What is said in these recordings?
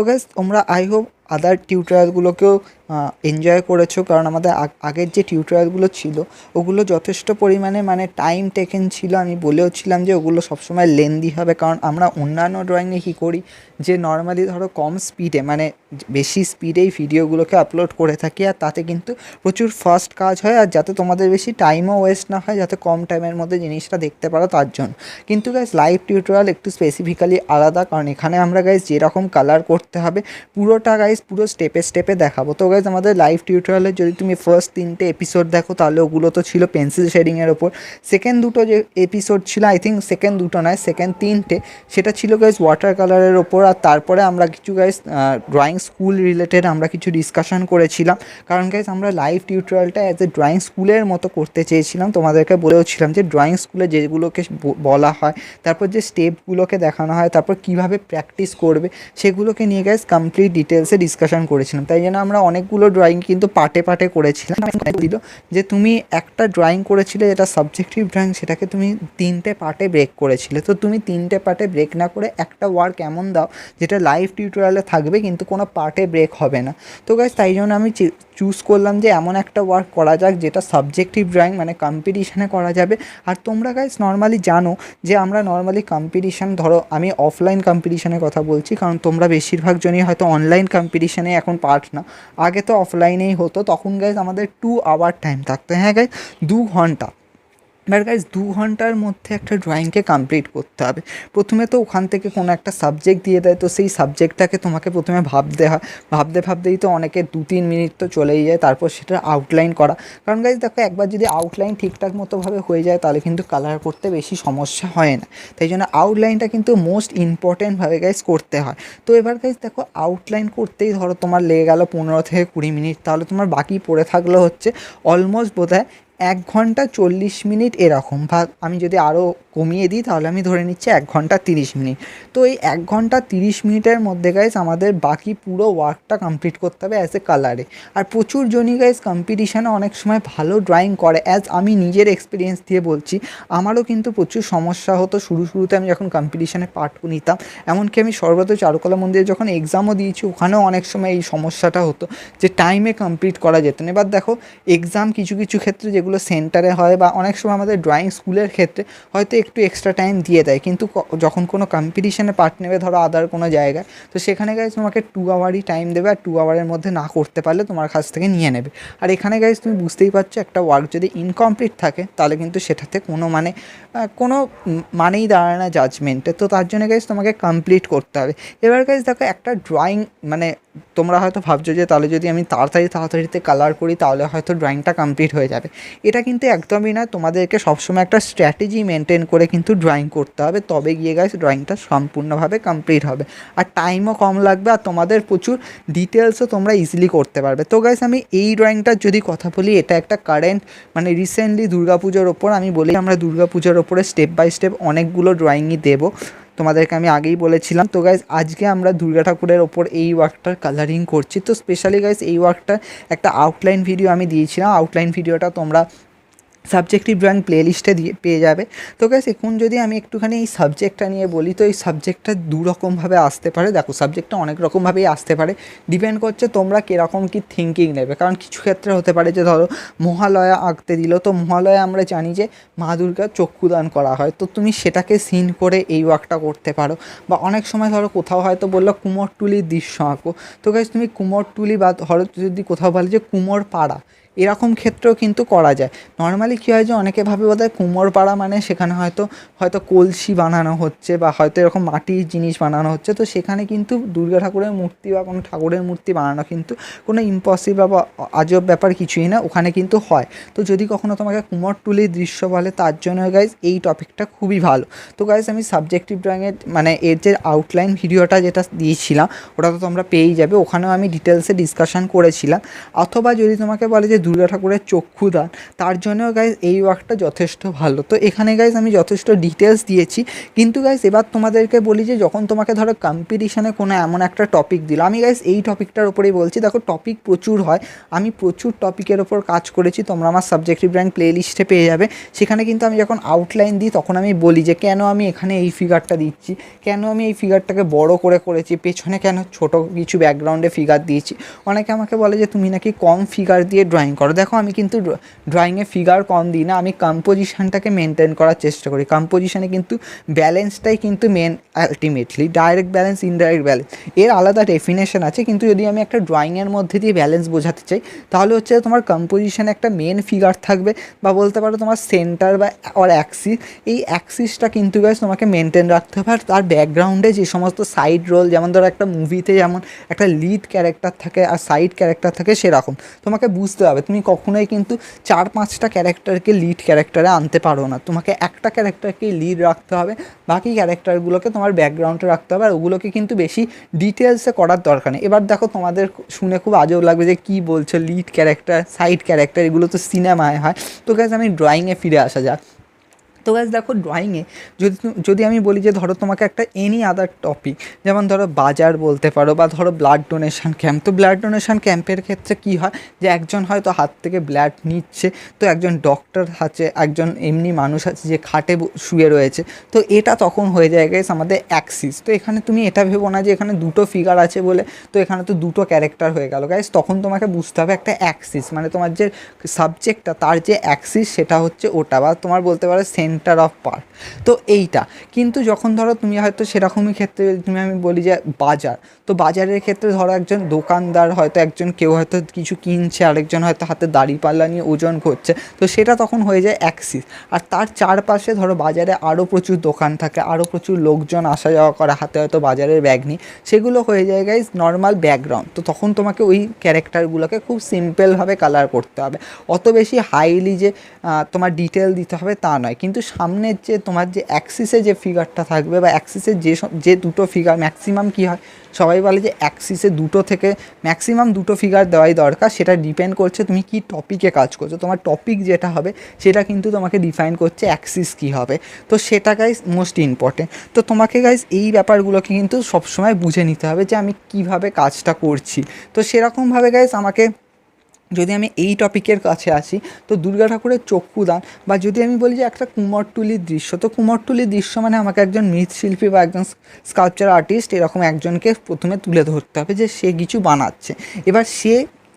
Guys তোমরা I hope other টিউটোরিয়ালগুলোকেও enjoy করেছো, কারণ আমাদের আগের যে টিউটোরিয়ালগুলো ছিল ওগুলো যথেষ্ট পরিমাণে মানে টাইম টেকেন ছিল। আমি বলেওছিলাম যে ওগুলো সবসময় লেন্দি হবে, কারণ আমরা অন্যান্য ড্রয়িংয়ে কী করি যে নর্মালি ধরো কম স্পিডে মানে বেশি স্পিডেই ভিডিওগুলোকে আপলোড করে থাকি, আর তাতে কিন্তু প্রচুর ফাস্ট কাজ হয়, আর যাতে তোমাদের বেশি টাইমও ওয়েস্ট না হয়, যাতে কম টাইমের মধ্যে জিনিসটা দেখতে পারো তার জন্য। কিন্তু গাইজ লাইভ টিউটোরিয়াল একটু স্পেসিফিক্যালি আলাদা, কারণ এখানে আমরা গাইজ যেরকম কালার করতে হবে পুরোটা গাইজ পুরো স্টেপে স্টেপে দেখাবো। তো গাইজ আমাদের লাইভ টিউটোরিয়ালে যদি তুমি ফার্স্ট 3টে এপিসোড দেখো তাহলে ওগুলো তো ছিল পেন্সিল শেডিংয়ের ওপর। সেকেন্ড দুটো যে এপিসোড ছিল, আই থিঙ্ক সেকেন্ড দুটো নয় সেকেন্ড 3টে, সেটা ছিল গাইজ ওয়াটার কালারের ওপর। আর তারপরে আমরা কিছু গাইজ ড্রয়িং স্কুল রিলেটেড আমরা কিছু ডিসকাশন করেছিলাম, কারণ গাইজ আমরা লাইভ টিউটোরিয়ালটা অ্যাজ এ ড্রয়িং স্কুলের মতো করতে চেয়েছিলাম। তোমাদেরকে বলেওছিলাম যে ড্রয়িং স্কুলে যেগুলোকে বলা হয়, তারপর যে স্টেপগুলোকে দেখানো হয়, তারপর কীভাবে প্র্যাকটিস করবে সেগুলোকে নিয়ে গাইজ কমপ্লিট ডিটেলসে ডিসকাশন করেছিলাম। তাই জন্য আমরা অনেকগুলো ড্রয়িং কিন্তু পার্টে পার্টে করেছিলাম। দিল যে তুমি একটা ড্রয়িং করেছিলে যেটা সাবজেক্টিভ ড্রয়িং, সেটাকে তুমি 3টে পার্টে ব্রেক করেছিলে। তো তুমি 3টে পার্টে ব্রেক না করে একটা ওয়ার্ক এমন দাও যেটা লাইভ টিউটোরিয়ালে থাকবে কিন্তু কোনো পার্টে ব্রেক হবে না। তো গাইজ তাই জন্য আমি চুজ করলাম যে এমন একটা ওয়ার্ক করা যাক যেটা সাবজেক্টিভ ড্রয়িং মানে কম্পিটিশানে করা যাবে। আর তোমরা গাইজ নর্মালি জানো যে আমরা নর্মালি কম্পিটিশান, ধরো আমি অফলাইন কম্পিটিশানের কথা বলছি, কারণ তোমরা বেশিরভাগ জনই হয়তো অনলাইন কম্পিটিশানে এখন পার্ট না, আগে তো অফলাইনেই হতো। তখন গাইজ আমাদের 2 আওয়ার টাইম থাকতো, হ্যাঁ গাইজ 2 ঘন্টা। এবার গাইজ 2 ঘন্টার মধ্যে একটা ড্রয়িংকে কমপ্লিট করতে হবে। প্রথমে তো ওখান থেকে কোনো একটা সাবজেক্ট দিয়ে দেয়, তো সেই সাবজেক্টটাকে তোমাকে প্রথমে ভাবতে হয়, ভাবতেই তো অনেকে 2-3 মিনিট তো চলেই যায়। তারপর সেটা আউটলাইন করা, কারণ গাইজ দেখো একবার যদি আউটলাইন ঠিকঠাক মতোভাবে হয়ে যায় তাহলে কিন্তু কালার করতে বেশি সমস্যা হয় না। তাই জন্য আউটলাইনটা কিন্তু মোস্ট ইম্পর্টেন্টভাবে গাইজ করতে হয়। তো এবার গাইজ দেখো আউটলাইন করতেই ধরো তোমার লেগে গেল 15 থেকে 20 মিনিট, তাহলে তোমার বাকি পড়ে থাকলো হচ্ছে অলমোস্ট বোধহয় 1 ঘন্টা 40 মিনিট এরকম। বা আমি যদি আরও কমিয়ে দিই তাহলে আমি ধরে নিচ্ছি 1 ঘন্টা 30 মিনিট। তো এই 1 ঘন্টা 30 মিনিটের মধ্যে গাইজ আমাদের বাকি পুরো ওয়ার্কটা কমপ্লিট করতে হবে অ্যাজ এ কালারে। আর প্রচুর জনই গাইজ কম্পিটিশানে অনেক সময় ভালো ড্রয়িং করে, অ্যাজ আমি নিজের এক্সপিরিয়েন্স দিয়ে বলছি। আমারও কিন্তু প্রচুর সমস্যা হতো শুরুতে আমি যখন কম্পিটিশানে পার্ট নিতাম। এমনকি আমি সর্বত চারুকলা মন্দিরে যখন এক্সামও দিয়েছি ওখানেও অনেক সময় এই সমস্যাটা হতো যে টাইমে কমপ্লিট করা যেত না। এবার দেখো এক্সাম কিছু কিছু ক্ষেত্রে যেগুলো সেন্টারে হয় বা অনেক সময় আমাদের ড্রয়িং স্কুলের ক্ষেত্রে হয়তো একটু এক্সট্রা টাইম দিয়ে দেয়, কিন্তু যখন কোনো কম্পিটিশানে পার্ট নেবে ধরো আদার কোনো জায়গায়, তো সেখানে গাইজ তোমাকে 2 আওয়ারই টাইম দেবে, আর 2 আওয়ারের মধ্যে না করতে পারলে তোমার কাছ থেকে নিয়ে নেবে। আর এখানে গাইজ তুমি বুঝতেই পারছো একটা ওয়ার্ক যদি ইনকমপ্লিট থাকে তাহলে কিন্তু সেটাতে কোনো মানেই দাঁড়ায় না জাজমেন্টে। তো তার জন্য গাইজ তোমাকে কমপ্লিট করতে হবে। এবার গাইজ দেখো একটা ড্রয়িং মানে তোমরা হয়তো ভাবছো যে তাহলে যদি আমি তাড়াতাড়িতে কালার করি তাহলে হয়তো ড্রয়িংটা কমপ্লিট হয়ে যাবে। এটা কিন্তু একদমই না, তোমাদেরকে সবসময় একটা স্ট্র্যাটেজি মেনটেন করে কিন্তু ড্রয়িং করতে হবে, তবে গিয়ে গাইজ ড্রয়িংটা সম্পূর্ণভাবে কমপ্লিট হবে। আর টাইমও কম লাগবে, আর তোমাদের প্রচুর ডিটেলসও তোমরা ইজিলি করতে পারবে। তো গাইজ আমি এই ড্রয়িংটার যদি কথা বলি, এটা একটা কারেন্ট মানে রিসেন্টলি দুর্গাপুজোর ওপর আমি বলি, আমরা দুর্গাপুজোর ওপরে স্টেপ বাই স্টেপ অনেকগুলো ড্রয়িংই দেবো, তোমাদেরকে আমি আগেই বলেছিলাম। তো গাইজ আজকে আমরা দুর্গা ঠাকুরের ওপর এই ওয়ার্কটার কালারিং করছি। তো স্পেশালি গাইজ এই ওয়ার্কটার একটা আউটলাইন ভিডিও আমি দিয়েছিলাম, আউটলাইন ভিডিওটা তোমরা সাবজেক্টিভ ড্রয়িং প্লেলিস্টে পেয়ে যাবে। তো গাইস এখন যদি আমি একটুখানি এই সাবজেক্টটা নিয়ে বলি, তো এই সাবজেক্টটা দুরকমভাবে আসতে পারে। দেখো সাবজেক্টটা অনেক রকমভাবেই আসতে পারে, ডিপেন্ড করছে তোমরা কীরকম কী থিঙ্কিং নেবে। কারণ কিছু ক্ষেত্রে হতে পারে যে ধরো মহালয়া আঁকতে দিল, তো মহালয়া আমরা জানি যে মা দুর্গার চক্ষুদান করা হয়, তো তুমি সেটাকে সিন করে এই ওয়ার্কটা করতে পারো। বা অনেক সময় ধরো কোথাও হয়তো বললো কুমোরটুলির দৃশ্য আঁকো, তো গাইস তুমি কুমোরটুলি বা ধরো যদি কোথাও বলে যে কুমোর পাড়া, এরকম ক্ষেত্রেও কিন্তু করা যায়। নর্মালি কী হয় যে অনেকে ভাবে বোধহয় কুমোরপাড়া মানে সেখানে হয়তো কলসি বানানো হচ্ছে বা হয়তো এরকম মাটির জিনিস বানানো হচ্ছে, তো সেখানে কিন্তু দুর্গা ঠাকুরের মূর্তি বা কোনো ঠাকুরের মূর্তি বানানো কিন্তু কোনো ইম্পসিবল বা আজব ব্যাপার কিছুই না, ওখানে কিন্তু হয়। তো যদি কখনো তোমাকে কুমোরটুলির দৃশ্য বলে তার জন্য গাইজ এই টপিকটা খুবই ভালো। তো গাইজ আমি সাবজেক্টিভ ড্রয়িংয়ের মানে এর যে আউটলাইন ভিডিওটা যেটা দিয়েছিলাম ওটা তো তোমরা পেয়েই যাবে, ওখানেও আমি ডিটেলসে ডিসকাশন করেছিলাম। অথবা যদি তোমাকে বলে যে দুর্গা ঠাকুরের চক্ষুদান, তার জন্যও গাইজ এই ওয়ার্কটা যথেষ্ট ভালো। তো এখানে গাইজ আমি যথেষ্ট ডিটেলস দিয়েছি, কিন্তু গাইজ এবার তোমাদেরকে বলি যে যখন তোমাকে ধরো কম্পিটিশানে কোনো এমন একটা টপিক দিল, আমি গাইজ এই টপিকটার ওপরেই বলছি, দেখো টপিক প্রচুর হয়, আমি প্রচুর টপিকের ওপর কাজ করেছি, তোমরা আমার সাবজেক্টিভ র্যাঙ্ক প্লে লিস্টে পেয়ে যাবে। সেখানে কিন্তু আমি যখন আউটলাইন দিই তখন আমি বলি যে কেন আমি এখানে এই ফিগারটা দিচ্ছি, কেন আমি এই ফিগারটাকে বড় করে করেছি, পেছনে কেন ছোট কিছু ব্যাকগ্রাউন্ডে ফিগার দিয়েছি। অনেকে আমাকে বলে যে তুমি নাকি কম ফিগার দিয়ে ড্রয়িং করো, দেখো আমি কিন্তু ড্রয়িংয়ে ফিগার কম দিই না, আমি কম্পোজিশনটাকে মেনটেন করার চেষ্টা করি। কম্পোজিশনে কিন্তু ব্যালেন্সটাই কিন্তু main, ultimately direct balance, indirect balance এর আলাদা ডেফিনেশন আছে, কিন্তু যদি আমি একটা ড্রয়িংয়ের মধ্যে দিয়ে ব্যালেন্স বোঝাতে চাই তাহলে হচ্ছে তোমার কম্পোজিশনে একটা মেন ফিগার থাকবে, বা বলতে পারো তোমার সেন্টার বা অর অ্যাক্সিস, এই অ্যাক্সিসটা কিন্তু গাইস তোমাকে মেনটেন রাখতে হবে। আর তার ব্যাকগ্রাউন্ডে যে সমস্ত সাইড রোল, যেমন ধরো একটা মুভিতে যেমন একটা লিড ক্যারেক্টার থাকে আর সাইড ক্যারেক্টার থাকে, সেরকম তোমাকে বুঝতে হবে। তুমি কখনোই কিন্তু 4-5টা ক্যারেক্টারকে লিড ক্যারেক্টারে আনতে পারো না, তোমাকে একটা ক্যারেক্টারকে লিড রাখতে হবে, বাকি ক্যারেক্টারগুলোকে তোমার ব্যাকগ্রাউন্ডে রাখতে হবে, আর ওগুলোকে কিন্তু বেশি ডিটেলসে করার দরকার নেই। এবার দেখো তোমাদের শুনে খুব আজব লাগবে যে কী বলছো, লিড ক্যারেক্টার, সাইড ক্যারেক্টার এগুলো তো সিনেমায় হয়। তো গাইজ আমি ড্রয়িংয়ে ফিরে আসা যাক। তো গাইজ দেখো ড্রয়িংয়ে যদি আমি বলি যে ধরো তোমাকে একটা এনি আদার টপিক, যেমন ধরো বাজার বলতে পারো, বা ধরো ব্লাড ডোনেশন ক্যাম্প, তো ব্লাড ডোনেশন ক্যাম্পের ক্ষেত্রে কী হয় যে একজন হয়তো হাত থেকে ব্লাড নিচ্ছে, তো একজন ডক্টর আছে, একজন এমনি মানুষ আছে যে খাটে শুয়ে রয়েছে, তো এটা তখন হয়ে যায় গাইজ আমাদের অ্যাক্সিস। তো এখানে তুমি এটা ভেবো না যে এখানে দুটো ফিগার আছে বলে তো এখানে তো দুটো ক্যারেক্টার হয়ে গেল গাইজ, তখন তোমাকে বুঝতে হবে একটা অ্যাক্সিস মানে তোমার যে সাবজেক্টটা তার যে অ্যাক্সিস সেটা হচ্ছে ওটা, বা তোমার বলতে পারো সেন্টার অফ পার্ট, তো এইটা। কিন্তু যখন ধরো তুমি হয়তো সেরকমই ক্ষেত্রে তুমি আমি বলি যে বাজার, তো বাজারের ক্ষেত্রে ধরো একজন দোকানদার হয়তো কেউ হয়তো কিছু কিনছে, আরেকজন হয়তো হাতে দাঁড়িপাল্লা নিয়ে ওজন করছে, তো সেটা তখন হয়ে যায় অ্যাক্সিস। আর তার চারপাশে ধরো বাজারে আরও প্রচুর দোকান থাকে, আরও প্রচুর লোকজন আসা যাওয়া করে হাতে হয়তো বাজারের ব্যাগ নিয়ে, সেগুলো হয়ে যায় গাইজ নর্মাল ব্যাকগ্রাউন্ড। তো তখন তোমাকে ওই ক্যারেক্টারগুলোকে খুব সিম্পলভাবে কালার করতে হবে, অত বেশি হাইলি যে তোমার ডিটেল দিতে হবে তা নয়। কিন্তু সামনের যে তোমার যে অ্যাক্সিসে যে ফিগারটা থাকবে, বা অ্যাক্সিসের যে দুটো ফিগার ম্যাক্সিমাম কী হয়, সবাই বলে যে অ্যাক্সিসে দুটো থেকে ম্যাক্সিমাম দুটো ফিগার দেওয়াই দরকার, সেটা ডিপেন্ড করছে তুমি কী টপিকে কাজ করছো, তোমার টপিক যেটা হবে সেটা কিন্তু তোমাকে ডিফাইন করছে অ্যাক্সিস কী হবে। তো সেটা গাইজ মোস্ট ইম্পর্টেন্ট। তো তোমাকে গাইজ এই ব্যাপারগুলোকে কিন্তু সবসময় বুঝে নিতে হবে যে আমি কীভাবে কাজটা করছি। তো সেরকমভাবে গাইজ আমাকে, যদি আমি এই টপিকের কাছে আসি, তো দুর্গা ঠাকুরের চক্ষুদান, বা যদি আমি বলি যে একটা কুমোরটুলির দৃশ্য, তো কুমোরটুলির দৃশ্য মানে আমাকে একজন মৃৎশিল্পী বা একজন স্কাল্পচার আর্টিস্ট এরকম একজনকে প্রথমে তুলে ধরতে হবে যে সে কিছু বানাচ্ছে। এবার সে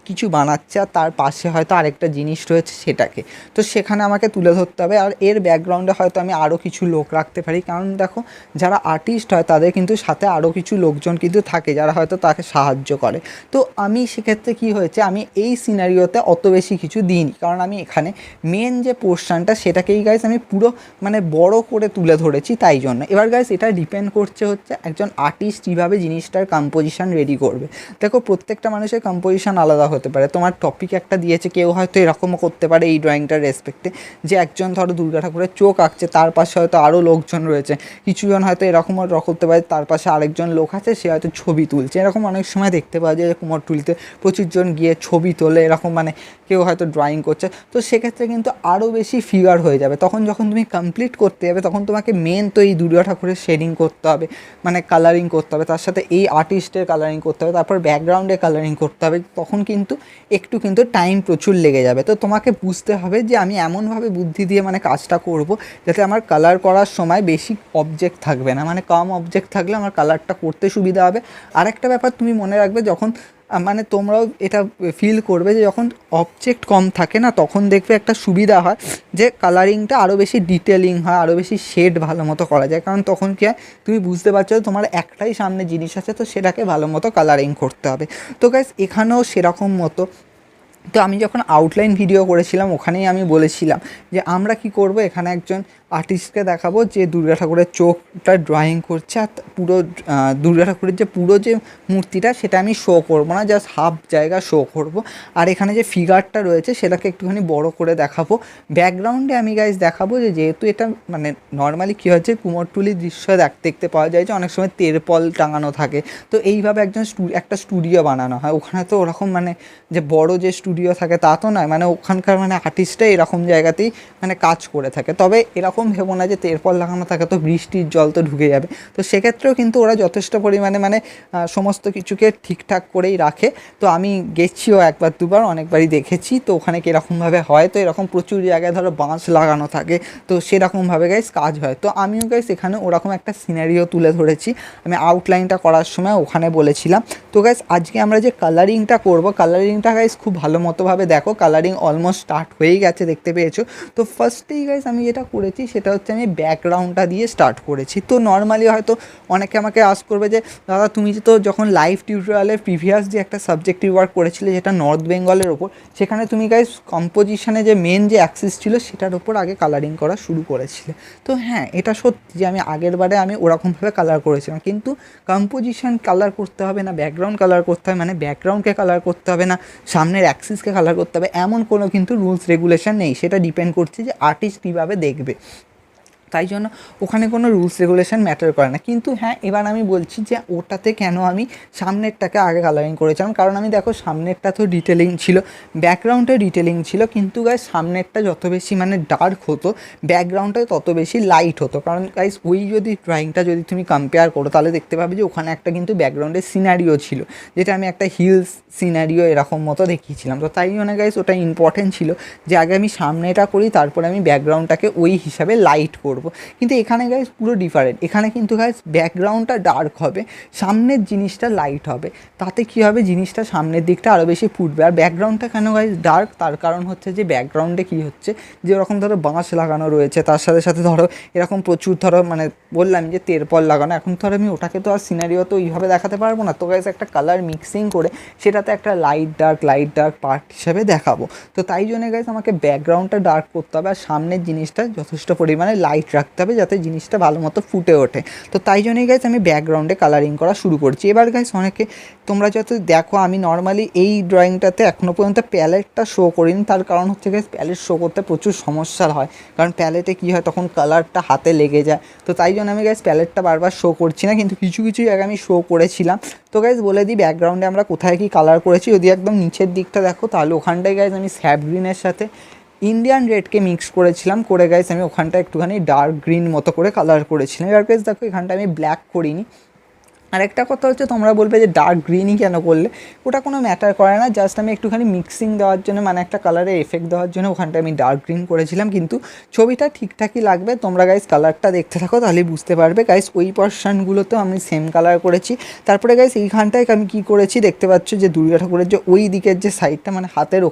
কিছু বানাচ্ছে আর তার পাশে হয়তো আরেকটা জিনিস রয়েছে সেটাকে, তো সেখানে আমাকে তুলে ধরতে হবে। আর এর ব্যাকগ্রাউন্ডে হয়তো আমি আরও কিছু লোক রাখতে পারি, কারণ দেখো যারা আর্টিস্ট হয় তাদের কিন্তু সাথে আরও কিছু লোকজন কিন্তু থাকে যারা হয়তো তাকে সাহায্য করে। তো আমি সেক্ষেত্রে কী হয়েছে, আমি এই সিনারিওতে অত বেশি কিছু দিইনি, কারণ আমি এখানে মেন যে পোর্শনটা সেটাকেই গাইজ আমি পুরো মানে বড় করে তুলে ধরেছি, তাই জন্য। এবার গাইজ এটা ডিপেন্ড করছে হচ্ছে একজন আর্টিস্ট কীভাবে জিনিসটার কম্পোজিশন রেডি করবে। দেখো প্রত্যেকটা মানুষের কম্পোজিশন আলাদা হতে পারে, তোমার টপিক একটা দিয়েছে, কেউ হয়তো এরকমও করতে পারে এই ড্রয়িংটার রেসপেক্টে যে একজন ধরো দুর্গা ঠাকুরের চোখ আঁকছে, তার পাশে হয়তো আরও লোকজন রয়েছে, কিছুজন হয়তো এরকমও করতে পারে তার পাশে আরেকজন লোক আছে সে হয়তো ছবি তুলছে, এরকম অনেক সময় দেখতে পাওয়া যায় যে কুমোরটুলিতে প্রচুরজন গিয়ে ছবি তোলে, এরকম মানে কেউ হয়তো ড্রয়িং করছে। তো সেক্ষেত্রে কিন্তু আরও বেশি ফিগার হয়ে যাবে, তখন যখন তুমি কমপ্লিট করতে যাবে তখন তোমাকে মেন তো এই দুর্গা ঠাকুরের শেডিং করতে হবে, মানে কালারিং করতে হবে, তার সাথে এই আর্টিস্টের কালারিং করতে হবে, তারপর ব্যাকগ্রাউন্ডে কালারিং করতে হবে, তখন কিন্তু একটু কিন্তু টাইম প্রচুর লেগে যাবে। তো তোমাকে বুঝতে হবে যে আমি এমনভাবে বুদ্ধি দিয়ে মানে কাজটা করব যাতে আমার কালার করার সময় বেশি অবজেক্ট থাকবে না, মানে কম অবজেক্ট থাকলে আমার কালারটা করতে সুবিধা হবে। আরেকটা ব্যাপার তুমি মনে রাখবে, যখন মানে তোমরাও এটা ফিল করবে যে যখন অবজেক্ট কম থাকে না তখন দেখবে একটা সুবিধা হয় যে কালারিংটা আরও বেশি ডিটেলিং হয়, আরও বেশি শেড ভালো মতো করা যায়, কারণ তখন কি হয় তুমি বুঝতে পারছো তোমার একটাই সামনে জিনিস আছে, তো সেটাকে ভালো মতো কালারিং করতে হবে। তো গাইস এখানেও সেরকম মতো, তো আমি যখন আউটলাইন ভিডিও করেছিলাম ওখানেই আমি বলেছিলাম যে আমরা কি করব, এখানে একজন আর্টিস্টকে দেখাবো যে দুর্গা ঠাকুরের চোখটা ড্রয়িং করছে, আর পুরো দুর্গা ঠাকুরের যে পুরো যে মূর্তিটা সেটা আমি শো করবো না, জাস্ট হাফ জায়গা শো করব। আর এখানে যে ফিগারটা রয়েছে সেটাকে একটুখানি বড় করে দেখাবো। ব্যাকগ্রাউন্ডে আমি গাইজ দেখাবো যে যেহেতু এটা মানে নর্মালি কী হচ্ছে কুমোরটুলির দৃশ্য দেখতে পাওয়া যায় যে অনেক সময় তেরপল টাঙানো থাকে, তো এইভাবে একটা স্টুডিও বানানো হয়। ওখানে তো ওরকম মানে যে বড় যে স্টুডিও থাকে তা তো নয়, মানে ওখানকার মানে আর্টিস্টরা এরকম জায়গাতেই মানে কাজ করে থাকে। তবে এরকম ভেবো না যে তেরপল লাগানো থাকে তো বৃষ্টির জল তো ঢুকে যাবে, তো সেক্ষেত্রেও কিন্তু ওরা যথেষ্ট পরিমাণে মানে সমস্ত কিছুকে ঠিকঠাক করেই রাখে। তো আমি গেছিও একবার দুবার, অনেকবারই দেখেছি তো ওখানে কীরকমভাবে হয়। তো এরকম প্রচুর জায়গায় ধরো বাঁশ লাগানো থাকে, তো সেরকমভাবে গাইস কাজ হয়। তো আমিও গাইস এখানে ওরকম একটা সিনারিও তুলে ধরেছি, আমি আউটলাইনটা করার সময় ওখানে বলেছিলাম। তো গাইস আজকে আমরা যে কালারিংটা করব, কালারিংটা গাইস খুব ভালো মতোভাবে দেখো, কালারিং অলমোস্ট স্টার্ট হয়েই গেছে দেখতে পেয়েছো। তো ফার্স্টেই গাইস আমি যেটা করেছি সেটা হচ্ছে আমি ব্যাকগ্রাউন্ডটা দিয়ে স্টার্ট করেছি। তো নর্মালি হয়তো অনেকে আমাকে আস করবে যে দাদা তুমি তো যখন লাইভ টিউটোরিয়ালের প্রিভিয়াস যে একটা সাবজেক্টিভ ওয়ার্ক করেছিলে যেটা নর্থ বেঙ্গলের ওপর, সেখানে তুমি গাইস কম্পোজিশনে যে মেন যে অ্যাক্সিস ছিল সেটার ওপর আগে কালারিং করা শুরু করেছিলে। তো হ্যাঁ, এটা সত্যি যে আমি আগের বারে আমি ওরকমভাবে কালার করেছিলাম, কিন্তু কম্পোজিশন কালার করতে হবে না ব্যাকগ্রাউন্ড কালার করতে হবে, মানে ব্যাকগ্রাউন্ডকে কালার করতে হবে না সামনের অ্যাক্সিসকে কালার করতে হবে, এমন কোনো কিন্তু রুলস রেগুলেশন নেই। সেটা ডিপেন্ড করছে যে আর্টিস্ট কীভাবে দেখবে, তাই জন্য ওখানে কোনো রুলস রেগুলেশন ম্যাটার করে না। কিন্তু হ্যাঁ, এবার আমি বলছি যে ওটাতে কেন আমি সামনেরটাকে আগে কালারিং করেছিলাম, কারণ আমি দেখো সামনেরটা তো ডিটেলিং ছিল, ব্যাকগ্রাউন্ডে ডিটেলিং ছিল, কিন্তু গাইস সামনেরটা যত বেশি মানে ডার্ক হতো ব্যাকগ্রাউন্ডটা তত বেশি লাইট হতো। কারণ গাইস ওই যদি ড্রয়িংটা যদি তুমি কম্পেয়ার করো তাহলে দেখতে পাবে যে ওখানে একটা কিন্তু ব্যাকগ্রাউন্ডের সিনারিও ছিল, যেটা আমি একটা হিলস সিনারিও এরকম মতো দেখিয়েছিলাম। তো তাই জন্য গাইস ওটা ইম্পর্টেন্ট ছিল যে আগে আমি সামনেটা করি তারপরে আমি ব্যাকগ্রাউন্ডটাকে ওই হিসাবে লাইট করব। কিন্তু এখানে গাইস পুরো ডিফারেন্ট, এখানে কিন্তু গাইস ব্যাকগ্রাউন্ডটা ডার্ক হবে, সামনের জিনিসটা লাইট হবে, তাতে কী হবে জিনিসটা সামনের দিকটা আরও বেশি ফুটবে। আর ব্যাকগ্রাউন্ডটা কেন গাইস ডার্ক, তার কারণ হচ্ছে যে ব্যাকগ্রাউন্ডে কী হচ্ছে যে ওরকম ধরো বাঁশ লাগানো রয়েছে, তার সাথে সাথে ধরো এরকম প্রচুর ধরো মানে বললাম যে তেরপল লাগানো, এখন ধরো আমি ওটাকে তো আর সিনারিও তো ওইভাবে দেখাতে পারবো না, তো গাইস একটা কালার মিক্সিং করে সেটাতে একটা লাইট ডার্ক পার্ট হিসাবে দেখাবো। তো তাই জন্য গাইস আমাকে ব্যাকগ্রাউন্ডটা ডার্ক করতে হবে আর সামনের জিনিসটা যথেষ্ট পরিমাণে লাইট রাখতে হবে যাতে জিনিসটা ভালো মতো ফুটে ওঠে। তো তাই জন্যই গাইস আমি ব্যাকগ্রাউন্ডে কালারিং করা শুরু করছি। এবার গাইস অনেকে তোমরা যত দেখো আমি নর্মালি এই ড্রয়িংটাতে এখনও পর্যন্ত প্যালেটটা শো করিনি, তার কারণ হচ্ছে গাইস প্যালেট শো করতে প্রচুর সমস্যা হয়, কারণ প্যালেটে কী হয় তখন কালারটা হাতে লেগে যায়। তো তাই জন্য আমি গাইস প্যালেটটা বারবার শো করছি না, কিন্তু কিছু জায়গায় আমি শো করেছিলাম। তো গাইস বলে দিই ব্যাকগ্রাউন্ডে আমরা কোথায় কী কালার করেছি, যদি একদম নিচের দিকটা দেখো তাহলে ওখানটায় গাইস আমি স্যাপ গ্রিনের সাথে ইন্ডিয়ান রেডকে মিক্স করেছিলাম, করে গাইস আমি ওখানটা একটুখানি ডার্ক গ্রিন মতো করে কালার করেছিলাম। এবার গাইস দেখো এখানটা আমি ব্ল্যাক করিনি। আরেকটা কথা হচ্ছে তোমরা বলবে যে ডার্ক গ্রিনই কেন করলে, ওটা কোনো ম্যাটার করে না, জাস্ট আমি একটুখানি মিক্সিং দেওয়ার জন্য মানে একটা কালারের এফেক্ট দেওয়ার জন্য ওখানটা আমি ডার্ক গ্রিন করেছিলাম, কিন্তু ছবিটা ঠিকঠাকই লাগবে। তোমরা গাইস কালারটা দেখতে থাকো তাহলেই বুঝতে পারবে। গাইস ওই পোর্শনগুলোতেও আমি সেম কালার করেছি। তারপরে গাইস এইখানটায় আমি কী করেছি দেখতে পাচ্ছ যে দুর্গা ঠাকুরের যে ওই দিকের যে সাইডটা মানে হাতের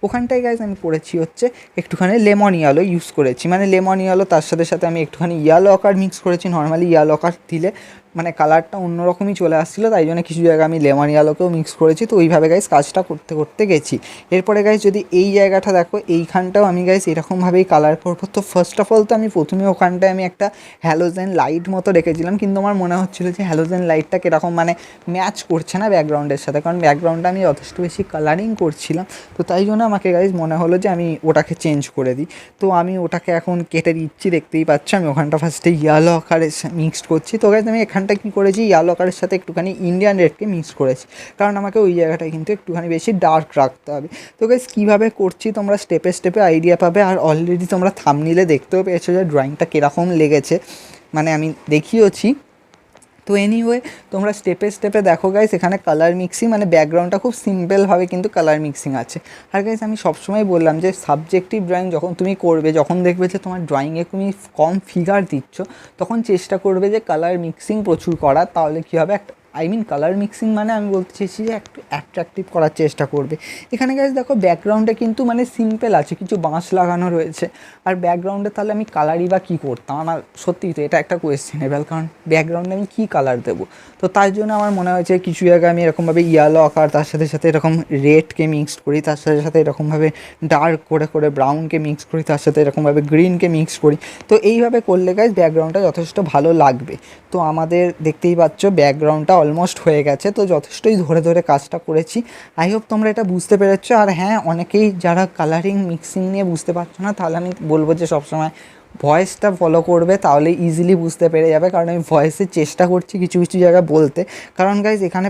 ওখানটায় গাইস আমি করেছি হচ্ছে একটুখানি লেমন ইয়েলো ইউজ করেছি, মানে লেমন ইয়েলো তার সাথে সাথে আমি একটুখানি ইয়েলো আকার মিক্স করেছি। নর্মালি ইয়েলো আকার দিলে মানে কালারটা অন্যরকমই চলে আসছিলো, তাই জন্য কিছু জায়গায় আমি লেমন ইয়েলোকেও মিক্স করেছি। তো ওইভাবে গাইস কাজটা করতে গেছি। এরপরে গাইস যদি এই জায়গাটা দেখো এইখানটাও আমি গাইস এরকমভাবেই কালার করবো। তো ফার্স্ট অফ অল তো আমি প্রথমে ওখানটায় আমি একটা হ্যালোজেন লাইট মতো রেখেছিলাম, কিন্তু আমার মনে হচ্ছিলো যে হ্যালোজেন লাইটটা কীরকম মানে ম্যাচ করছে না ব্যাকগ্রাউন্ডের সাথে, কারণ ব্যাকগ্রাউন্ডটা আমি যথেষ্ট বেশি কালারিং করছিলাম। তো তাই জন্য আমাকে গাইস মনে হলো যে আমি ওটাকে চেঞ্জ করে দিই। তো আমি ওটাকে এখন কেটে দিচ্ছি, দেখতেই পাচ্ছ আমি ওখানটা ফার্স্টে ইয়েলো আকারে মিক্সড করছি। তো গাইস আমি এখানটা কী করেছি ইয়েলো কালারের সাথে একটুখানি ইন্ডিয়ান রেডকে মিক্স করেছি, কারণ আমাকে ওই জায়গাটায় কিন্তু একটুখানি বেশি ডার্ক রাখতে হবে। তো গাইস কীভাবে করছি তোমরা স্টেপে আইডিয়া পাবে। আর অলরেডি তোমরা থাম্বনেইলে দেখতেও পেয়েছো যে ড্রয়িংটা কীরকম লেগেছে, মানে আমি দেখিয়েছি। তো এনিওয়ে তোমরা স্টেপে দেখো গাইস এখানে কালার মিক্সিং মানে ব্যাকগ্রাউন্ডটা খুব সিম্পলভাবে কিন্তু কালার মিক্সিং আছে। আর গাইস আমি সবসময় বললাম যে সাবজেক্টিভ ড্রয়িং যখন তুমি করবে, যখন দেখবে যে তোমার ড্রয়িংয়ে তুমি কম ফিগার দিচ্ছ, তখন চেষ্টা করবে যে কালার মিক্সিং প্রচুর করার, তাহলে কী হবে আই মিন কালার মিক্সিং মানে আমি বলতে চেয়েছি যে একটু অ্যাট্রাকটিভ করার চেষ্টা করবে। এখানে গাইজ দেখো ব্যাকগ্রাউন্ডে কিন্তু মানে সিম্পল আছে, কিছু বাঁশ লাগানো রয়েছে, আর ব্যাকগ্রাউন্ডে তাহলে আমি কালারই বা কী করতাম, আমার সত্যিই তো এটা একটা কোয়েশ্চেনেবল, কারণ ব্যাকগ্রাউন্ডে আমি কী কালার দেবো। তো তার জন্য আমার মনে হয়েছে কিছু জায়গায় আমি এরকমভাবে ইয়েলো আঁকার তার সাথে সাথে এরকম রেডকে মিক্সড করি, তার সাথে সাথে এরকমভাবে ডার্ক করে করে ব্রাউনকে মিক্স করি, তার সাথে এরকমভাবে গ্রিনকে মিক্স করি। তো এইভাবে করলে গাইজ ব্যাকগ্রাউন্ডটা যথেষ্ট ভালো লাগবে। তো আমাদের দেখতেই পাচ্ছ ব্যাকগ্রাউন্ডটা অলমোস্ট হয়ে গেছে, তো যথেষ্টই ধরে ধরে কাজটা করেছি। আই হোপ তোমরা এটা বুঝতে পেরেছো। আর হ্যাঁ, অনেকেই যারা কালারিং মিক্সিং নিয়ে বুঝতে পারছো না, তাহলে আমি বলবো যে সবসময় ভয়েসটা ফলো করবে, তাহলে ইজিলি বুঝতে পেরে যাবে, কারণ আমি ভয়েসের চেষ্টা করছি কিছু কিছু জায়গায় বলতে, কারণ গাইজ এখানে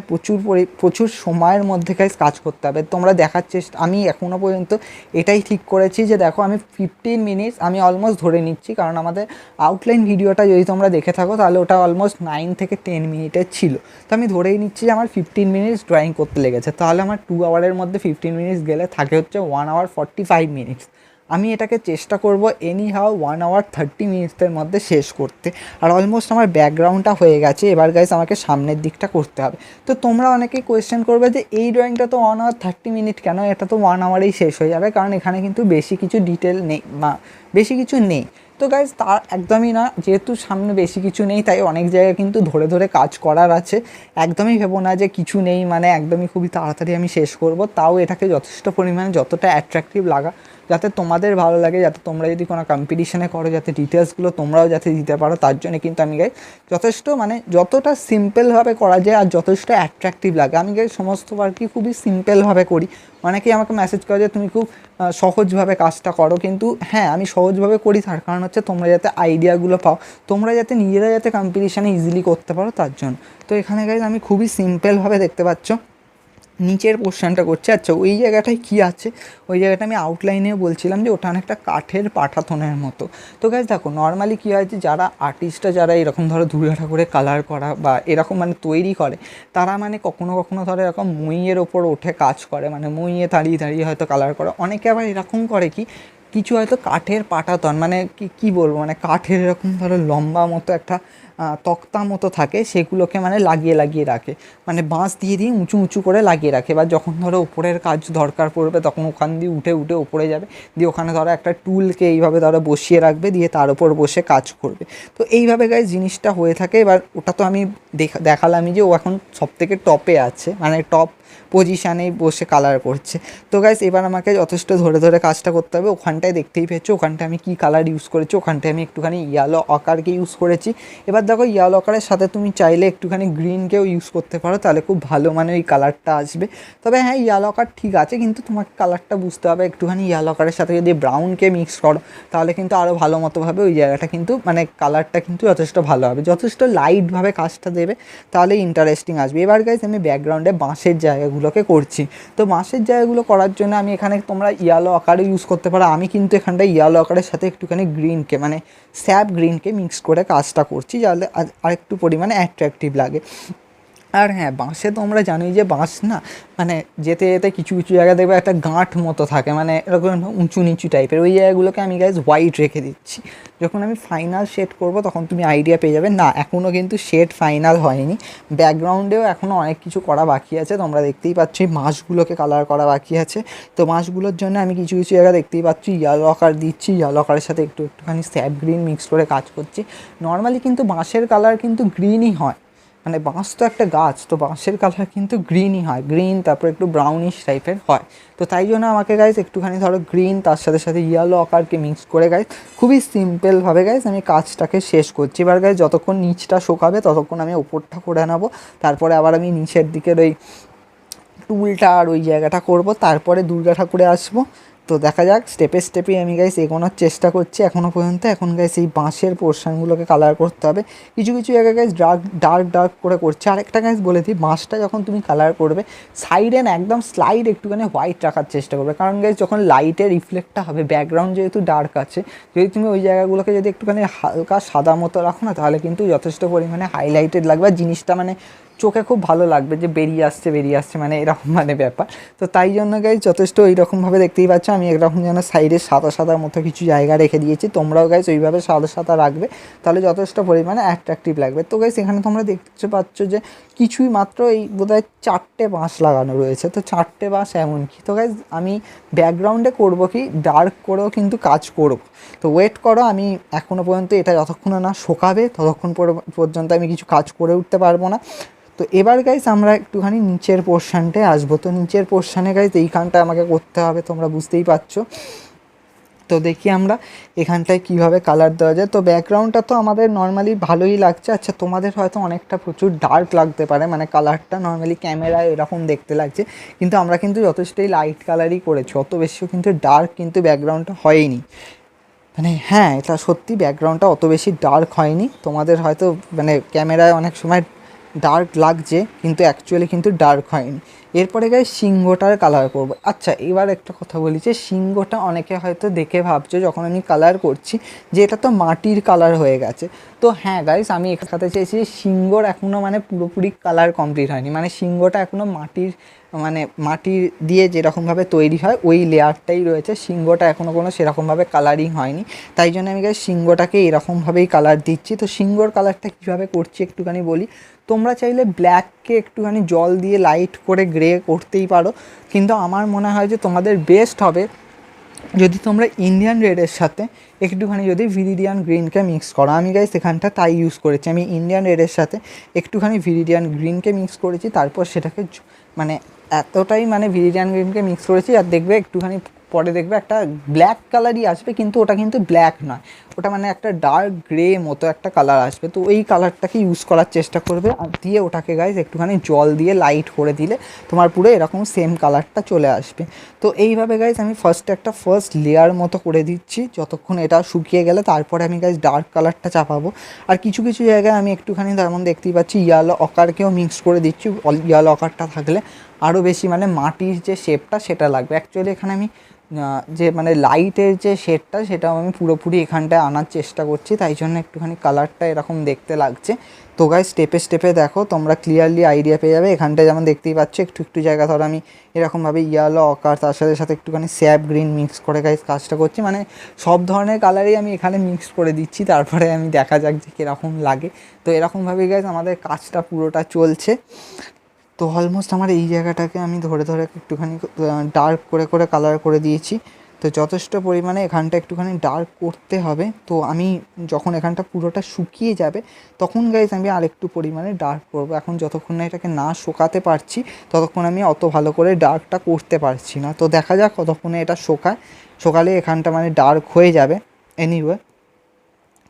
প্রচুর সময়ের মধ্যে গাইজ কাজ করতে হবে। তোমরা দেখার চেষ্টা, আমি এখনও পর্যন্ত এটাই ঠিক করেছি যে দেখো আমি 15 মিনিটস আমি অলমোস্ট ধরে নিচ্ছি, কারণ আমাদের আউটলাইন ভিডিওটা যদি তোমরা দেখে থাকো তাহলে ওটা অলমোস্ট 9 থেকে 10 মিনিটের ছিল। তো আমি ধরেই নিচ্ছি যে আমার 15 মিনিটস ড্রয়িং করতে লেগেছে, তাহলে আমার 2 আওয়ারের মধ্যে 15 মিনিটস গেলে থাকে হচ্ছে 1 আওয়ার 45 মিনিটস। আমি এটাকে চেষ্টা করব এনি হাও 1 আওয়ার 30 মিনিটসের মধ্যে শেষ করতে। আর অলমোস্ট আমার ব্যাকগ্রাউন্ডটা হয়ে গেছে, এবার গাইজ আমাকে সামনের দিকটা করতে হবে। তো তোমরা অনেকেই কোয়েশ্চেন করবে যে এই ড্রয়িংটা তো 1 আওয়ার 30 মিনিট কেন, এটা তো 1 আওয়ারেই শেষ হয়ে যাবে, কারণ এখানে কিন্তু বেশি কিছু ডিটেল নেই বা বেশি কিছু নেই। তো গাইজ তার একদমই না, যেহেতু সামনে বেশি কিছু নেই তাই অনেক জায়গায় কিন্তু ধরে ধরে কাজ করার আছে। একদমই ভেবো না যে কিছু নেই মানে একদমই খুবই তাড়াতাড়ি আমি শেষ করব, তাও এটাকে যথেষ্ট পরিমাণে যতটা অ্যাট্রাকটিভ লাগা, যাতে তোমাদের ভালো লাগে, যাতে তোমরা যদি কোনো কম্পিটিশানে করো যাতে ডিটেলসগুলো তোমরাও যাতে দিতে পারো, তার জন্য কিন্তু আমি গাই যথেষ্ট মানে যতটা সিম্পলভাবে করা যায় আর যথেষ্ট অ্যাট্রাকটিভ লাগে আমি গাই সমস্ত ওয়ার্কই খুবই সিম্পলভাবে করি। অনেকেই আমাকে মেসেজ করে যে তুমি খুব সহজভাবে কাজটা করো, কিন্তু হ্যাঁ আমি সহজভাবে করি, তার কারণ হচ্ছে তোমরা যাতে আইডিয়াগুলো পাও, তোমরা যাতে নিজেরা যাতে কম্পিটিশানে ইজিলি করতে পারো তার জন্য। তো এখানে গাইজ আমি খুবই সিম্পলভাবে দেখতে পাচ্ছ নিচের পোর্শনটা করছে। আচ্ছা ওই জায়গাটায় কী আছে, ওই জায়গাটা আমি আউটলাইনে বলছিলাম যে ওটা অনেকটা কাঠের পাঠাতনের মতো। তো গাইজ দেখো নর্মালি কী হয় যে যারা আর্টিস্টরা যারা এরকম ধরো দুর্গা ঠাকুরের কালার করা বা এরকম মানে তৈরি করে, তারা মানে কখনো কখনো ধরো এরকম মুইয়ের ওপর ওঠে কাজ করে, মানে মুইয়ে দাঁড়িয়ে দাঁড়িয়ে হয়তো কালার করে। অনেকে আবার এরকম করে কি কিছু হয়তো কাঠের পাটাতন মানে কী বলবো মানে কাঠের এরকম ধরো লম্বা মতো একটা তক্তা মতো থাকে, সেগুলোকে মানে লাগিয়ে লাগিয়ে রাখে, মানে বাঁশ দিয়ে দিয়ে উঁচু উঁচু করে লাগিয়ে রাখে। এবার যখন ধরো ওপরের কাজ দরকার পড়বে তখন ওখান দিয়ে উঠে উঠে ওপরে যাবে, দিয়ে ওখানে ধরো একটা টুলকে এইভাবে ধরো বসিয়ে রাখবে, দিয়ে তার উপর বসে কাজ করবে। তো এইভাবে গাইজ জিনিসটা হয়ে থাকে। এবার ওটা তো আমি দেখালামই যে ও এখন সবথেকে টপে আছে, মানে টপ পজিশানেই বসে কালার করছে। তো গাইজ এবার আমাকে যথেষ্ট ধরে ধরে কাজটা করতে হবে। ওখানটায় দেখতেই পেয়েছো ওখানটায় আমি কী কালার ইউজ করেছি, ওখানটায় আমি একটুখানি ইয়েলো আকারকে ইউজ করেছি। এবার দেখো ইয়েলো আকারের সাথে তুমি চাইলে একটুখানি গ্রিনকেও ইউজ করতে পারো, তাহলে খুব ভালো মানে ওই কালারটা আসবে। তবে হ্যাঁ ইয়েলো আকার ঠিক আছে, কিন্তু তোমাকে কালারটা বুঝতে হবে, একটুখানি ইয়েলো আকারের সাথে যদি ব্রাউনকে মিক্স করো তাহলে কিন্তু আরও ভালো মতোভাবে ওই জায়গাটা কিন্তু মানে কালারটা কিন্তু যথেষ্ট ভালো হবে, যথেষ্ট লাইটভাবে কাজটা দেবে, তাহলে ইন্টারেস্টিং আসবে। এবার গাইজ আমি ব্যাকগ্রাউন্ডে বাঁশের জায়গাগুলোকে করছি। তো বাঁশের জায়গাগুলো করার জন্য আমি এখানে তোমরা ইয়েলো আকারে ইউজ করতে পারো, আমি কিন্তু এখানটায় ইয়েলো আকারের সাথে একটুখানি গ্রিনকে মানে স্যাপ গ্রিনকে মিক্স করে কাজটা করছি, যাতে আরেকটু পরিমাণে অ্যাট্রাকটিভ লাগে। আর হ্যাঁ বাঁশে তোমরা জানোই যে বাঁশ না মানে যেতে যেতে কিছু কিছু জায়গা দেখবে একটা গাঁট মতো থাকে, মানে এরকম উঁচু নিচু টাইপের, ওই জায়গাগুলোকে আমি গাইজ হোয়াইট রেখে দিচ্ছি। যখন আমি ফাইনাল শেড করব তখন তুমি আইডিয়া পেয়ে যাবে। না এখনও কিন্তু শেড ফাইনাল হয়নি, ব্যাকগ্রাউন্ডেও এখনও অনেক কিছু করা বাকি আছে, তোমরা দেখতেই পাচ্ছ এই মাছগুলোকে কালার করা বাকি আছে। তো মাছগুলোর জন্য আমি কিছু কিছু জায়গা দেখতেই পাচ্ছি ইয়েলো আকার দিচ্ছি, ইয়েলো আকারের সাথে একটুখানি স্যাপ গ্রিন মিক্স করে কাজ করছি। নর্মালি কিন্তু বাঁশের কালার কিন্তু গ্রিনই হয়, মানে বাঁশ তো একটা গাছ, তো বাঁশের কালার কিন্তু গ্রিনই হয়, গ্রিন তারপর একটু ব্রাউনিশ টাইপের হয়। তো তাই জন্য আমাকে গাইজ একটুখানি ধরো গ্রিন তার সাথে সাথে ইয়েলো আকারকে মিক্স করে গাইজ খুবই সিম্পলভাবে গাইজ আমি কাজটাকে শেষ করছি। এবার গাইজ যতক্ষণ নিচটা শোকাবে ততক্ষণ আমি ওপরটা করে নেবো, তারপরে আবার আমি নিচের দিকের ওই টুলটা আর ওই জায়গাটা করব, তারপরে দুর্গা ঠাকুরে আসবো। তো দেখা যাক স্টেপে স্টেপে আমি গাইস এগোনোর চেষ্টা করছি এখনও পর্যন্ত। এখন গাইস এই বাঁশের পোর্শনগুলোকে কালার করতে হবে, কিছু কিছু জায়গায় গাইস ডার্ক করে করছে। আরেকটা গাইস বলে দিই, বাঁশটা যখন তুমি কালার করবে সাইডে না একদম স্লাইড একটুখানি হোয়াইট রাখার চেষ্টা করবে, কারণ গাইস যখন লাইটের রিফ্লেক্টটা হবে ব্যাকগ্রাউন্ড যেহেতু ডার্ক আছে, যদি তুমি ওই জায়গাগুলোকে যদি একটুখানি হালকা সাদা মতো রাখো না তাহলে কিন্তু যথেষ্ট পরিমাণে হাইলাইটেড লাগবে, জিনিসটা মানে চোখে খুব ভালো লাগবে যে বেরিয়ে আসছে মানে এরকম মানে ব্যাপার। তো তাই জন্য গাইজ যথেষ্ট ওইরকমভাবে দেখতেই পাচ্ছ আমি এরকম যেন সাইডে সাদা সাদা মতো কিছু জায়গা রেখে দিয়েছি, তোমরাও গাইজ ওইভাবে সাদা সাদা রাখবে, তাহলে যথেষ্ট পরিমাণে অ্যাট্রাকটিভ লাগবে। তো গাইজ এখানে তোমরা দেখতে পাচ্ছ যে কিছুই মাত্র এই বোধহয় 4টে বাঁশ লাগানো রয়েছে, তো 4টে বাঁশ এমন কি। তো গাইজ আমি ব্যাকগ্রাউন্ডে করব কি ডার্ক করেও কিন্তু কাজ করব, তো ওয়েট করো, আমি এখনও পর্যন্ত এটা যতক্ষণ না শোকাবে ততক্ষণ পর্যন্ত আমি কিছু কাজ করে উঠতে পারবো না। তো এবার গাইজ আমরা একটুখানি নিচের পোর্শানটায় আসবো। তো নিচের পোর্শানে গাইজ এইখানটা আমাকে করতে হবে, তোমরা বুঝতেই পারছো। তো দেখি আমরা এখানটায় কীভাবে কালার দেওয়া যায়। তো ব্যাকগ্রাউন্ডটা তো আমাদের নর্মালি ভালোই লাগছে। আচ্ছা তোমাদের হয়তো অনেকটা প্রচুর ডার্ক লাগতে পারে, মানে কালারটা নর্মালি ক্যামেরায় এরকম দেখতে লাগছে, কিন্তু আমরা কিন্তু যথেষ্টই লাইট কালারই করেছি, অত বেশিও কিন্তু ডার্ক কিন্তু ব্যাকগ্রাউন্ডটা হয়নি। মানে হ্যাঁ, এটা সত্যি ব্যাকগ্রাউন্ডটা অত বেশি ডার্ক হয়নি, তোমাদের হয়তো মানে ক্যামেরায় অনেক সময় ডার্ক লাগছে কিন্তু অ্যাকচুয়ালি কিন্তু ডার্ক হয়নি। এরপরে গাইজ সিংহটার কালার করব। আচ্ছা এবার একটা কথা বলি যে সিংহটা অনেকে হয়তো দেখে ভাবছো যখন আমি কালার করছি যে এটা তো মাটির কালার হয়ে গেছে। তো হ্যাঁ গাইজ আমি এখানে চেয়েছি যে সিংহর এখনও মানে পুরোপুরি কালার কমপ্লিট হয়নি, মানে সিংহটা এখনও মাটির দিয়ে যেরকমভাবে তৈরি হয় ওই লেয়ারটাই রয়েছে, সিংহটা এখনও কোনো সেরকমভাবে কালারিং হয়নি। তাই জন্য আমি গাইজ সিংহটাকে এরকমভাবেই কালার দিচ্ছি। তো সিংহর কালারটা কীভাবে করছি একটুখানি বলি। তোমরা চাইলে ব্ল্যাককে একটুখানি জল দিয়ে লাইট করে গ্রে করতেই পারো, কিন্তু আমার মনে হয় যে তোমাদের বেস্ট হবে যদি তোমরা ইন্ডিয়ান রেডের সাথে একটুখানি যদি ভিরিডিয়ান গ্রিনকে মিক্স করো। আমি গাইস এখানটা তাই ইউজ করেছি, আমি ইন্ডিয়ান রেডের সাথে একটুখানি ভিরিডিয়ান গ্রিনকে মিক্স করেছি, তারপর সেটাকে মানে এতটাই মানে ভিরিডিয়ান গ্রিনকে মিক্স করেছি আর দেখবে একটুখানি পরে দেখবে একটা ব্ল্যাক কালারই আসবে, কিন্তু ওটা কিন্তু ব্ল্যাক নয়, ওটা মানে একটা ডার্ক গ্রে মতো একটা কালার আসবে। তো এই কালারটাকে ইউজ করার চেষ্টা করবে আর দিয়ে ওটাকে গাইজ একটুখানি জল দিয়ে লাইট করে দিলে তোমার পুরো এরকম সেম কালারটা চলে আসবে। তো এইভাবে গাইজ আমি ফার্স্ট লেয়ার মতো করে দিচ্ছি, যতক্ষণ এটা শুকিয়ে গেলে তারপরে আমি গাইজ ডার্ক কালারটা চাপাবো। আর কিছু কিছু জায়গায় আমি একটুখানি তেমন দেখতেই পাচ্ছি ইয়ালো অকারকেও মিক্স করে দিচ্ছি, ইয়ালো অকারটা থাকলে আরও বেশি মানে মাটির যে শেপটা সেটা লাগবে। অ্যাকচুয়ালি এখানে আমি যে মানে লাইটের যে শেডটা সেটাও আমি পুরোপুরি এখানটায় আনার চেষ্টা করছি, তাই জন্য একটুখানি কালারটা এরকম দেখতে লাগছে। তো গাইজ স্টেপে স্টেপে দেখো তোমরা ক্লিয়ারলি আইডিয়া পেয়ে যাবে। এখানটায় যেমন দেখতেই পাচ্ছ একটু একটু জায়গা ধরো আমি এরকমভাবে ইয়ালো অকার তার সাথে সাথে একটুখানি স্যাপ গ্রিন মিক্স করে গাইজ কাজটা করছি, মানে সব ধরনের কালারই আমি এখানে মিক্স করে দিচ্ছি, তারপরে আমি দেখা যাক যে কীরকম লাগে। তো এরকমভাবেই গাইজ আমাদের কাজটা পুরোটা চলছে। তো অলমোস্ট আমার এই জায়গাটাকে আমি ধরে ধরে একটুখানি ডার্ক করে করে কালার করে দিয়েছি। তো যথেষ্ট পরিমাণে এখানটা একটুখানি ডার্ক করতে হবে। তো আমি যখন এখানটা পুরোটা শুকিয়ে যাবে তখন গাইজ আমি আরেকটু পরিমাণে ডার্ক করবো। এখন যতক্ষণ না এটাকে না শোকাতে পারছি ততক্ষণ আমি অত ভালো করে ডার্কটা করতে পারছি না। তো দেখা যাক কতক্ষণে এটা শোকালে এখানটা মানে ডার্ক হয়ে যাবে। এনিওয়ে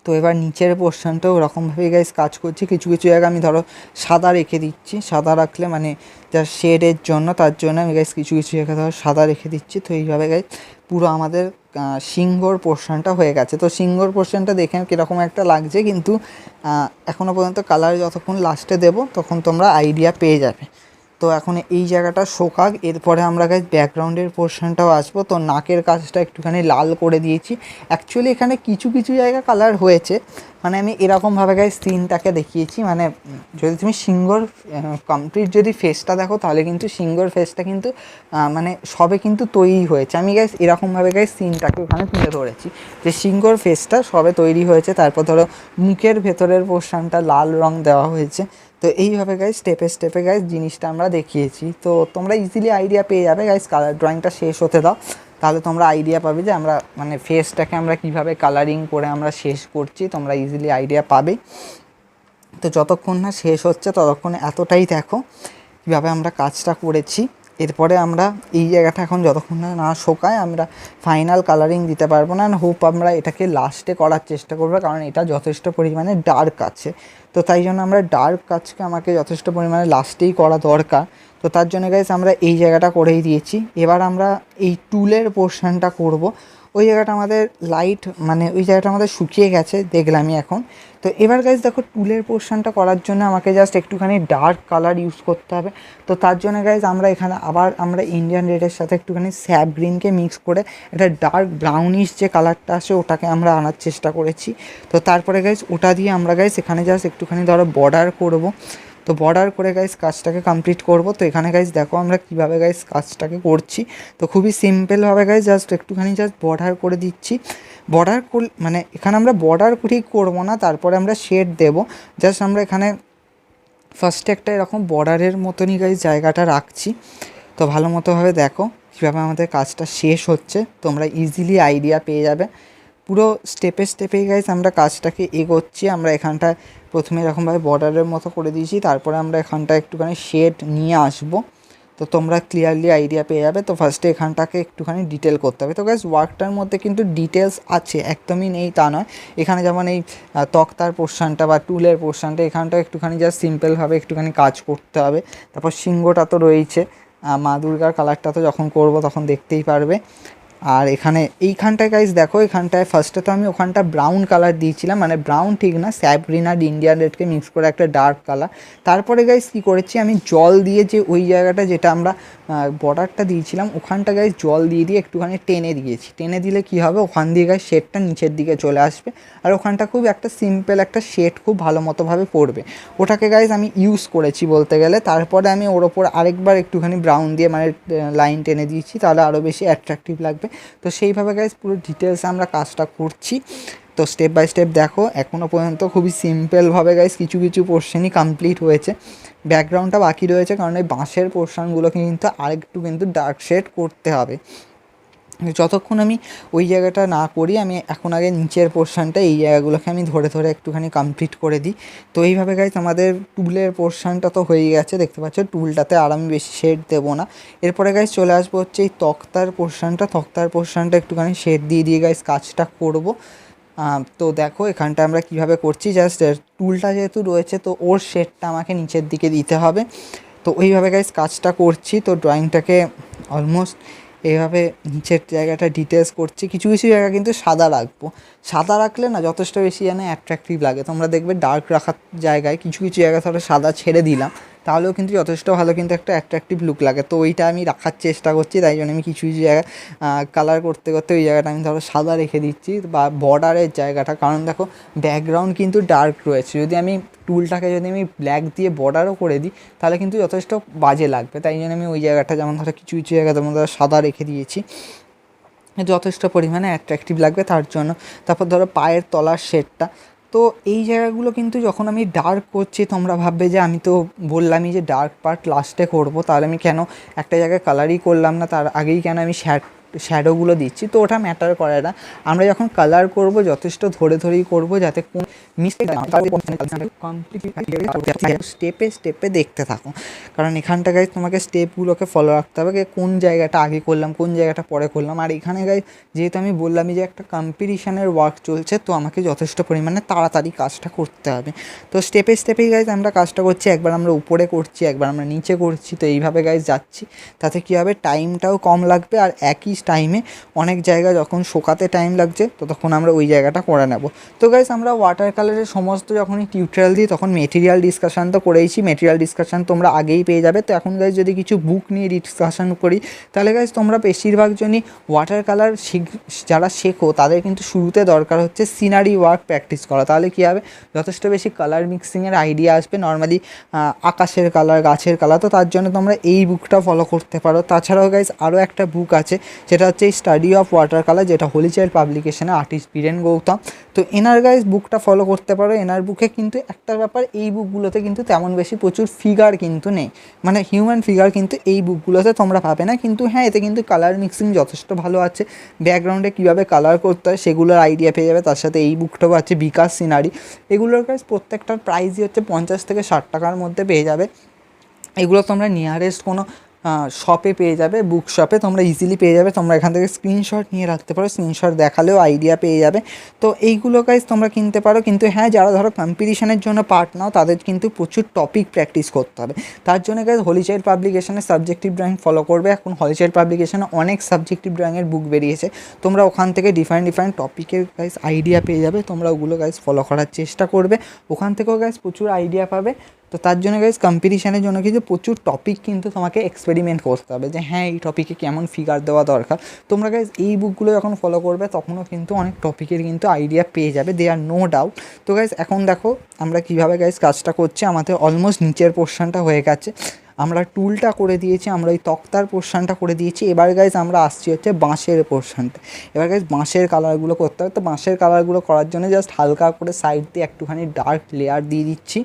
তো এবার নিচের পোর্শনটাও ওরকমভাবেই গাইজ কাজ করছি। কিছু কিছু জায়গা আমি ধরো সাদা রেখে দিচ্ছি, সাদা রাখলে মানে যা শেডের জন্য তার জন্য আমি গাইজ কিছু কিছু জায়গা ধরো সাদা রেখে দিচ্ছি। তো এইভাবে গাইজ পুরো আমাদের সিংহর পোর্শনটা হয়ে গেছে। তো সিংহর পোর্শনটা দেখে কীরকম একটা লাগছে, কিন্তু এখনও পর্যন্ত কালার যতক্ষণ লাস্টে দেবো তখন তোমরা আইডিয়া পেয়ে যাবে। তো এখন এই জায়গাটা শোকাক, এরপরে আমরা গাইজ ব্যাকগ্রাউন্ডের পোর্শনটাও আসবো। তো নাকের কাজটা একটুখানি লাল করে দিয়েছি। অ্যাকচুয়ালি এখানে কিছু কিছু জায়গা কালার হয়েছে, মানে আমি এরকমভাবে গাইজ সিনটাকে দেখিয়েছি, মানে যদি তুমি সিংহর কমপ্লিট যদি ফেসটা দেখো তাহলে কিন্তু সিংহর ফেসটা কিন্তু মানে সবে কিন্তু তৈরি হয়েছে। আমি গাইজ এরকমভাবে গাইজ সিনটাকে ওখানে তুলে ধরেছি যে সিংহর ফেসটা সবে তৈরি হয়েছে, তারপর ধরো মুখের ভেতরের পোর্শনটা লাল রং দেওয়া হয়েছে। তো এইভাবে গাইজ স্টেপে স্টেপে গাইজ জিনিসটা আমরা দেখিয়েছি। তো তোমরা ইজিলি আইডিয়া পেয়ে যাবে গাইজ, কালার ড্রয়িংটা শেষ হতে দাও, তাহলে তোমরা আইডিয়া পাবে যে আমরা মানে ফেসটাকে আমরা কীভাবে কালারিং করে আমরা শেষ করছি, তোমরা ইজিলি আইডিয়া পাবে। তো যতক্ষণ না শেষ হচ্ছে ততক্ষণে এতটাই দেখো কীভাবে আমরা কাজটা করেছি। এরপরে আমরা এই জায়গাটা এখন যতক্ষণ না শোকায় আমরা ফাইনাল কালারিং দিতে পারবো না, হোপ আমরা এটাকে লাস্টে করার চেষ্টা করবো, কারণ এটা যথেষ্ট পরিমাণে ডার্ক আছে। তো তাই জন্য আমরা ডার্ক কাজকে আমাকে যথেষ্ট পরিমাণে লাস্টেই করা দরকার। তো তার জন্য গাইজ আমরা এই জায়গাটা করেই দিয়েছি। এবার আমরা এই টুলের পোর্শনটা করব। ওই জায়গাটা আমাদের লাইট মানে ওই জায়গাটা আমাদের শুকিয়ে গেছে দেখলামই এখন। তো এবার গাইজ দেখো টুলের পোর্শনটা করার জন্য আমাকে জাস্ট একটুখানি ডার্ক কালার ইউজ করতে হবে। তো তার জন্য গাইজ আমরা এখানে আবার আমরা ইন্ডিয়ান রেডের সাথে একটুখানি স্যাপ গ্রিনকে মিক্স করে একটা ডার্ক ব্রাউনিশ যে কালারটা আসে ওটাকে আমরা আনার চেষ্টা করেছি। তো তারপরে গাইজ ওটা দিয়ে আমরা গাইজ এখানে জাস্ট একটুখানি ধরো বর্ডার করব। তো বর্ডার করে গাইস কাজটাকে কমপ্লিট করব। তো এখানে গাইস দেখো আমরা কীভাবে গাইস কাজটাকে করছি। তো খুবই সিম্পলভাবে গাইস জাস্ট একটুখানি জাস্ট বর্ডার করে দিচ্ছি। বর্ডার মানে এখানে আমরা বর্ডার ঠিক করবো না, তারপরে আমরা শেড দেবো। জাস্ট আমরা এখানে ফার্স্টে একটা এরকম বর্ডারের মতনই গাইস জায়গাটা রাখছি। তো ভালো মতোভাবে দেখো কীভাবে আমাদের কাজটা শেষ হচ্ছে, তোমরা ইজিলি আইডিয়া পেয়ে যাবে। পুরো স্টেপে স্টেপেই গাইস আমরা কাজটাকে এগোচ্ছি। আমরা এখানটায় প্রথমে এরকমভাবে বর্ডারের মতো করে দিয়েছি, তারপরে আমরা এখানটায় একটুখানি শেড নিয়ে আসবো। তো তোমরা ক্লিয়ারলি আইডিয়া পেয়ে যাবে। তো ফার্স্টে এখানটাকে একটুখানি ডিটেল করতে হবে। তো গাইস ওয়ার্কটার মধ্যে কিন্তু ডিটেলস আছে, একদমই নেই তা নয়। এখানে যেমন এই তক্তার পোর্শনটা বা টুলের পোর্শনটা, এখানটা একটুখানি জাস্ট সিম্পলভাবে একটুখানি কাজ করতে হবে। তারপর সিংহটা তো রয়েছে, মা দুর্গার কালারটা তো যখন করব তখন দেখতেই পারবে। আর এখানে এইখানটায় গাইস দেখো, এখানটায় ফার্স্টে তো আমি ওখানটা ব্রাউন কালার দিয়েছিলাম, মানে ব্রাউন ঠিক না, স্যাপ গ্রিন আর ইন্ডিয়ান রেডকে মিক্স করে একটা ডার্ক কালার। তারপরে গাইস কী করেছি, আমি জল দিয়ে যে ওই জায়গাটা যেটা আমরা বর্ডারটা দিয়েছিলাম ওখানটা গাইস জল দিয়ে একটুখানি টেনে দিয়েছি। টেনে দিলে কী হবে, ওখান দিয়ে গাইস শেডটা নিচের দিকে চলে আসবে, আর ওখানটা খুব একটা সিম্পল একটা শেড খুব ভালো মতোভাবে পড়বে। ওটাকে গাইস আমি ইউজ করেছি বলতে গেলে। তারপরে আমি ওর ওপর আরেকবার একটুখানি ব্রাউন দিয়ে মানে লাইন টেনে দিয়েছি, তাহলে আরও বেশি অ্যাট্রাকটিভ লাগবে। তো সেইভাবে গাইস পুরো ডিটেলসে আমরা কাজটা করছি। তো স্টেপ বাই স্টেপ দেখো এখনও পর্যন্ত খুবই সিম্পলভাবে গাইস কিছু কিছু পোর্শনই কমপ্লিট হয়েছে। ব্যাকগ্রাউন্ডটা বাকি রয়েছে, কারণ এই বাঁশের পোর্শনগুলোকে কিন্তু আরেকটু কিন্তু ডার্ক শেড করতে হবে। যতক্ষণ আমি ওই জায়গাটা না করি, আমি এখন আগে নিচের পোর্শনটা এই জায়গাগুলোকে আমি ধরে ধরে একটুখানি কমপ্লিট করে দিই। তো এইভাবে গাইস আমাদের টুলের পোর্শনটা তো হয়ে গেছে, দেখতে পাচ্ছ টুলটাতে আর আমি বেশি শেড দেবো না। এরপরে গাইস চলে আসবো হচ্ছে এই তক্তার পোর্শনটা একটুখানি শেড দিয়ে গাইস কাজটা করব। তো দেখো এখানটা আমরা কিভাবে করছি, জাস্ট টুলটা যেহেতু রয়েছে তো ওর শেডটা আমাকে নিচের দিকে দিতে হবে। তো ওইভাবে গাইস কাজটা করছি। তো ড্রয়িংটাকে অলমোস্ট এইভাবে নিচের জায়গাটা ডিটেলস করছি। কিছু কিছু জায়গা কিন্তু সাদা রাখবো, সাদা রাখলে না যথেষ্ট বেশি যেন অ্যাট্রাকটিভ লাগে। তোমরা দেখবে ডার্ক রাখার জায়গায় কিছু কিছু জায়গা ধরো সাদা ছেড়ে দিলাম, তাহলেও কিন্তু যথেষ্ট ভালো কিন্তু একটা অ্যাট্রাকটিভ লুক লাগে। তো ওইটা আমি রাখার চেষ্টা করছি, তাই জন্য আমি কিছু কিছু জায়গায় কালার করতে করতে ওই জায়গাটা আমি ধরো সাদা রেখে দিচ্ছি, বা বর্ডারের জায়গাটা। কারণ দেখো ব্যাকগ্রাউন্ড কিন্তু ডার্ক রয়েছে, যদি আমি টুলটাকে যদি আমি ব্ল্যাক দিয়ে বর্ডারও করে দিই তাহলে কিন্তু যথেষ্ট বাজে লাগবে। তাই জন্য আমি ওই জায়গাটা যেমন ধরো কিছু কিছু জায়গা যেমন ধরো সাদা রেখে দিয়েছি, যথেষ্ট পরিমাণে অ্যাট্রাকটিভ লাগবে তার জন্য। তারপর ধরো পায়ের তলার শেডটা, তো এই জায়গাগুলো কিন্তু যখন আমি ডার্ক করছি তোমরা ভাববে যে আমি তো বললামই যে ডার্ক পার্ট লাস্টে করবো, তাহলে আমি কেন একটা জায়গায় কালারই করলাম না, তার আগেই কেন আমি শ্যাডোগুলো দিচ্ছি। তো ওটা ম্যাটার করে না, আমরা যখন কালার করব যথেষ্ট ধরে ধরেই করব, যাতে কোন মিস্টেক স্টেপে স্টেপে দেখতে থাকো। কারণ এখানটা গাইজ তোমাকে স্টেপগুলোকে ফলো রাখতে হবে, কোন জায়গাটা আগে করলাম কোন জায়গাটা পরে করলাম। আর এখানে গাইজ যেহেতু আমি বললামই যে একটা কম্পিটিশানের ওয়ার্ক চলছে, তো আমাকে যথেষ্ট পরিমাণে তাড়াতাড়ি কাজটা করতে হবে। তো স্টেপে স্টেপেই গাইজ আমরা কাজটা করছি, একবার আমরা উপরে করছি একবার আমরা নিচে করছি। তো এইভাবে গাইজ যাচ্ছি, তাতে কী হবে টাইমটাও কম লাগবে, আর একই টাইমে অনেক জায়গা যখন শোকাতে টাইম লাগছে তো তখন আমরা ওই জায়গাটা করে নেব। তো গাইস আমরা ওয়াটার কালারের সমস্ত যখনই টিউটোরিয়াল দিই তখন মেটেরিয়াল ডিসকাশান তো করেইছি, মেটেরিয়াল ডিসকাশান তোমরা আগেই পেয়ে যাবে। তো এখন গাইস যদি কিছু বুক নিয়ে ডিসকাশান করি তাহলে গাইস তোমরা বেশিরভাগ জনই ওয়াটার কালার যারা শেখো তাদের কিন্তু শুরুতে দরকার হচ্ছে সিনারি ওয়ার্ক প্র্যাকটিস করা। তাহলে কী হবে, যথেষ্ট বেশি কালার মিক্সিংয়ের আইডিয়া আসবে, নর্মালি আকাশের কালার গাছের কালার। তো তার জন্য তোমরা এই বুকটা ফলো করতে পারো। তাছাড়াও গাইস আরও একটা বুক আছে যেটা হচ্ছে এই স্টাডি অফ ওয়াটার কালার, যেটা হোলি চাইল্ড পাবলিকেশনে আর্টিস্ট বীরেন গৌতম। তো এনার গাইজ বুকটা ফলো করতে পারো। এনার বুকে কিন্তু একটা ব্যাপার, এই বুকগুলোতে কিন্তু তেমন বেশি প্রচুর ফিগার কিন্তু নেই, মানে হিউম্যান ফিগার কিন্তু এই বুকগুলোতে তোমরা পাবে না। কিন্তু হ্যাঁ এতে কিন্তু কালার মিক্সিং যথেষ্ট ভালো আছে, ব্যাকগ্রাউন্ডে কীভাবে কালার করতে হয় সেগুলোর আইডিয়া পেয়ে যাবে। তার সাথে এই বুকটাও আছে বিকাশ সিনারি, এগুলোর গাইজ প্রত্যেকটার প্রাইসই হচ্ছে 50 থেকে 60 টাকার মধ্যে পেয়ে যাবে। এগুলো তোমরা নিয়ারেস্ট কোনো শপে পেয়ে যাবে, বুক শপে তোমরা ইজিলি পেয়ে যাবে। তোমরা এখান থেকে স্ক্রিনশট নিয়ে রাখতে পারো, স্ক্রিনশট দেখালেও আইডিয়া পেয়ে যাবে। তো এইগুলো গাইজ তোমরা কিনতে পারো। কিন্তু হ্যাঁ যারা ধরো কম্পিটিশনের জন্য পার্ট নাও তাদের কিন্তু প্রচুর টপিক প্র্যাকটিস করতে হবে। তার জন্য গাইজ হোলি চাইল্ড পাবলিকেশনের সাবজেক্টিভ ড্রয়িং ফলো করবে। এখন হোলি চাইল্ড পাবলিকেশনে অনেক সাবজেক্টিভ ড্রয়িংয়ের বুক বেরিয়েছে, তোমরা ওখান থেকে ডিফারেন্ট টপিকের গাইজ আইডিয়া পেয়ে যাবে। তোমরা ওগুলো গাইজ ফলো করার চেষ্টা করবে, ওখান থেকেও গাইজ প্রচুর আইডিয়া পাবে। তো তার জন্য গাইজ কম্পিটিশানের জন্য কিন্তু প্রচুর টপিক কিন্তু তোমাকে এক্সপেরিমেন্ট করতে হবে যে হ্যাঁ এই টপিকে কেমন ফিগার দেওয়া দরকার। তোমরা গাইজ এই বুকগুলো যখন ফলো করবে তখনও কিন্তু অনেক টপিকের কিন্তু আইডিয়া পেয়ে যাবে, দে আর নো ডাউট। তো গাইজ এখন দেখো আমরা কীভাবে গাইজ কাজটা করছি। আমাদের অলমোস্ট নিচের পোর্শনটা হয়ে গেছে, আমরা টুলটা করে দিয়েছি, আমরা ওই তক্তার পোর্শনটা করে দিয়েছি। এবার গাইজ আমরা আসছি হচ্ছে বাঁশের পোর্শনটা। এবার গাইজ বাঁশের কালারগুলো করতে হবে। তো বাঁশের কালারগুলো করার জন্য জাস্ট হালকা করে সাইড দিয়ে একটুখানি ডার্ক লেয়ার দিয়ে দিচ্ছি।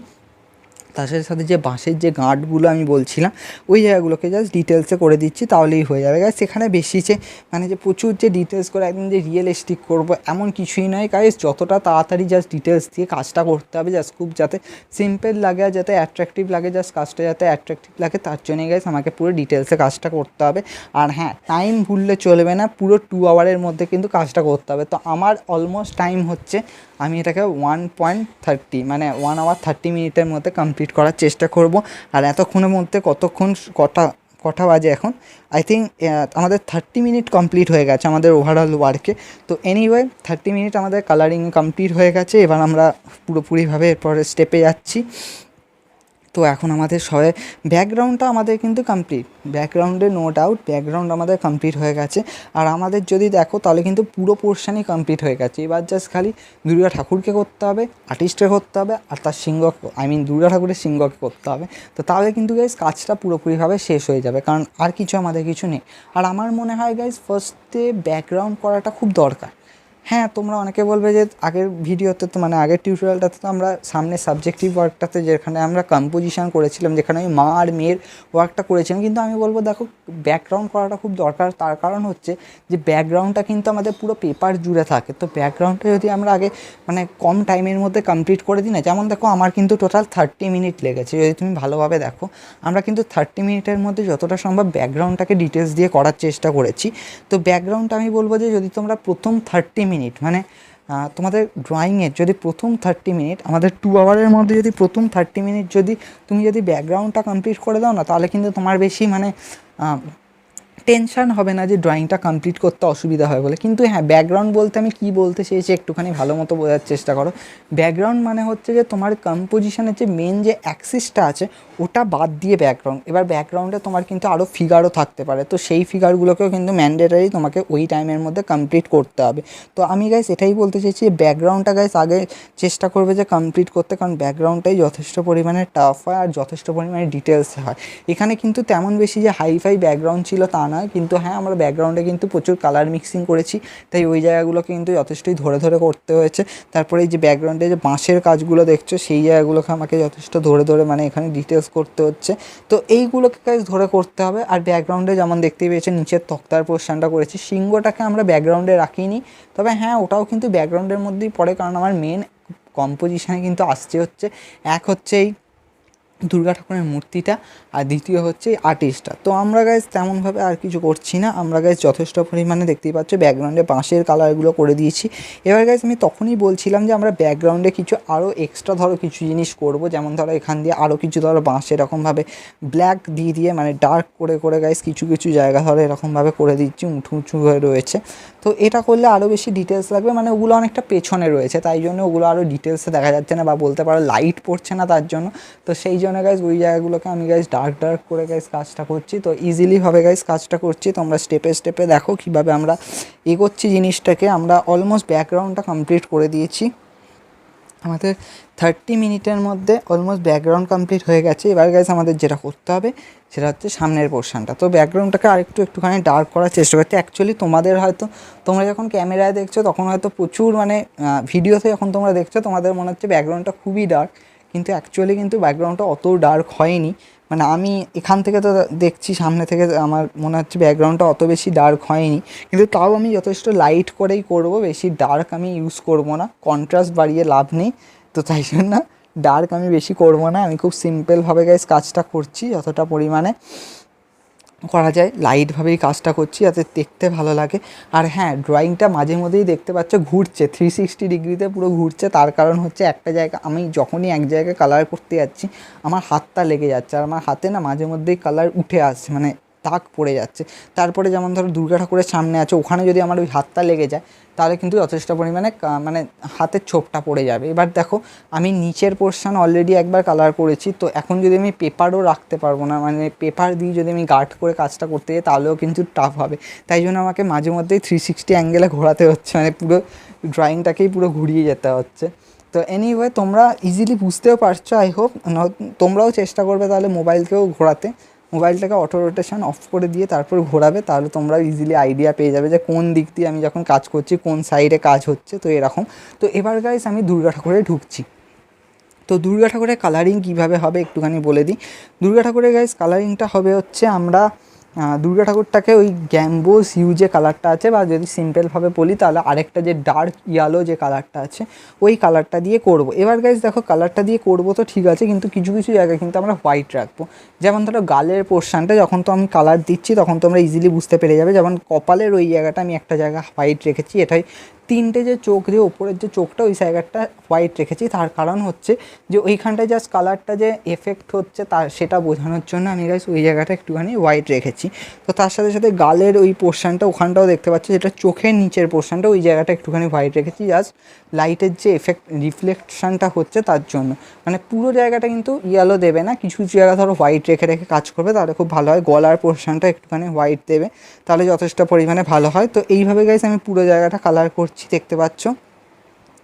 তার সাথে সাথে যে বাঁশের যে গাঁটগুলো আমি বলছিলাম ওই জায়গাগুলোকে জাস্ট ডিটেলসে করে দিচ্ছি, তাহলেই হয়ে যাবে গাইজ। সেখানে বেশি যে মানে যে প্রচুর যে ডিটেলস করে একদম যে রিয়েলিস্টিক করবো এমন কিছুই নয় গাইজ। যতটা তাড়াতাড়ি জাস্ট ডিটেলস দিয়ে কাজটা করতে হবে, জাস্ট খুব যাতে সিম্পল লাগে আর যাতে অ্যাট্রাকটিভ লাগে, জাস্ট কাজটা যাতে অ্যাট্রাকটিভ লাগে তার জন্যই গাইজ আমাকে পুরো ডিটেলসে কাজটা করতে হবে। আর হ্যাঁ, টাইম ভুললে চলবে না, পুরো 2 আওয়ারের মধ্যে কিন্তু কাজটা করতে হবে। তো আমার অলমোস্ট টাইম হচ্ছে, আমি এটাকে 1.30 মানে 1 আওয়ার 30 মিনিটের মধ্যে কমপ্লিট করার চেষ্টা করব। আর এতক্ষণের মধ্যে কটা বাজে এখন, আই থিঙ্ক আমাদের 30 মিনিট কমপ্লিট হয়ে গেছে আমাদের ওভারঅল ওয়ার্কে। তো এনিওয়ে 30 মিনিট আমাদের কালারিং কমপ্লিট হয়ে গেছে। এবার আমরা পুরোপুরিভাবে এরপরে স্টেপে যাচ্ছি। তো এখন আমাদের সবাই ব্যাকগ্রাউন্ডটা আমাদের কিন্তু কমপ্লিট, ব্যাকগ্রাউন্ডে নো ডাউট ব্যাকগ্রাউন্ড আমাদের কমপ্লিট হয়ে গেছে। আর আমাদের যদি দেখো তাহলে কিন্তু পুরো পোর্শনই কমপ্লিট হয়ে গেছে। এবার জাস্ট খালি দুর্গা ঠাকুরকে করতে হবে, আর্টিস্টকে করতে হবে, আর তার সিংহ দুর্গা ঠাকুরের সিংহকে করতে হবে। তো তাহলে কিন্তু গাইজ কাজটা পুরোপুরিভাবে শেষ হয়ে যাবে, কারণ আর কিছু আমাদের কিছু নেই। আর আমার মনে হয় গাইজ ফার্স্টে ব্যাকগ্রাউন্ড করাটা খুব দরকার। হ্যাঁ, তোমরা অনেকে বলবে যে আগের ভিডিওতে তো মানে আগের টিউটোরিয়ালটাতে তো আমরা সামনে সাবজেক্টিভ ওয়ার্কটাতে যেখানে আমরা কম্পোজিশন করেছিলাম, যেখানে আমি মা আর মেয়ের ওয়ার্কটা করেছিলাম, কিন্তু আমি বলবো দেখো ব্যাকগ্রাউন্ড করাটা খুব দরকার। তার কারণ হচ্ছে যে ব্যাকগ্রাউন্ডটা কিন্তু আমাদের পুরো পেপার জুড়ে থাকে। তো ব্যাকগ্রাউন্ডটা যদি আমরা আগে মানে কম টাইমের মধ্যে কমপ্লিট করে দিই না, যেমন দেখো আমার কিন্তু টোটাল 30 মিনিট লেগেছে। যদি তুমি ভালোভাবে দেখো আমরা কিন্তু 30 মিনিটের মধ্যে যতটা সম্ভব ব্যাকগ্রাউন্ডটাকে ডিটেলস দিয়ে করার চেষ্টা করেছি। তো ব্যাকগ্রাউন্ডটা আমি বলবো যে যদি তোমরা প্রথম 30 মিনিট মানে তোমাদের ড্রয়িংয়ের যদি প্রথম 30 মিনিট আমাদের 2 আওয়ারের মধ্যে যদি প্রথম 30 মিনিট যদি তুমি যদি ব্যাকগ্রাউন্ডটা কমপ্লিট করে দাও না, তাহলে কিন্তু তোমার বেশি মানে টেনশান হবে না যে ড্রয়িংটা কমপ্লিট করতে অসুবিধা হয় বলে। কিন্তু হ্যাঁ, ব্যাকগ্রাউন্ড বলতে আমি কী বলতে চেয়েছি একটুখানি ভালো মতো বোঝার চেষ্টা করো। ব্যাকগ্রাউন্ড মানে হচ্ছে যে তোমার কম্পোজিশনের যে মেন যে অ্যাক্সিসটা আছে ওটা বাদ দিয়ে ব্যাকগ্রাউন্ড। এবার ব্যাকগ্রাউন্ডে তোমার কিন্তু আরও ফিগারও থাকতে পারে, তো সেই ফিগারগুলোকেও কিন্তু ম্যান্ডেটারি তোমাকে ওই টাইমের মধ্যে কমপ্লিট করতে হবে। তো আমি গাইস এটাই বলতে চাইছি, ব্যাকগ্রাউন্ডটা গাইস আগে চেষ্টা করবে যে কমপ্লিট করতে, কারণ ব্যাকগ্রাউন্ডটাই যথেষ্ট পরিমাণে টাফ হয় আর যথেষ্ট পরিমাণে ডিটেলসে হয়। এখানে কিন্তু তেমন বেশি যে হাইফাই ব্যাকগ্রাউন্ড ছিল তা নয়, কিন্তু হ্যাঁ আমরা ব্যাকগ্রাউন্ডে কিন্তু প্রচুর কালার মিক্সিং করেছি, তাই ওই জায়গাগুলোকে কিন্তু যথেষ্টই ধরে ধরে করতে হয়েছে। তারপরে এই যে ব্যাকগ্রাউন্ডে যে বাঁশের কাজগুলো দেখছো সেই জায়গাগুলোকে আমাকে যথেষ্ট ধরে ধরে মানে এখানে ডিটেলস করতে হচ্ছে। তো এইগুলোকে কাজ ধরে করতে হবে। আর ব্যাকগ্রাউন্ডে যেমন দেখতেই পেয়েছেন নিচের তক্তার পোর্শনটা করেছি, সিংহটাকে আমরা ব্যাকগ্রাউন্ডে রাখিনি, তবে হ্যাঁ ওটাও কিন্তু ব্যাকগ্রাউন্ডের মধ্যেই পড়ে, কারণ আমার মেন কম্পোজিশানে কিন্তু আসছে হচ্ছে এক হচ্ছে এই দুর্গা ঠাকুরের মূর্তিটা, আর দ্বিতীয় হচ্ছে আর্টিস্টটা। তো আমরা গাইজ তেমনভাবে আর কিছু করছি না, আমরা গাইজ যথেষ্ট পরিমাণে দেখতেই পাচ্ছ ব্যাকগ্রাউন্ডে বাঁশের কালারগুলো করে দিয়েছি। এবার গাইজ আমি তখনই বলছিলাম যে আমরা ব্যাকগ্রাউন্ডে কিছু আরও এক্সট্রা ধরো কিছু জিনিস করব, যেমন ধরো এখান দিয়ে আরও কিছু ধরো বাঁশ এরকমভাবে ব্ল্যাক দিয়ে দিয়ে মানে ডার্ক করে করে গাইজ কিছু কিছু জায়গা ধরো এরকমভাবে করে দিচ্ছি, উঁচু উঁচু হয়ে রয়েছে। তো এটা করলে আরও বেশি ডিটেলস লাগবে, মানে ওগুলো অনেকটা পেছনে রয়েছে তাই জন্য ওগুলো আরও ডিটেলসে দেখা যাচ্ছে না, বা বলতে পারো লাইট পড়ছে না তার জন্য। তো সেই জন্য গাইজ ওই জায়গাগুলোকে আমি গাইজ ডার্ক ডার্ক করে গাইজ কাজটা করছি। তো ইজিলিভাবে গাইজ কাজটা করছি, তোমরা স্টেপে স্টেপে দেখো কীভাবে আমরা এগোচ্ছি জিনিসটাকে। আমরা অলমোস্ট ব্যাকগ্রাউন্ডটা কমপ্লিট করে দিয়েছি, আমাদের 30 মিনিটের মধ্যে অলমোস্ট ব্যাকগ্রাউন্ড কমপ্লিট হয়ে গেছে। এবার গাইজ আমাদের যেটা করতে হবে সেটা হচ্ছে সামনের পোর্শনটা। তো ব্যাকগ্রাউন্ডটাকে একটুখানি ডার্ক করার চেষ্টা করতে, অ্যাকচুয়ালি তোমাদের হয়তো তোমরা যখন ক্যামেরায় দেখছো তখন হয়তো প্রচুর মানে ভিডিওতে যখন তোমরা দেখছো তোমাদের মনে হচ্ছে ব্যাকগ্রাউন্ডটা খুবই ডার্ক, কিন্তু অ্যাকচুয়ালি কিন্তু ব্যাকগ্রাউন্ডটা অত ডার্ক হয়নি। মানে আমি এখান থেকে তো দেখছি সামনে থেকে আমার মনে হচ্ছে ব্যাকগ্রাউন্ডটা অত বেশি ডার্ক হয়নি, কিন্তু তাও আমি যথেষ্ট লাইট করেই করব, বেশি ডার্ক আমি ইউজ করব না, কন্ট্রাস্ট বাড়িয়ে লাভ নেই। তো তাই জন্য ডার্ক আমি বেশি করব না, আমি খুব সিম্পলভাবে গাইজ কাজটা করছি, যতটা পরিমাণে করা যায় লাইটভাবেই কাজটা করছি যাতে দেখতে ভালো লাগে। আর হ্যাঁ, ড্রয়িংটা মাঝে মধ্যেই দেখতে পাচ্ছ ঘুরছে 360 ডিগ্রিতে পুরো ঘুরছে, তার কারণ হচ্ছে একটা জায়গা আমি যখনই এক জায়গায় কালার করতে যাচ্ছি আমার হাতটা লেগে যাচ্ছে, আর আমার হাতে না মাঝে মধ্যেই কালার উঠে আসছে, মানে দাগ পড়ে যাচ্ছে। তারপরে যেমন ধরো দুর্গা ঠাকুরের সামনে আছে, ওখানে যদি আমার ওই হাতটা লেগে যায় তাহলে কিন্তু যথেষ্ট পরিমাণে মানে হাতের ছোপটা পড়ে যাবে। এবার দেখো আমি নিচের পোর্শন অলরেডি একবার কালার করেছি, তো এখন যদি আমি পেপারও রাখতে পারবো না, মানে পেপার দিয়ে যদি আমি গার্ড করে কাজটা করতে যাই তাহলেও কিন্তু টাফ হবে। তাই জন্য আমাকে মাঝে মধ্যেই 360 অ্যাঙ্গেলে ঘোরাতে হচ্ছে, মানে পুরো ড্রয়িংটাকেই পুরো ঘুরিয়ে যেতে হচ্ছে। তো এনিওয়ে তোমরা ইজিলি বুঝতেও পারছো আই হোপ। তোমরাও চেষ্টা করবে তাহলে মোবাইলকেও ঘোরাতে, মোবাইলটাকে অটো রোটেশন অফ করে দিয়ে তারপর ঘোরাবে, তাহলে তোমরা ইজিলি আইডিয়া পেয়ে যাবে যে কোন দিক দিয়ে আমি যখন কাজ করছি কোন সাইডে কাজ হচ্ছে। তো এরকম। তো এবার গাইস আমি দুর্গা ঠাকুরে ঢুকছি। তো দুর্গা ঠাকুরের কালারিং কীভাবে হবে একটুখানি বলে দিই। দুর্গা ঠাকুরের গাইস কালারিংটা হবে হচ্ছে, আমরা দুর্গা ঠাকুরটাকে ওই গ্যাম্বোস হিউ যে কালারটা আছে, বা যদি সিম্পলভাবে বলি তাহলে আরেকটা যে ডার্ক ইয়েলো যে কালারটা আছে ওই কালারটা দিয়ে করব। এবার গাইস দেখো কালারটা দিয়ে করব তো ঠিক আছে, কিন্তু কিছু কিছু জায়গায় কিন্তু আমরা হোয়াইট রাখবো। যেমন ধরো গালের পোর্শনটা যখন তো আমি কালার দিচ্ছি তখন তোমরা ইজিলি বুঝতে পেরে যাবে। যেমন কপালের ওই জায়গাটা আমি একটা জায়গা হোয়াইট রেখেছি, এটাই তিনটে যে চোখ, যে ওপরের যে চোখটা ওই জায়গাটা হোয়াইট রেখেছি। তার কারণ হচ্ছে যে ওইখানটায় জাস্ট কালারটা যে এফেক্ট হচ্ছে তার সেটা বোঝানোর জন্য আমি গাইস ওই জায়গাটা একটুখানি হোয়াইট রেখেছি। তো তার সাথে সাথে গালের ওই পোর্শনটা ওখানটাও দেখতে পাচ্ছি, যেটা চোখের নিচের পোর্শনটা ওই জায়গাটা একটুখানি হোয়াইট রেখেছি, জাস্ট লাইটের যে এফেক্ট রিফ্লেকশনটা হচ্ছে তার জন্য। মানে পুরো জায়গাটা কিন্তু ইয়েলো দেবে না, কিছু কিছু জায়গা ধরো হোয়াইট রেখে রেখে কাজ করবে তাহলে খুব ভালো হয়। গলার পোর্শনটা একটুখানি হোয়াইট দেবে তাহলে যথেষ্ট পরিমাণে ভালো হয়। তো এইভাবে গাইস আমি পুরো জায়গাটা কালার করছি, দেখতে পাচ্ছ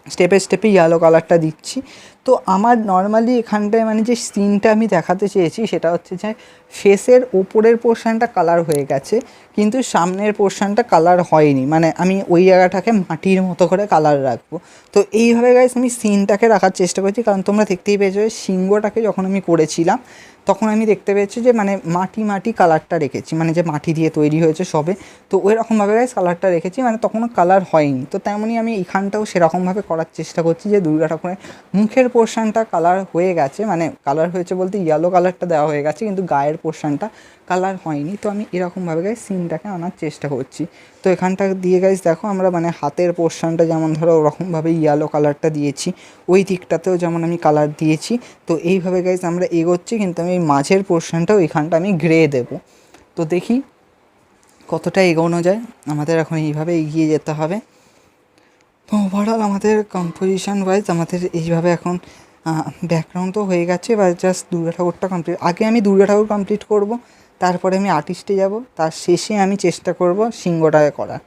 স্টেপে স্টেপে ইয়েলো কালারটা দিচ্ছি। তো আমার নর্মালি এখানটায় মানে যে সিনটা আমি দেখাতে চেয়েছি সেটা হচ্ছে যে ফেসের ওপরের পোর্শনটা কালার হয়ে গেছে কিন্তু সামনের পোর্শনটা কালার হয়নি, মানে আমি ওই জায়গাটাকে মাটির মতো করে কালার রাখবো। তো এইভাবে গাইস আমি সিনটাকে রাখার চেষ্টা করছি, কারণ তোমরা দেখতেই পেয়েছো সিংহটাকে যখন আমি করেছিলাম তখন আমি দেখতে পেয়েছি যে মানে মাটি মাটি কালারটা রেখেছি, মানে যে মাটি দিয়ে তৈরি হয়েছে সবে, তো ওই রকমভাবে গাইস কালারটা রেখেছি, মানে তখনও কালার হয়নি। তো তেমনই আমি এখানটাও সেরকমভাবে করার চেষ্টা করছি যে দুর্গা ঠাকুরের মুখের পোর্শনটা কালার হয়ে গেছে, মানে কালার হয়েছে বলতে ইয়েলো কালারটা দেওয়া হয়ে গেছে কিন্তু গায়ের পোর্শনটা কালার হয়নি। তো আমি এরকমভাবে গাইস সিনটাকে আনার চেষ্টা করছি। তো এখানটা দিয়ে গাইস দেখো আমরা মানে হাতের পোর্শনটা যেমন ধরো ওরকমভাবে ইয়েলো কালারটা দিয়েছি, ওই দিকটাতেও যেমন আমি কালার দিয়েছি। তো এইভাবে গাইস আমরা এগোচ্ছি, কিন্তু আমি মাঝের পোর্শনটাও এখানটা আমি গ্রে দেবো। তো দেখি কতটা এগোনো যায়, আমাদের এখন এইভাবে এগিয়ে যেতে হবে। তো ওভারঅল আমাদের কম্পোজিশন ওয়াইজ আমাদের এইভাবে এখন ব্যাকগ্রাউন্ড তো হয়ে গেছে, বা জাস্ট দুর্গা ঠাকুরটা কমপ্লিট। আগে আমি দুর্গা ঠাকুর কমপ্লিট করব, তারপরে আমি আর্টিস্টে যাব, তার শেষে আমি চেষ্টা করব সিংহটাকে করার।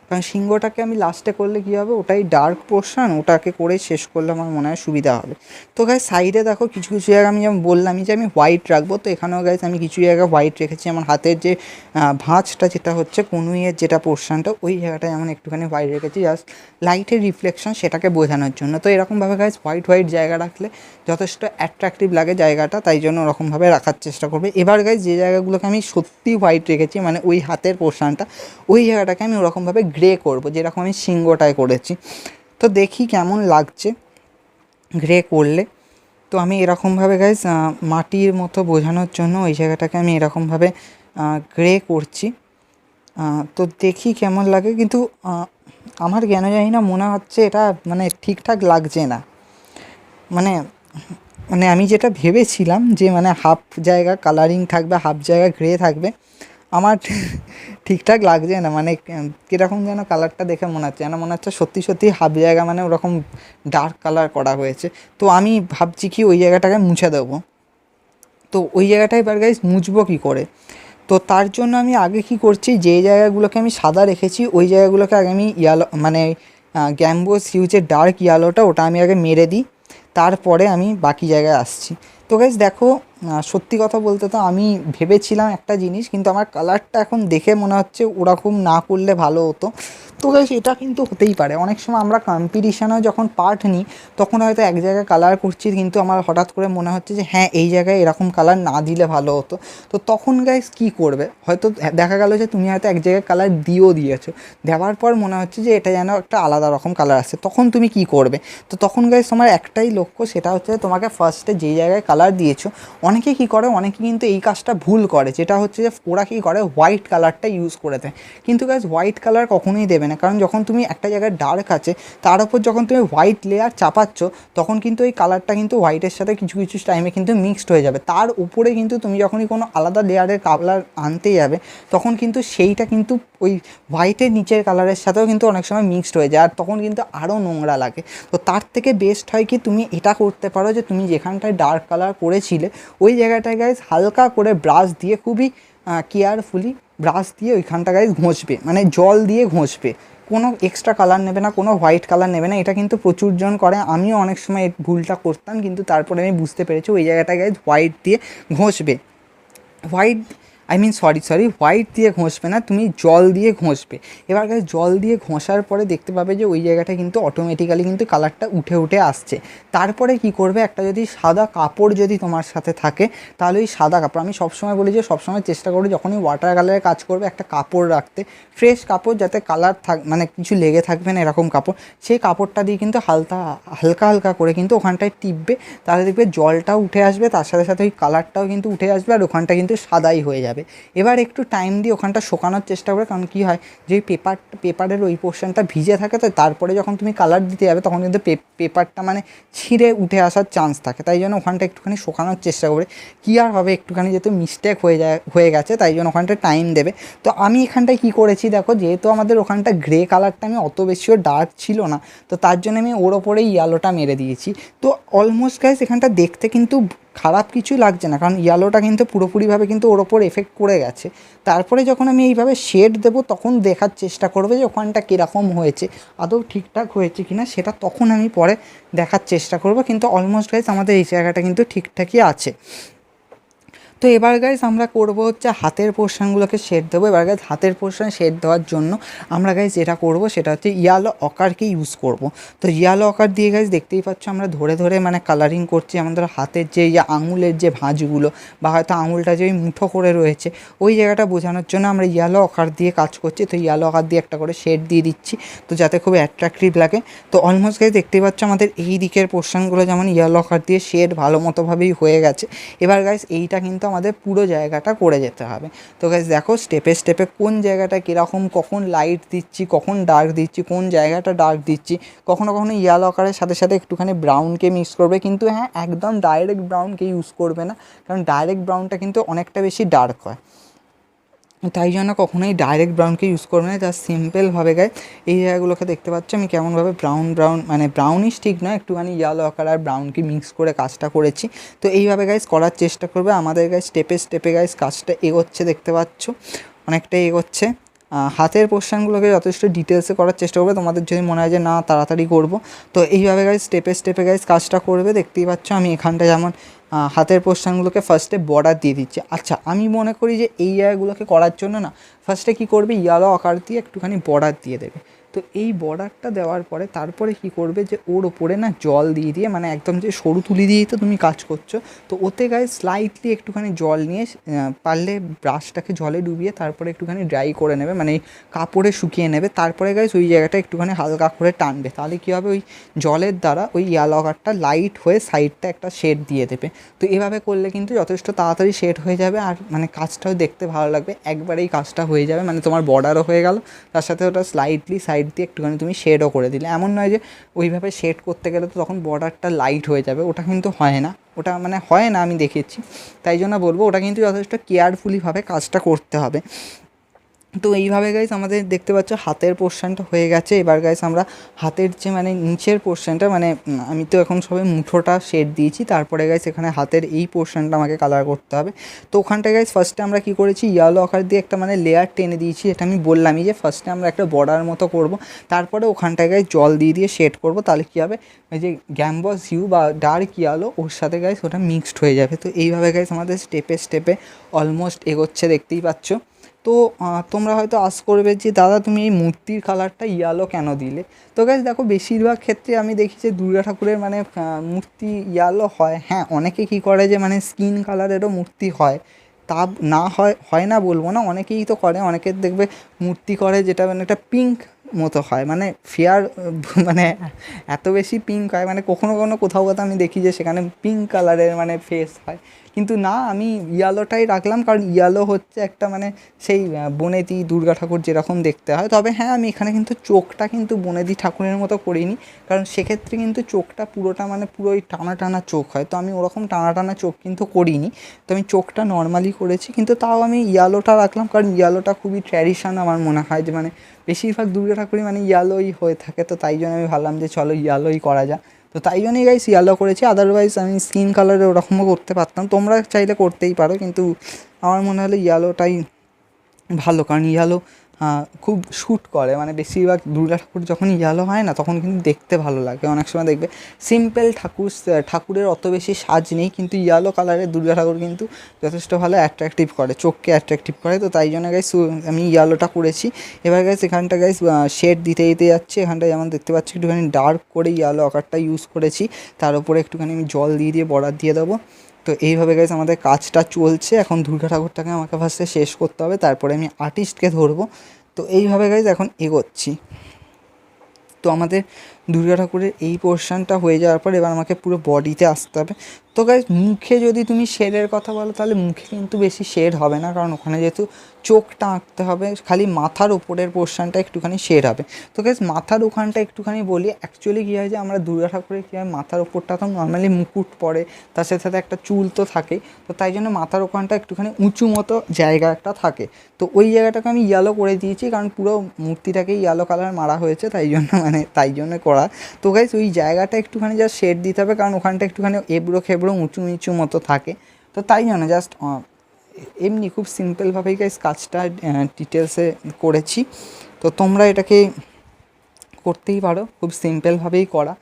কারণ সিংহটাকে আমি লাস্টে করলে কী হবে, ওটাই ডার্ক পোর্শন, ওটাকে করে শেষ করলে আমার মনে হয় সুবিধা হবে। তো গাইস সাইডে দেখো কিছু কিছু জায়গা আমি যেমন বললামই যে আমি হোয়াইট রাখবো, তো এখানেও গাইস আমি কিছু জায়গায় হোয়াইট রেখেছি। আমার হাতের যে ভাঁজটা যেটা হচ্ছে কনুইয়ের যেটা পোর্শনটা ওই জায়গাটায় যেমন একটুখানি হোয়াইট রেখেছি, জাস্ট লাইটের রিফ্লেকশন সেটাকে বোঝানোর জন্য। তো এরকমভাবে গাইস হোয়াইট হোয়াইট জায়গা রাখলে যথেষ্ট অ্যাট্রাকটিভ লাগে জায়গাটা, তাই জন্য ওরকমভাবে রাখার চেষ্টা করবে। এবার গাইস যে জায়গাগুলোকে আমি সত্যি হোয়াইট রেখেছি, মানে ওই হাতের পোর্শনটা ওই জায়গাটাকে আমি ওরকমভাবে গ্রে করবো যেরকম আমি সিংহটায় করেছি। তো দেখি কেমন লাগছে গ্রে করলে। তো আমি এরকমভাবে গাইস মাটির মতো বোঝানোর জন্য ওই জায়গাটাকে আমি এরকমভাবে গ্রে করছি। তো দেখি কেমন লাগে, কিন্তু আমার কেন জানি না মনে হচ্ছে এটা মানে ঠিকঠাক লাগছে না। মানে মানে আমি যেটা ভেবেছিলাম যে মানে হাফ জায়গা কালারিং থাকবে হাফ জায়গা গ্রে থাকবে, আমার ঠিকঠাক লাগছে না। মানে কীরকম যেন কালারটা দেখে মনে হচ্ছে, যেন মনে হচ্ছে সত্যি সত্যি হাফ জায়গা মানে ওরকম ডার্ক কালার করা হয়েছে। তো আমি ভাবছি কি ওই জায়গাটাকে মুছে দেবো। তো ওই জায়গাটায় এবার গাইস মুছবো কী করে? তো তার জন্য আমি আগে কী করছি, যে জায়গাগুলোকে আমি সাদা রেখেছি ওই জায়গাগুলোকে আগে আমি ইয়েলো মানে গ্যাম্বোস হিউজের ডার্ক ইয়েলোটা ওটা আমি আগে মেরে দিই, তারপরে আমি বাকি জায়গায় আসছি। তো গাইস দেখো সত্যি কথা বলতে তো আমি ভেবেছিলাম একটা জিনিস, কিন্তু আমার কালারটা এখন দেখে মনে হচ্ছে ওরকম না করলে ভালো হতো। তো গাইস এটা কিন্তু হতেই পারে, অনেক সময় আমরা কম্পিটিশানেও যখন পার্ট নিই তখন হয়তো এক জায়গায় কালার করছি, কিন্তু আমার হঠাৎ করে মনে হচ্ছে যে হ্যাঁ এই জায়গায় এরকম কালার না দিলে ভালো হতো। তো তখন গাইস কী করবে, হয়তো দেখা গেল যে তুমি হয়তো এক জায়গায় কালার দিয়েছো, দেওয়ার পর মনে হচ্ছে যে এটা যেন একটা আলাদা রকম কালার আসছে, তখন তুমি কী করবে? তো তখন গাইস তোমার একটাই লক্ষ্য, সেটা হচ্ছে তোমাকে ফার্স্টে যেই জায়গায় কালার দিয়েছো, অনেকে কী করে, অনেকে কিন্তু এই কাজটা ভুল করে, যেটা হচ্ছে যে ওরা কী করে হোয়াইট কালারটা ইউজ করে দেয়। কিন্তু গাইস হোয়াইট কালার কখনোই দেবে যাবে না, কারণ যখন তুমি একটা জায়গায় ডার্ক আছে তার উপর যখন তুমি হোয়াইট লেয়ার চাপাচ্ছ তখন কিন্তু ওই কালারটা কিন্তু হোয়াইটের সাথে কিছু কিছু টাইমে কিন্তু মিক্সড হয়ে যাবে। তার উপরে কিন্তু তুমি যখনই কোনো আলাদা লেয়ারের কালার আনতে যাবে তখন কিন্তু সেইটা কিন্তু ওই হোয়াইটের নিচের কালারের সাথেও কিন্তু অনেক সময় মিক্সড হয়ে যায়, আর তখন কিন্তু আরও নোংরা লাগে। তো তার থেকে বেস্ট হয় কি তুমি এটা করতে পারো যে তুমি যেখানটায় ডার্ক কালার করেছিলে ওই জায়গাটায় গাইজ হালকা করে ব্রাশ দিয়ে খুবই কেয়ারফুলি ব্রাশ দিয়ে ওইখানটা গাইজ ঘষবে, মানে জল দিয়ে ঘষবে, কোনো এক্সট্রা কালার নেবে না, কোনো হোয়াইট কালার নেবে না। এটা কিন্তু প্রচুরজন করে, আমিও অনেক সময় এই ভুলটা করতাম, কিন্তু তারপরে আমি বুঝতে পেরেছি ওই জায়গাটায় গাইজ হোয়াইট দিয়ে ঘষবে। হোয়াইট হোয়াইট দিয়ে ঘষবে না, তুমি জল দিয়ে ঘষবে। এবার গাইজ জল দিয়ে ঘষার পরে দেখতে পাবে যে ওই জায়গাটা কিন্তু অটোমেটিক্যালি কিন্তু কালারটা উঠে উঠে আসছে। তারপরে কি করবে, একটা যদি সাদা কাপড় যদি তোমার সাথে থাকে তাহলে ওই সাদা কাপড়, আমি সবসময় বলি যে সবসময় চেষ্টা করো যখনই ওয়াটার কালারের কাজ করবে একটা কাপড় রাখতে, ফ্রেশ কাপড়, যাতে কালার মানে কিছু লেগে থাকবে না এরকম কাপড়। সেই কাপড়টা দিয়ে কিন্তু হালকা হালকা করে কিন্তু ওখানটায় টিপবে, তাহলে দেখবে জলটাও উঠে আসবে, তার সাথে সাথে ওই কালারটাও কিন্তু উঠে আসবে, আর ওখানটা কিন্তু সাদাই হয়ে যাবে। এবার একটু টাইম দিয়ে ওখানটা শোকানোর চেষ্টা করে, কারণ কী হয় যে পেপারের ওই পোর্শনটা ভিজে থাকে, তো তারপরে যখন তুমি কালার দিতে যাবে তখন কিন্তু পেপারটা মানে ছিঁড়ে উঠে আসার চান্স থাকে, তাই জন্য ওখানটা একটুখানি শোকানোর চেষ্টা করে। কী আর হবে, একটুখানি যেহেতু মিস্টেক হয়ে গেছে তাই জন্য ওখানটা টাইম দেবে। তো আমি এখানটায় কী করেছি দেখো, যেহেতু আমাদের ওখানটা গ্রে কালারটা আমি অত বেশিও ডার্ক ছিল না, তো তার জন্য আমি ওর ওপরেই ইয়েলোটা মেরে দিয়েছি। তো অলমোস্ট গাইস এখানটা দেখতে কিন্তু খারাপ কিছুই লাগছে না, কারণ ইয়েলোটা কিন্তু পুরোপুরিভাবে কিন্তু ওর ওপর এফেক্ট করে গেছে। তারপরে যখন আমি এইভাবে শেড দেবো তখন দেখার চেষ্টা করবে যে ওখানটা কীরকম হয়েছে, আদৌ ঠিকঠাক হয়েছে কি না সেটা তখন আমি পরে দেখার চেষ্টা করব। কিন্তু অলমোস্ট গাইস আমাদের এই জায়গাটা কিন্তু ঠিকঠাকই আছে। তো এবার গাইজ আমরা করবো হচ্ছে হাতের পোর্শনগুলোকে শেড দেবো। এবার গাইজ হাতের পোর্শন শেড দেওয়ার জন্য আমরা গাইজ যেটা করবো সেটা হচ্ছে ইয়ালো অকারকে ইউজ করব। তো ইয়ালো অকার দিয়ে গাইজ দেখতেই পাচ্ছ আমরা ধরে ধরে মানে কালারিং করছি আমাদের হাতের যে আঙুলের যে ভাঁজগুলো বা হয়তো আঙুলটা যে মুঠো করে রয়েছে ওই জায়গাটা বোঝানোর জন্য আমরা ইয়ালো অকার দিয়ে কাজ করছি। তো ইয়ালো অকার দিয়ে একটা করে শেড দিয়ে দিচ্ছি, তো যাতে খুব অ্যাট্রাকটিভ লাগে। তো অলমোস্ট গাইজ দেখতেই পাচ্ছ আমাদের এই দিকের পোর্শনগুলো যেমন ইয়ালো অকার দিয়ে শেড ভালো মতোভাবেই হয়ে গেছে। এবার গাইজ এইটা কিন্তু আমাদের পুরো জায়গাটা করে যেতে হবে। তো গাইজ দেখো স্টেপে স্টেপে কোন জায়গাটা কীরকম, কখন লাইট দিচ্ছি, কখন ডার্ক দিচ্ছি, কোন জায়গাটা ডার্ক দিচ্ছি, কখনো কখনো ইয়েলো কালারের সাথে সাথে একটুখানি ব্রাউনকে মিক্স করবে, কিন্তু হ্যাঁ একদম ডাইরেক্ট ব্রাউনকে ইউজ করবে না, কারণ ডাইরেক্ট ব্রাউনটা কিন্তু অনেকটা বেশি ডার্ক হয়, তাই জন্য কখনোই ডাইরেক্ট ব্রাউনকে ইউজ করবে না। জাস্ট সিম্পলভাবে গায়ে এই জায়গাগুলোকে দেখতে পাচ্ছ আমি কেমনভাবে ব্রাউন মানে ব্রাউনিশ ঠিক নয়, একটুখানি ইয়েলো কালার ব্রাউনকে মিক্স করে কাজটা করেছি। তো এইভাবে গাইজ করার চেষ্টা করবে। আমাদের গাইজ স্টেপে স্টেপে গাইজ কাজটা এগোচ্ছে, দেখতে পাচ্ছ অনেকটাই এগোচ্ছে। হাতের পোর্শনগুলোকে যথেষ্ট ডিটেলসে করার চেষ্টা করবে, তোমাদের যদি মনে হয় যে না তাড়াতাড়ি করবো তো এইভাবে গাইজ স্টেপে স্টেপে গাইজ কাজটা করবে। দেখতেই পাচ্ছ আমি এখানটা যেমন হাতের পোর্শনগুলোকে ফার্স্টে বর্ডার দিয়ে দিচ্ছি। আচ্ছা আমি মনে করি যে এই জায়গাগুলোকে করার জন্য না ফার্স্টে কী করবে, ইয়েলো আকার দিয়ে একটুখানি বর্ডার দিয়ে দেবে। তো এই বর্ডারটা দেওয়ার পরে তারপরে কী করবে যে ওর ওপরে না জল দিয়ে মানে একদম যে সরু তুলি দিয়েই তো তুমি কাজ করছো, তো ওতে গায়ে স্লাইটলি একটুখানি জল নিয়ে পারলে ব্রাশটাকে জলে ডুবিয়ে তারপরে একটুখানি ড্রাই করে নেবে, মানে কাপড়ে শুকিয়ে নেবে। তারপরে গায়ে ওই জায়গাটা একটুখানি হালকা করে টানবে, তাহলে কী হবে ওই জলের দ্বারা ওই ইয়েলো কালারটা লাইট হয়ে সাইডটা একটা শেড দিয়ে দেবে। তো এভাবে করলে কিন্তু যথেষ্ট তাড়াতাড়ি শেড হয়ে যাবে, আর মানে কাজটাও দেখতে ভালো লাগবে, একবারেই কাজটা হয়ে যাবে, মানে তোমার বর্ডারও হয়ে গেল, তার সাথে ওটা স্লাইটলি সাইড দিয়ে একটুখানি তুমি শেডও করে দিলে। এমন নয় যে ওইভাবে শেড করতে গেলে তো তখন বর্ডারটা লাইট হয়ে যাবে, ওটা কিন্তু হয় না, ওটা মানে হয় না, আমি দেখেছি, তাই জন্য বলবো ওটা কিন্তু যথেষ্ট কেয়ারফুলিভাবে কাজটা করতে হবে। তো এইভাবে গাইস আমাদের দেখতে পাচ্ছ হাতের পোর্শনটা হয়ে গেছে। এবার গাইস আমরা হাতের যে মানে নিচের পোর্শনটা মানে আমি তো এখন সবে মুঠোটা শেড দিয়েছি, তারপরে গাইস এখানে হাতের এই পোর্শনটা আমাকে কালার করতে হবে। তো ওখানটায় গাইস ফার্স্টে আমরা কী করেছি, ইয়েলো আকার দিয়ে একটা মানে লেয়ার টেনে দিয়েছি, এটা আমি বললামই যে ফার্স্টে আমরা একটা বর্ডার মতো করব, তারপরে ওখানটায় গাইস জল দিয়ে শেড করব, তাহলে কী হবে ওই যে গ্যাম্বস হিউ বা ডার্ক ইয়েলো ওর সাথে গাইস ওটা মিক্সড হয়ে যাবে। তো এইভাবে গাইস আমাদের স্টেপে স্টেপে অলমোস্ট এগোচ্ছে, দেখতেই পাচ্ছ। তো তোমরা হয়তো আশ করবে যে দাদা তুমি এই মূর্তির কালারটা ইয়েলো কেন দিলে। তো গাইস দেখো বেশিরভাগ ক্ষেত্রে আমি দেখি যে দুর্গা ঠাকুরের মানে মূর্তি ইয়েলো হয়, হ্যাঁ অনেকে কী করে যে মানে স্কিন কালারেরও মূর্তি হয়, তা না হয় না বলবো না, অনেকেই তো করে, অনেকের দেখবে মূর্তি করে যেটা মানে একটা পিঙ্ক মতো হয়, মানে ফেয়ার মানে এত বেশি পিঙ্ক হয়, মানে কখনো কখনো কোথাও আমি দেখি যে সেখানে পিঙ্ক কালারের মানে ফেস হয়, কিন্তু না, আমি ইয়ালোটাই রাখলাম, কারণ ইয়ালো হচ্ছে একটা মানে সেই বনেদি দুর্গা ঠাকুর যেরকম দেখতে হয়। তবে হ্যাঁ, আমি এখানে কিন্তু চোখটা কিন্তু বনেদি ঠাকুরের মতো করিনি, কারণ সেক্ষেত্রে কিন্তু চোখটা পুরোটা মানে পুরোই টানা টানা চোখ হয়, তো আমি ওরকম টানা টানা চোখ কিন্তু করিনি। তো আমি চোখটা নর্মালি করেছি, কিন্তু তাও আমি ইয়ালোটা রাখলাম, কারণ ইয়ালোটা খুবই ট্র্যাডিশন আমার মনে হয়, যে মানে বেশিরভাগ দুর্গা ঠাকুরই মানে ইয়ালোই হয়ে থাকে। তো তাই জন্য আমি ভাবলাম যে চলো ইয়ালোই করা যাক। তো তাই জন্যই গাইস ইয়ালো করেছি, আদারওয়াইজ আমি স্কিন কালারে ওরকমও করতে পারতাম, তোমরা চাইলে করতেই পারো, কিন্তু আমার মনে হলো ইয়ালোটাই ভালো, কারণ ইয়ালো খুব শ্যুট করে, মানে বেশিরভাগ দুর্গা ঠাকুর যখন ইয়ালো হয় না তখন কিন্তু দেখতে ভালো লাগে। অনেক সময় দেখবে সিম্পল ঠাকুরের অত বেশি সাজ নেই, কিন্তু ইয়ালো কালারের দুর্গা ঠাকুর কিন্তু যথেষ্ট ভালো অ্যাট্রাকটিভ করে, চোখকে অ্যাট্রাকটিভ করে। তো তাই জন্য গাইস আমি ইয়ালোটা করেছি। এবার গাইস এখানটা গাইস শেড দিতে দিতে যাচ্ছে, এখানটা যেমন দেখতে পাচ্ছি একটুখানি ডার্ক করে ইয়ালো আকারটা ইউজ করেছি, তার উপরে একটুখানি আমি জল দিয়ে বর্ডার দিয়ে দেবো। তো এইভাবে গাইস আমাদের কাজটা চলছে। এখন দুর্গা ঠাকুরটাকে আমাকে ফার্স্টে শেষ করতে হবে, তারপরে আমি আর্টিস্টকে ধরবো। তো এইভাবে গাইস এখন এগোচ্ছি। তো আমাদের দুর্গা ঠাকুরের এই পোর্শনটা হয়ে যাওয়ার পর এবার আমাকে পুরো বডিতে আসতে হবে। তো গাইস মুখে যদি তুমি শেডের কথা বলো, তাহলে মুখে কিন্তু বেশি শেড হবে না, কারণ ওখানে যেহেতু চোখটা আঁকতে হবে, খালি মাথার ওপরের পোর্শনটা একটুখানি শেড হবে। তো গাইস মাথার ওখানটা একটুখানি বলি, অ্যাকচুয়ালি কী হয় যে আমরা দুর্গা ঠাকুরের কী হয়, মাথার ওপরটা তো নর্মালি মুকুট পরে, তার সাথে সাথে একটা চুল তো থাকে, তো তাই জন্য মাথার ওখানটা একটুখানি উঁচু মতো জায়গা একটা থাকে। তো ওই জায়গাটাকে আমি ইয়ালো করে দিয়েছি, কারণ পুরো মূর্তিটাকেই ইয়ালো কালার মারা হয়েছে, তাই জন্য মানে তাই জন্য করা। তো গাইস ওই জায়গাটা একটুখানি জাস্ট শেড দিতে হবে, কারণ ওখানটা একটুখানি এবড়ো খেবড়ো উঁচু নিচু মতো থাকে। তো তাই জন্য জাস্ট এমনি খুব সিম্পলভাবেই গাইস কাজটা ডিটেলসে করেছি। তো তোমরা এটাকে করতেই পারো, খুব সিম্পলভাবেই করা,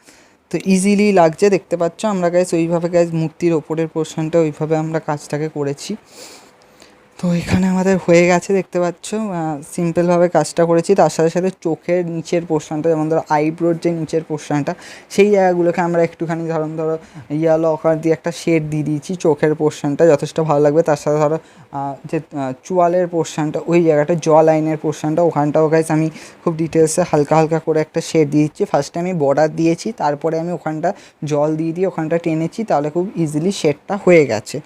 তো ইজিলি লাগছে দেখতে পাচ্ছ। আমরা গাইস ওইভাবে গাইস মূর্তির ওপরের পোর্শনটা ওইভাবে আমরা কাজটাকে করেছি। তো এখানে আমাদের হয়ে গেছে দেখতে পাচ্ছ, সিম্পলভাবে কাজটা করেছি। তার সাথে সাথে চোখের নিচের পোর্শনটা, যেমন ধরো আইব্রোর যে নিচের পোর্শনটা, সেই জায়গাগুলোকে আমরা একটুখানি ধরো ইয়ালো আকার দিয়ে একটা শেড দিয়ে দিয়েছি, চোখের পোর্শনটা যথেষ্ট ভালো লাগবে। তার সাথে ধরো যে চোয়ালের পোর্শনটা, ওই জায়গাটা জ লাইনের পোর্শনটা, ওখানটাও গাইস আমি খুব ডিটেলসে হালকা হালকা করে একটা শেড দিয়ে দিচ্ছি। ফার্স্টে আমি বর্ডার দিয়েছি, তারপরে আমি ওখানটা জল দিয়ে ওখানটা টেনেছি, তাহলে খুব ইজিলি শেডটা হয়ে গেছে।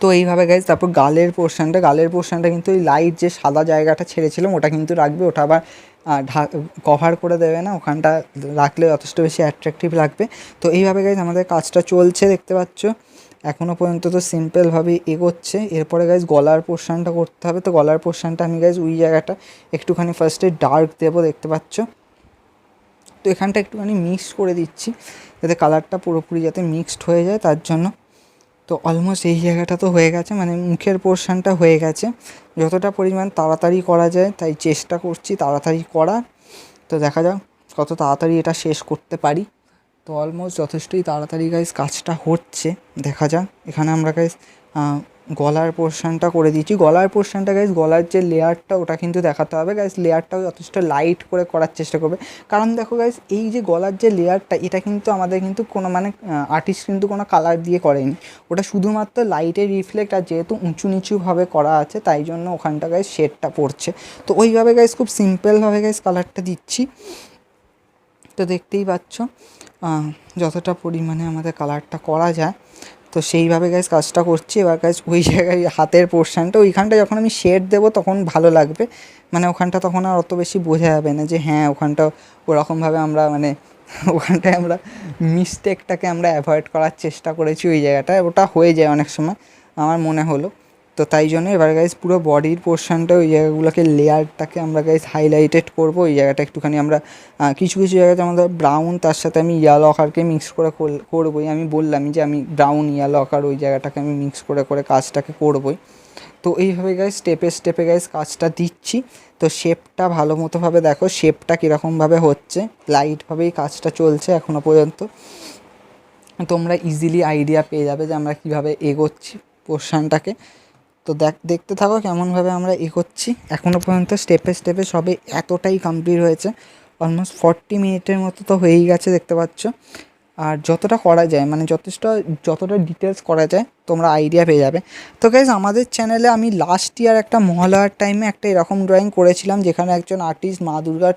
তো এইভাবে গাইজ তারপর গালের পোর্শনটা কিন্তু ওই লাইট যে সাদা জায়গাটা ছেড়েছিলাম ওটা কিন্তু রাখবে, ওটা আবার কভার করে দেবে না, ওখানটা রাখলে যথেষ্ট বেশি অ্যাট্রাকটিভ লাগবে। তো এইভাবে গাইজ আমাদের কাজটা চলছে দেখতে পাচ্ছ, এখনও পর্যন্ত তো সিম্পলভাবেই এগোচ্ছে। এরপরে গাইজ গলার পোর্শনটা করতে হবে। তো গলার পোর্শনটা আমি গাইজ ওই জায়গাটা একটুখানি ফার্স্টে ডার্ক দেবো দেখতে পাচ্ছ। তো এখানটা একটুখানি মিক্সড করে দিচ্ছি, যাতে কালারটা পুরোপুরি যাতে মিক্সড হয়ে যায়, তার জন্য। তো অলমোস্ট এই জায়গাটা তো হয়ে গেছে, মানে মুখের পোর্শনটা হয়ে গেছে। যতটা পরিমাণ তাড়াতাড়ি করা যায় তাই চেষ্টা করছি তাড়াতাড়ি করার। তো দেখা যাক কত তাড়াতাড়ি এটা শেষ করতে পারি। তো অলমোস্ট যথেষ্টই তাড়াতাড়ি গাইস কাজটা হচ্ছে, দেখা যাক। এখানে আমরা গাইস গলার পোর্শনটা করে দিয়েছি। গলার পোর্শনটা গাইস, গলার যে লেয়ারটা ওটা কিন্তু দেখাতে হবে গাইস, লেয়ারটাও যথেষ্ট লাইট করে করার চেষ্টা করবে। কারণ দেখো গাইস, এই যে গলার যে লেয়ারটা, এটা কিন্তু আমাদের কিন্তু কোনো মানে আর্টিস্ট কিন্তু কোনো কালার দিয়ে করেনি, ওটা শুধুমাত্র লাইটের রিফ্লেক্ট, আর যেহেতু উঁচু নিচুভাবে করা আছে তাই জন্য ওখানটা গাইস শেডটা পড়ছে। তো ওইভাবে গাইস খুব সিম্পলভাবে গাইস কালারটা দিচ্ছি। তো দেখতেই পাচ্ছ যতটা পরিমাণে আমাদের কালারটা করা যায়, তো সেইভাবে গাইস কাজটা করছি। এবার গাইস ওই জায়গায় হাতের পোর্শনটা, ওইখানটা যখন আমি শেড দেবো তখন ভালো লাগবে, মানে ওখানটা তখন আর অত বেশি বোঝা যাবে না যে হ্যাঁ ওখানটা ওরকমভাবে আমরা মানে ওখানটায় আমরা মিস্টেকটাকে আমরা অ্যাভয়েড করার চেষ্টা করেছি ওই জায়গাটায়, ওটা হয়ে যায় অনেক সময় আমার মনে হলো। তো তাই জন্য এবার গাইস পুরো বডির পোর্শনটা ওই জায়গাগুলোকে লেয়ারটাকে আমরা গাইস হাইলাইটেড করবো। ওই জায়গাটা একটুখানি আমরা কিছু কিছু জায়গাতে আমাদের ব্রাউন, তার সাথে আমি ইয়ালো আকারকে মিক্স করে করবোই। আমি বললামই যে আমি ব্রাউন ইয়ালো আকার ওই জায়গাটাকে আমি মিক্স করে কাজটাকে করবোই। তো এইভাবে গাইস স্টেপে গাইস কাজটা দিচ্ছি। তো শেপটা ভালো মতোভাবে দেখো, শেপটা কীরকমভাবে হচ্ছে, লাইটভাবেই কাজটা চলছে এখনও পর্যন্ত। তোমরা ইজিলি আইডিয়া পেয়ে যাবে যে আমরা কীভাবে এগোচ্ছি পোর্শনটাকে। তো দেখতে থাকো কেমনভাবে আমরা এগোচ্ছি। এখনও পর্যন্ত স্টেপে সবে এতটাই কমপ্লিট হয়েছে, অলমোস্ট 40 মিনিটের মতো তো হয়েই গেছে দেখতে পাচ্ছ। আর যতটা করা যায় মানে যতটা ডিটেলস করা যায় তোমরা আইডিয়া পেয়ে যাবে। তো গাইজ আমাদের চ্যানেলে আমি লাস্ট ইয়ার একটা মহালয়ার টাইমে একটা এরকম ড্রয়িং করেছিলাম, যেখানে একজন আর্টিস্ট মা দুর্গার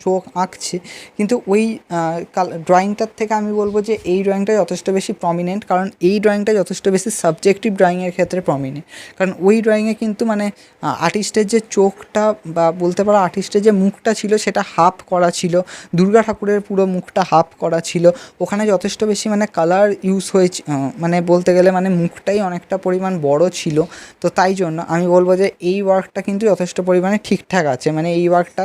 চোখ আঁকছে, কিন্তু ওই ড্রয়িংটার থেকে আমি বলবো যে এই ড্রয়িংটা যথেষ্ট বেশি প্রমিনেন্ট, কারণ এই ড্রয়িংটা যথেষ্ট বেশি সাবজেক্টিভ ড্রয়িংয়ের ক্ষেত্রে প্রমিনেন্ট। কারণ ওই ড্রয়িংয়ে কিন্তু মানে আর্টিস্টের যে চোখটা বা বলতে পারো আর্টিস্টের যে মুখটা ছিল সেটা হাফ করা ছিল, দুর্গা ঠাকুরের পুরো মুখটা হাফ করা ছিল, ওখানে যথেষ্ট বেশি মানে কালার ইউজ হয়েছে, মানে বলতে গেলে মানে মুখটাই অনেকটা পরিমাণ বড় ছিল। তো তাই জন্য আমি বলবো যে এই ওয়ার্কটা কিন্তু যথেষ্ট পরিমাণে ঠিকঠাক আছে। মানে এই ওয়ার্কটা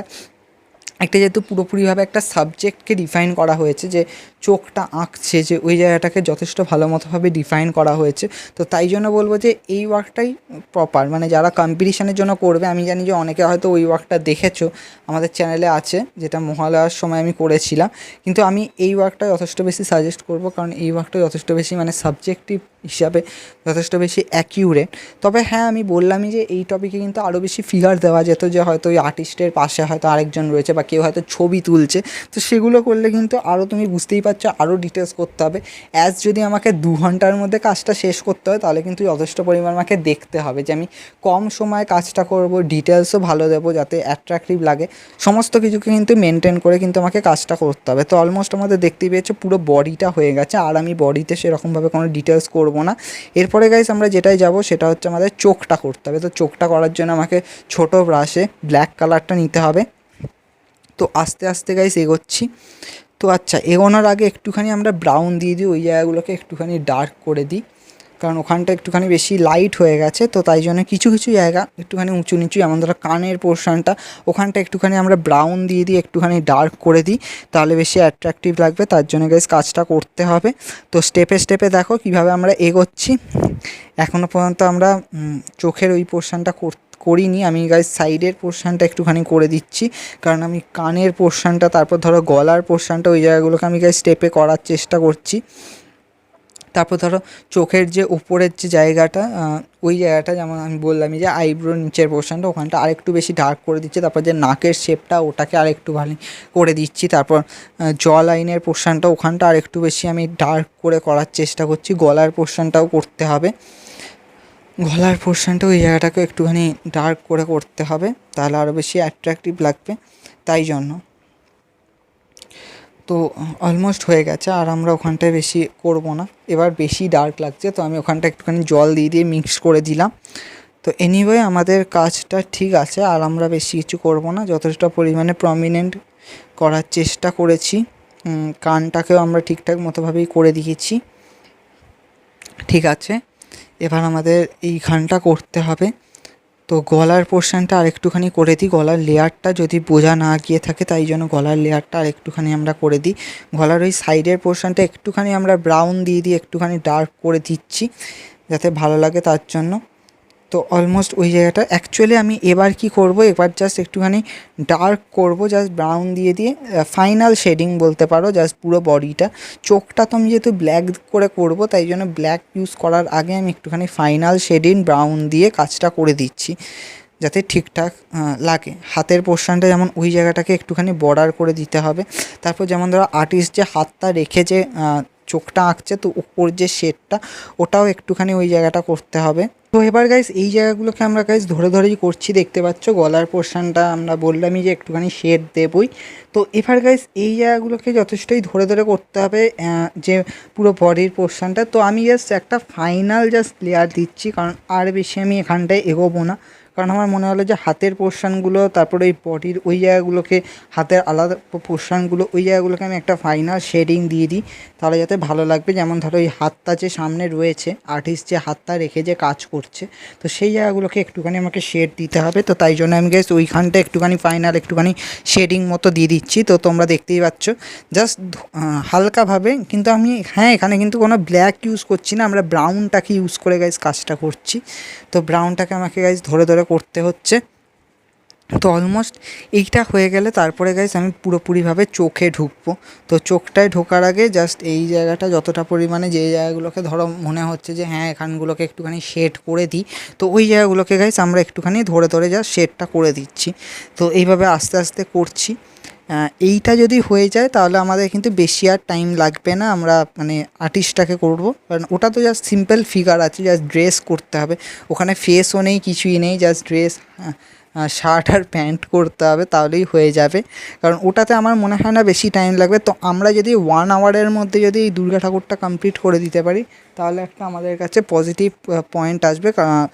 একটা যেহেতু পুরোপুরিভাবে একটা সাবজেক্টকে ডিফাইন করা হয়েছে, যে চোখটা আঁকছে, যে ওই জায়গাটাকে যথেষ্ট ভালো মতোভাবে ডিফাইন করা হয়েছে। তো তাই জন্য বলবো যে এই ওয়ার্কটাই প্রপার। মানে যারা কম্পিটিশানের জন্য করবে, আমি জানি যে অনেকে হয়তো ওই ওয়ার্কটা দেখেছো, আমাদের চ্যানেলে আছে, যেটা মহালয়ার সময় আমি করেছিলাম। কিন্তু আমি এই ওয়ার্কটা যথেষ্ট বেশি সাজেস্ট করব, কারণ এই ওয়ার্কটা যথেষ্ট বেশি মানে সাবজেক্টিভ হিসাবে যথেষ্ট বেশি অ্যাকিউরেট। তবে হ্যাঁ, আমি বললামই যে এই টপিকে কিন্তু আরও বেশি ফিগার দেওয়া যেত, যে হয়তো ওই আর্টিস্টের পাশে হয়তো আরেকজন রয়েছে বা কেউ হয়তো ছবি তুলছে, তো সেগুলো করলে কিন্তু আরও তুমি বুঝতেই পারছো আরও ডিটেলস করতে হবে। যদি আমাকে 2 ঘন্টার মধ্যে কাজটা শেষ করতে হয়, তাহলে কিন্তু যথেষ্ট পরিমাণ আমাকে দেখতে হবে যে আমি কম সময়ে কাজটা করব, ডিটেলসও ভালো দেবো যাতে অ্যাট্রাকটিভ লাগে, সমস্ত কিছুকে কিন্তু মেনটেন করে কিন্তু আমাকে কাজটা করতে হবে। তো অলমোস্ট আমাদের দেখতেই পেয়েছো পুরো বডিটা হয়ে গেছে, আর আমি বডিতে সেরকমভাবে কোনো ডিটেলস করবো না। এরপরে গাইস আমরা যেটাই যাব সেটা হচ্ছে আমাদের চোখটা করতে হবে। তো চোখটা করার জন্য আমাকে ছোট ব্রাশে ব্ল্যাক কালারটা নিতে হবে। তো আস্তে আস্তে গাইস এগোচ্ছি। তো আচ্ছা, এগোনোর আগে একটুখানি আমরা ব্রাউন দিয়ে দিই, ওই জায়গাগুলোকে একটুখানি ডার্ক করে দিই, কারণ ওখানটা একটুখানি বেশি লাইট হয়ে গেছে। তো তাই জন্য কিছু কিছু জায়গা একটুখানি উঁচু নিচু, যেমন ধরো কানের পোর্শনটা, ওখানটা একটুখানি আমরা ব্রাউন দিয়ে দিই, একটুখানি ডার্ক করে দিই, তাহলে বেশি অ্যাট্রাকটিভ লাগবে। তার জন্য গাইস কাজটা করতে হবে। তো স্টেপে স্টেপে দেখো কীভাবে আমরা এগোচ্ছি। এখনও পর্যন্ত আমরা চোখের ওই পোর্শনটা করিনি, আমি গাইস সাইডের পোর্শনটা একটুখানি করে দিচ্ছি, কারণ আমি কানের পোর্শনটা, তারপর ধরো গলার পোর্শনটা, ওই জায়গাগুলোকে আমি গাইস স্টেপে করার চেষ্টা করছি। তারপর ধরো চোখের যে উপরের যে জায়গাটা, ওই জায়গাটা যেমন আমি বললামই যে আইব্রোর নিচের পোর্শনটা, ওখানটা আরেকটু বেশি ডার্ক করে দিচ্ছি। তারপর যে নাকের শেপটা, ওটাকে আরেকটু ভালো করে দিচ্ছি। তারপর জ লাইনের পোর্শনটা, ওখানটা আরেকটু বেশি আমি ডার্ক করে করার চেষ্টা করছি। গলার পোর্শনটাও করতে হবে, গলার পোর্শনটা ওই জায়গাটাকে একটুখানি ডার্ক করে করতে হবে, তাহলে আরও বেশি অ্যাট্রাকটিভ লাগবে। তাই জন্য তো অলমোস্ট হয়ে গেছে, আর আমরা ওখানটায় বেশি করব না। এবার বেশি ডার্ক লাগছে, তো আমি ওখানটা একটুখানি জল দিয়ে দিয়ে মিক্স করে দিলাম। তো এনিওয়ে আমাদের কাজটা ঠিক আছে, আর আমরা বেশি কিছু করব না, যথেষ্ট পরিমাণে প্রমিনেন্ট করার চেষ্টা করেছি। কানটাকেও আমরা ঠিকঠাক মতোভাবেই করে দিয়েছি। ঠিক আছে, এবার আমাদের এইখানটা করতে হবে। তো গলার পোর্শনটা আরেকটুখানি করে দিই, গলার লেয়ারটা যদি বোঝা না গিয়ে থাকে, তাই জন্য গলার লেয়ারটা আরেকটুখানি আমরা করে দিই। গলার ওই সাইডের পোর্শনটা একটুখানি আমরা ব্রাউন দিয়ে দিয়ে একটুখানি ডার্ক করে দিচ্ছি, যাতে ভালো লাগে তার জন্য। তো অলমোস্ট ওই জায়গাটা অ্যাকচুয়ালি আমি এবার কি করব, এবার জাস্ট একটুখানি ডার্ক করব, জাস্ট ব্রাউন দিয়ে দিয়ে ফাইনাল শেডিং বলতে পারো, জাস্ট পুরো বডিটা। চোখটা তো আমি যেহেতু ব্ল্যাক করে করব, তাই জন্য ব্ল্যাক ইউজ করার আগে আমি একটুখানি ফাইনাল শেডিং ব্রাউন দিয়ে কাজটা করে দিচ্ছি, যাতে ঠিকঠাক লাগে। হাতের পোর্শনটা যেমন ওই জায়গাটাকে একটুখানি বর্ডার করে দিতে হবে। তারপর যেমন ধরো আর্টিস্ট যে হাতটা রেখে যে চোখটা আঁকছে, তো উপর যে শেডটা, ওটাও একটুখানি ওই জায়গাটা করতে হবে। তো এবার গাইস এই জায়গাগুলোকে আমরা গাইস ধরে ধরেই করছি, দেখতে পাচ্ছ। গলার পোর্শনটা আমরা বললামই যে একটুখানি শেড দেবই। তো এবার গাইস এই জায়গাগুলোকে যথেষ্টই ধরে ধরে করতে হবে, যে পুরো বডির পোর্শনটা। তো আমি জাস্ট একটা ফাইনাল জাস্ট লেয়ার দিচ্ছি, কারণ আর বেশি আমি এখানটায় এগোবো না, কারণ আমার মনে হলো যে হাতের পোর্শনগুলো, তারপরে ওই বডির ওই জায়গাগুলোকে, হাতের আলাদা পোর্শনগুলো, ওই জায়গাগুলোকে আমি একটা ফাইনাল শেডিং দিয়ে দিই, তাহলে যাতে ভালো লাগবে। যেমন ধরো এই হাতটা যে সামনে রয়েছে, আর্টিস্ট যে হাতটা রেখে যে কাজ করছে, তো সেই জায়গাগুলোকে একটুখানি আমাকে শেড দিতে হবে। তো তাই জন্য আমি গেস ওইখানটা একটুখানি ফাইনাল একটুখানি শেডিং মতো দিয়ে দিচ্ছি। তো তোমরা দেখতেই পাচ্ছ জাস্ট হালকাভাবে, কিন্তু আমি এখানে কিন্তু কোনো ব্ল্যাক ইউজ করছি না, আমরা ব্রাউনটাকে ইউজ করে গাইজ কাজটা করছি। তো ব্রাউনটাকে আমাকে গাইজ ধরে ধরে করতে হচ্ছে। তো অলমোস্ট এইটা হয়ে গেলে তারপরে গাইজ আমি পুরোপুরিভাবে চোখে ঢুকবো। তো চোখটায় ঢোকার আগে জাস্ট এই জায়গাটা যতটা পরিমাণে, যে জায়গাগুলোকে ধরো মনে হচ্ছে যে হ্যাঁ এখানগুলোকে একটুখানি শেড করে দিই, তো ওই জায়গাগুলোকে গাইজ আমরা একটুখানি ধরে ধরে জাস্ট শেডটা করে দিচ্ছি। তো এইভাবে আস্তে আস্তে করছি। এইটা যদি হয়ে যায় তাহলে আমাদের কিন্তু বেশি আর টাইম লাগবে না, আমরা মানে আর্টিস্টটাকে করব, কারণ ওটা তো জাস্ট সিম্পল ফিগার আছে, জাস্ট ড্রেস করতে হবে, ওখানে ফেসও নেই, কিছুই নেই, জাস্ট ড্রেস, শার্ট আর প্যান্ট করতে হবে, তাহলেই হয়ে যাবে, কারণ ওটাতে আমার মনে হয় না বেশি টাইম লাগবে। তো আমরা যদি 1 আওয়ারের মধ্যে যদি এই দুর্গা ঠাকুরটা কমপ্লিট করে দিতে পারি, তাহলে একটা আমাদের কাছে পজিটিভ পয়েন্ট আসবে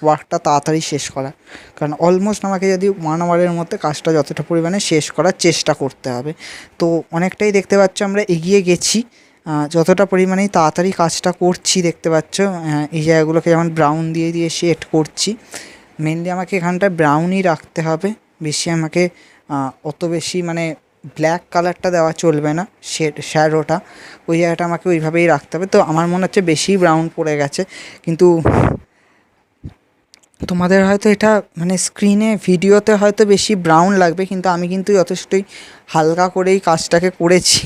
ওয়ার্কটা তাড়াতাড়ি শেষ করা। কারণ অলমোস্ট আমাকে যদি 1 আওয়ারের মধ্যে কাজটা যতটা পরিমাণে শেষ করার চেষ্টা করতে হবে। তো অনেকটাই দেখতে পাচ্ছ আমরা এগিয়ে গেছি, যতটা পরিমাণেই তাড়াতাড়ি কাজটা করছি দেখতে পাচ্ছ। এই জায়গাগুলোকে যেমন ব্রাউন দিয়ে দিয়ে শেড করছি। মেনলি আমাকে এখানটায় ব্রাউনই রাখতে হবে, বেশি আমাকে অত বেশি মানে ব্ল্যাক কালারটা দেওয়া চলবে না, শ্যাডোটা ওই জায়গাটা আমাকে ওইভাবেই রাখতে হবে। তো আমার মনে হচ্ছে বেশি ব্রাউন পড়ে গেছে, কিন্তু তোমাদের হয়তো এটা মানে স্ক্রিনে ভিডিওতে হয়তো বেশি ব্রাউন লাগবে, কিন্তু আমি কিন্তু যথেষ্টই হালকা করেই কাজটাকে করেছি।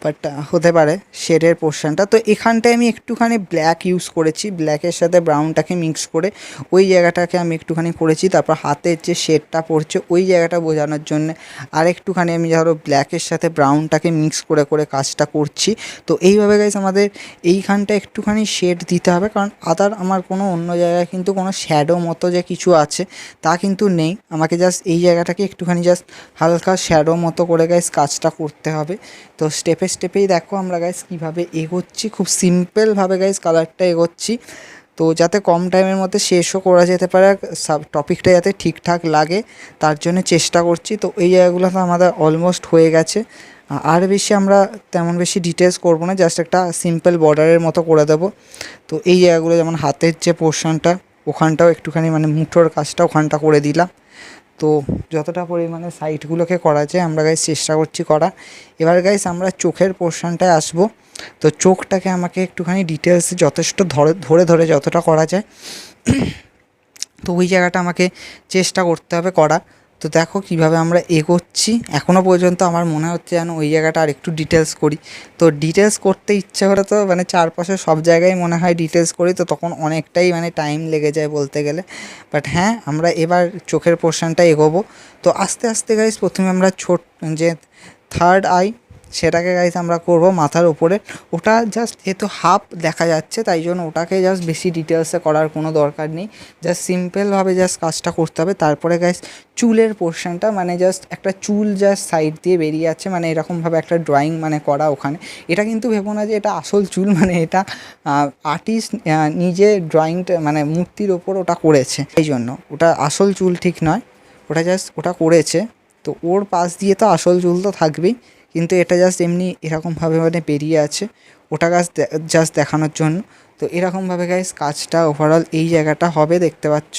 বাট হতে পারে শেডের পোর্শনটা। তো এখানটায় আমি একটুখানি ব্ল্যাক ইউজ করেছি, ব্ল্যাকের সাথে ব্রাউনটাকে মিক্স করে ওই জায়গাটাকে আমি একটুখানি করেছি। তারপর হাতের যে শেডটা পড়ছে ওই জায়গাটা বোঝানোর জন্য আর একটুখানি আমি ধরো ব্ল্যাকের সাথে ব্রাউনটাকে মিক্স করে করে কাজটা করছি। তো এইভাবে গাইস আমাদের এইখানটা একটুখানি শেড দিতে হবে, কারণ আদার আমার কোনো অন্য জায়গায় কিন্তু কোনো শ্যাডো মতো যে কিছু আছে তা কিন্তু নেই। আমাকে জাস্ট এই জায়গাটাকে একটুখানি জাস্ট হালকা শ্যাডো মতো করে গাইস কাজটা করতে হবে। তো স্টেপে স্টেপেই দেখো আমরা গাইস কীভাবে এগোচ্ছি, খুব সিম্পলভাবে গাইস কালারটা এগোচ্ছি। তো যাতে কম টাইমের মধ্যে শেষও করা যেতে পারে, টপিকটা যাতে ঠিকঠাক লাগে তার জন্য চেষ্টা করছি। তো এই জায়গাগুলো তো আমাদের অলমোস্ট হয়ে গেছে, আর বেশি আমরা তেমন বেশি ডিটেলস করবো না, জাস্ট একটা সিম্পল বর্ডারের মতো করে দেবো। তো এই জায়গাগুলো যেমন হাতের যে পোর্শনটা ওখানটাও একটুখানি মানে মুঠোর কাজটা ওখানটা করে দিলাম। তো যতটা পরিমাণে সাইডগুলোকে করা যায় আমরা গাইস চেষ্টা করছি করা। এবার গাইস আমরা চোখের পোর্শনটায় আসবো। তো চোখটাকে আমাকে একটুখানি ডিটেলসে যথেষ্ট ধরে ধরে যতটা করা যায় তো ওই জায়গাটা আমাকে চেষ্টা করতে হবে করা। তো দেখো কীভাবে আমরা এগোচ্ছি, এখনও পর্যন্ত আমার মনে হচ্ছে যেন ওই জায়গাটা আর একটু ডিটেলস করি। তো ডিটেলস করতে ইচ্ছে করে তো মানে চারপাশে সব জায়গায় মনে হয় ডিটেলস করি, তো তখন অনেকটাই মানে টাইম লেগে যায় বলতে গেলে। বাট হ্যাঁ, আমরা এবার চোখের পোর্শনটা এগোবো। তো আস্তে আস্তে গাইস প্রথমে আমরা যে থার্ড আই সেটাকে গাইস আমরা করব মাথার উপরে। ওটা জাস্ট যেহেতু হাফ দেখা যাচ্ছে তাই জন্য ওটাকে জাস্ট বেশি ডিটেলসে করার কোনো দরকার নেই, জাস্ট সিম্পলভাবে জাস্ট কাজটা করতে হবে। তারপরে গাইস চুলের পোর্শনটা মানে জাস্ট একটা চুল জাস্ট সাইড দিয়ে বেরিয়ে যাচ্ছে, মানে এরকমভাবে একটা ড্রয়িং মানে করা ওখানে। এটা কিন্তু ভেবো না যে এটা আসল চুল, মানে এটা আর্টিস্ট নিজে ড্রয়িংটা মানে মূর্তির ওপর ওটা করেছে, এই জন্য ওটা আসল চুল ঠিক নয়, ওটা জাস্ট ওটা করেছে। তো ওর পাশ দিয়ে তো আসল চুল তো থাকবেই, কিন্তু এটা জাস্ট এমনি এরকমভাবে মানে বেরিয়ে আছে, ওটা জাস্ট দেখানোর জন্য। তো এরকমভাবে গাইস কাজটা ওভারঅল এই জায়গাটা হবে দেখতে পাচ্ছ।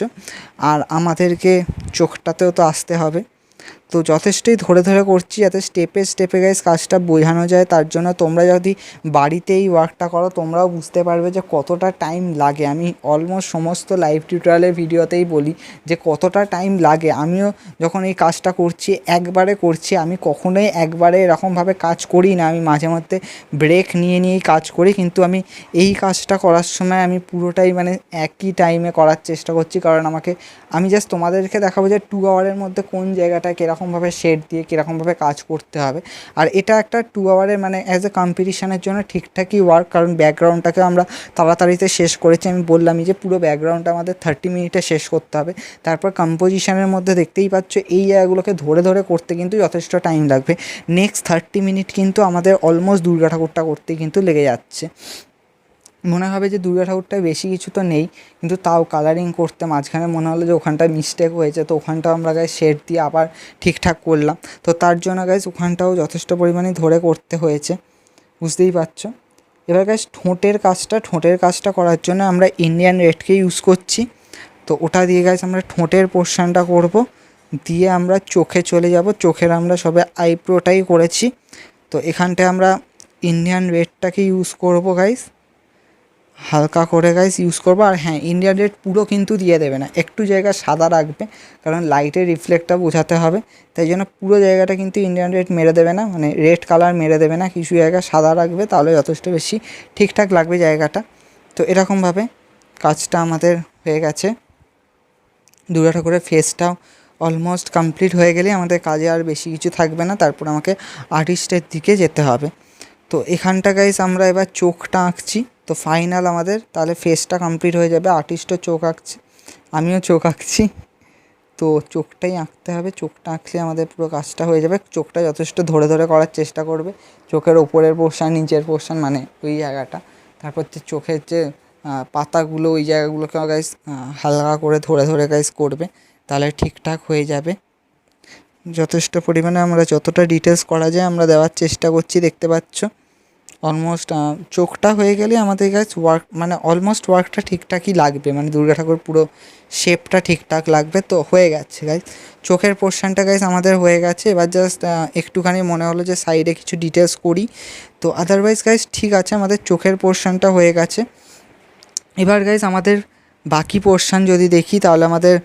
আর আমাদেরকে চোখটাতেও তো আসতে হবে, তো যথেষ্টই ধরে ধরে করছি যাতে স্টেপে স্টেপে গাইস কাজটা বোঝানো যায়। তার জন্য তোমরা যদি বাড়িতেই ওয়ার্কটা করো তোমরাও বুঝতে পারবে যে কতটা টাইম লাগে। আমি অলমোস্ট সমস্ত লাইভ টিউটোরিয়ালের ভিডিওতেই বলি যে কতটা টাইম লাগে। আমিও যখন এই কাজটা করছি একবারে করছি, আমি কখনোই একবারে এরকমভাবে কাজ করি না, আমি মাঝে মধ্যে ব্রেক নিয়ে নিয়েই কাজ করি। কিন্তু আমি এই কাজটা করার সময় আমি পুরোটাই মানে একই টাইমে করার চেষ্টা করছি, কারণ আমি জাস্ট তোমাদেরকে দেখাবো যে 2 আওয়ারের মধ্যে কোন জায়গাটা কীরকমভাবে শেড দিয়ে কীরকমভাবে কাজ করতে হবে। আর এটা একটা 2 আওয়ারের মানে অ্যাজ এ কম্পিটিশানের জন্য ঠিকঠাকই ওয়ার্ক, কারণ ব্যাকগ্রাউন্ডটাকে আমরা তাড়াতাড়িতে শেষ করেছি। আমি বললামই যে পুরো ব্যাকগ্রাউন্ডটা আমাদের 30 মিনিটে শেষ করতে হবে। তারপর কম্পোজিশনের মধ্যে দেখতেই পাচ্ছ এই জায়গাগুলোকে ধরে ধরে করতে কিন্তু যথেষ্ট টাইম লাগবে। নেক্সট 30 মিনিট কিন্তু আমাদের অলমোস্ট দুর্গা ঠাকুরটা করতে কিন্তু লেগে যাচ্ছে। মনে হবে যে দুর্গা ঠাকুরটায় বেশি কিছু তো নেই, কিন্তু তাও কালারিং করতে মাঝখানে মনে হলো যে ওখানটায় মিস্টেক হয়েছে, তো ওখানটাও আমরা গাইস শেড দিয়ে আবার ঠিকঠাক করলাম। তো তার জন্য গাইস ওখানটাও যথেষ্ট পরিমাণে ধরে করতে হয়েছে, বুঝতেই পারছো। এবার গাইস ঠোঁটের কাজটা করার জন্য আমরা ইন্ডিয়ান রেডকে ইউজ করছি। তো ওটা দিয়ে গাইস আমরা ঠোঁটের পোর্শনটা করব, দিয়ে আমরা চোখে চলে যাব। চোখের আমরা সবে আইব্রোটাই করেছি, তো এখানটায় আমরা ইন্ডিয়ান রেডটাকে ইউজ করব গাইস, হালকা করে গাইস ইউজ করবো। আর হ্যাঁ, ইন্ডিয়ান রেড পুরো কিন্তু দিয়ে দেবে না, একটু জায়গা সাদা রাখবে, কারণ লাইটের রিফ্লেক্টটা বোঝাতে হবে। তাই জন্য পুরো জায়গাটা কিন্তু ইন্ডিয়ান রেড মেরে দেবে না, মানে রেড কালার মেরে দেবে না, কিছু জায়গা সাদা রাখবে, তাহলে যথেষ্ট বেশি ঠিকঠাক লাগবে জায়গাটা। তো এরকমভাবে কাজটা আমাদের হয়ে গেছে। দুর্গা ঠাকুরের ফেসটাও অলমোস্ট কমপ্লিট হয়ে গেলে আমাদের কাজে আর বেশি কিছু থাকবে না, তারপর আমাকে আর্টিস্টের দিকে যেতে হবে। তো এখানটা গাইস আমরা এবার চোখটা আঁকছি। তো ফাইনাল আমাদের তাহলে ফেসটা কমপ্লিট হয়ে যাবে, আর্টিস্টও চোখ আঁকছে, আমিও চোখ আঁকছি। তো চোখটাই আঁকতে হবে, চোখটা আঁকলে আমাদের পুরো কাজটা হয়ে যাবে। চোখটা যথেষ্ট ধরে ধরে করার চেষ্টা করবে, চোখের ওপরের পোর্শন নিচের পোর্শন মানে ওই জায়গাটা। তারপর হচ্ছে চোখের যে পাতাগুলো ওই জায়গাগুলোকেও গাইস হালকা করে ধরে ধরে গাইস করবে, তাহলে ঠিকঠাক হয়ে যাবে। যথেষ্ট পরিমাণে আমরা যতটা ডিটেলস করা যায় আমরা দেওয়ার চেষ্টা করছি, দেখতে পাচ্ছ। অলমোস্ট চোখটা হয়ে গেলে আমাদের গাইস ওয়ার্ক মানে অলমোস্ট ওয়ার্কটা ঠিকঠাকই লাগবে, মানে দুর্গা ঠাকুর পুরো শেপটা ঠিকঠাক লাগবে। তো হয়ে গেছে গাইস, চোখের পোর্শনটা গাইস আমাদের হয়ে গেছে। এবার জাস্ট একটুখানি মনে হলো যে সাইডে কিছু ডিটেলস করি, তো আদারওয়াইজ গাইস ঠিক আছে, আমাদের চোখের পোর্শনটা হয়ে গেছে। এবার গাইস আমাদের বাকি পোর্শন যদি দেখি তাহলে আমাদের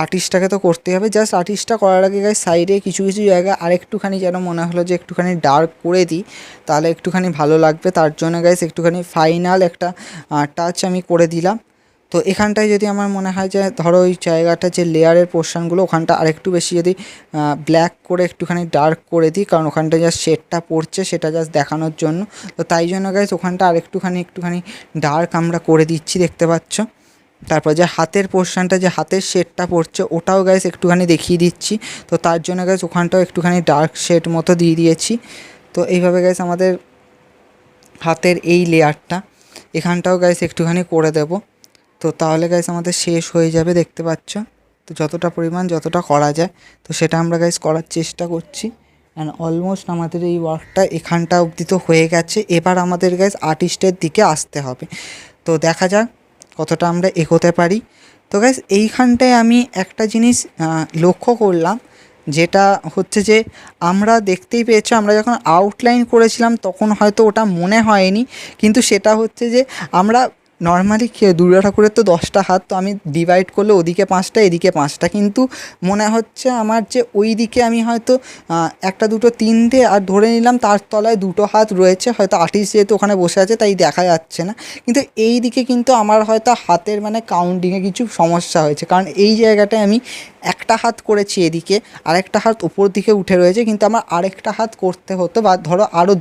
আর্টিস্টটাকে তো করতেই হবে। জাস্ট আর্টিস্টটা করার আগে গাইস সাইডে কিছু কিছু জায়গা আরেকটুখানি যেন মনে হলো যে একটুখানি ডার্ক করে দিই, তাহলে একটুখানি ভালো লাগবে। তার জন্য গাইস একটুখানি ফাইনাল একটা টাচ আমি করে দিলাম। তো এখানটায় যদি আমার মনে হয় যে ধরো ওই জায়গাটা যে লেয়ারের পোর্শনগুলো ওখানটা আরেকটু বেশি যদি ব্ল্যাক করে একটুখানি ডার্ক করে দিই, কারণ ওখানটা জাস্ট শেডটা পড়ছে সেটা জাস্ট দেখানোর জন্য। তো তাই জন্য গাইস ওখানটা একটুখানি ডার্ক আমরা করে দিচ্ছি, দেখতে পাচ্ছ। তারপর যে হাতের পোর্শনটা যে হাতের শেডটা পড়ছে ওটাও গাইস একটুখানি দেখিয়ে দিচ্ছি। তো তার জন্য গাইস ওখানটাও একটুখানি ডার্ক শেড মতো দিয়ে দিয়েছি। তো এইভাবে গাইস আমাদের হাতের এই লেয়ারটা এখানটাও গাইস একটুখানি করে দেব। তো তাহলে গাইস আমাদের শেষ হয়ে যাবে, দেখতে পাচ্ছ। তো যতটা পরিমাণ যতটা করা যায় তো সেটা আমরা গাইস করার চেষ্টা করছি। অ্যান্ড অলমোস্ট আমাদের এই ওয়ার্কটা এখানটা অবধি তো হয়ে গেছে। এবার আমাদের গাইস আর্টিস্টের দিকে আসতে হবে। তো দেখা যাক কতটা আমরা এগোতে পারি। তো গাইস এইখানটায় আমি একটা জিনিস লক্ষ্য করলাম, যেটা হচ্ছে যে আমরা দেখতেই পেয়েছো আমরা যখন আউটলাইন করেছিলাম তখন হয়তো ওটা মনে হয়নি, কিন্তু সেটা হচ্ছে যে আমরা নর্মালি দুর্গা ঠাকুরের তো 10টা হাত, তো আমি ডিভাইড করলে ওদিকে 5টা এদিকে 5টা, কিন্তু মনে হচ্ছে আমার যে ওই দিকে আমি হয়তো 1 2 3টে আর ধরে নিলাম তার তলায় 2টো হাত রয়েছে, হয়তো আর্টিস্ট যেহেতু ওখানে বসে আছে তাই দেখা যাচ্ছে না। কিন্তু এই দিকে কিন্তু আমার হয়তো হাতের মানে কাউন্টিংয়ে কিছু সমস্যা হয়েছে, কারণ এই জায়গাটায় আমি একটা হাত করেছি এদিকে, আরেকটা হাত ওপর দিকে উঠে রয়েছে, কিন্তু আমার আরেকটা হাত করতে হতো, বা ধরো আরও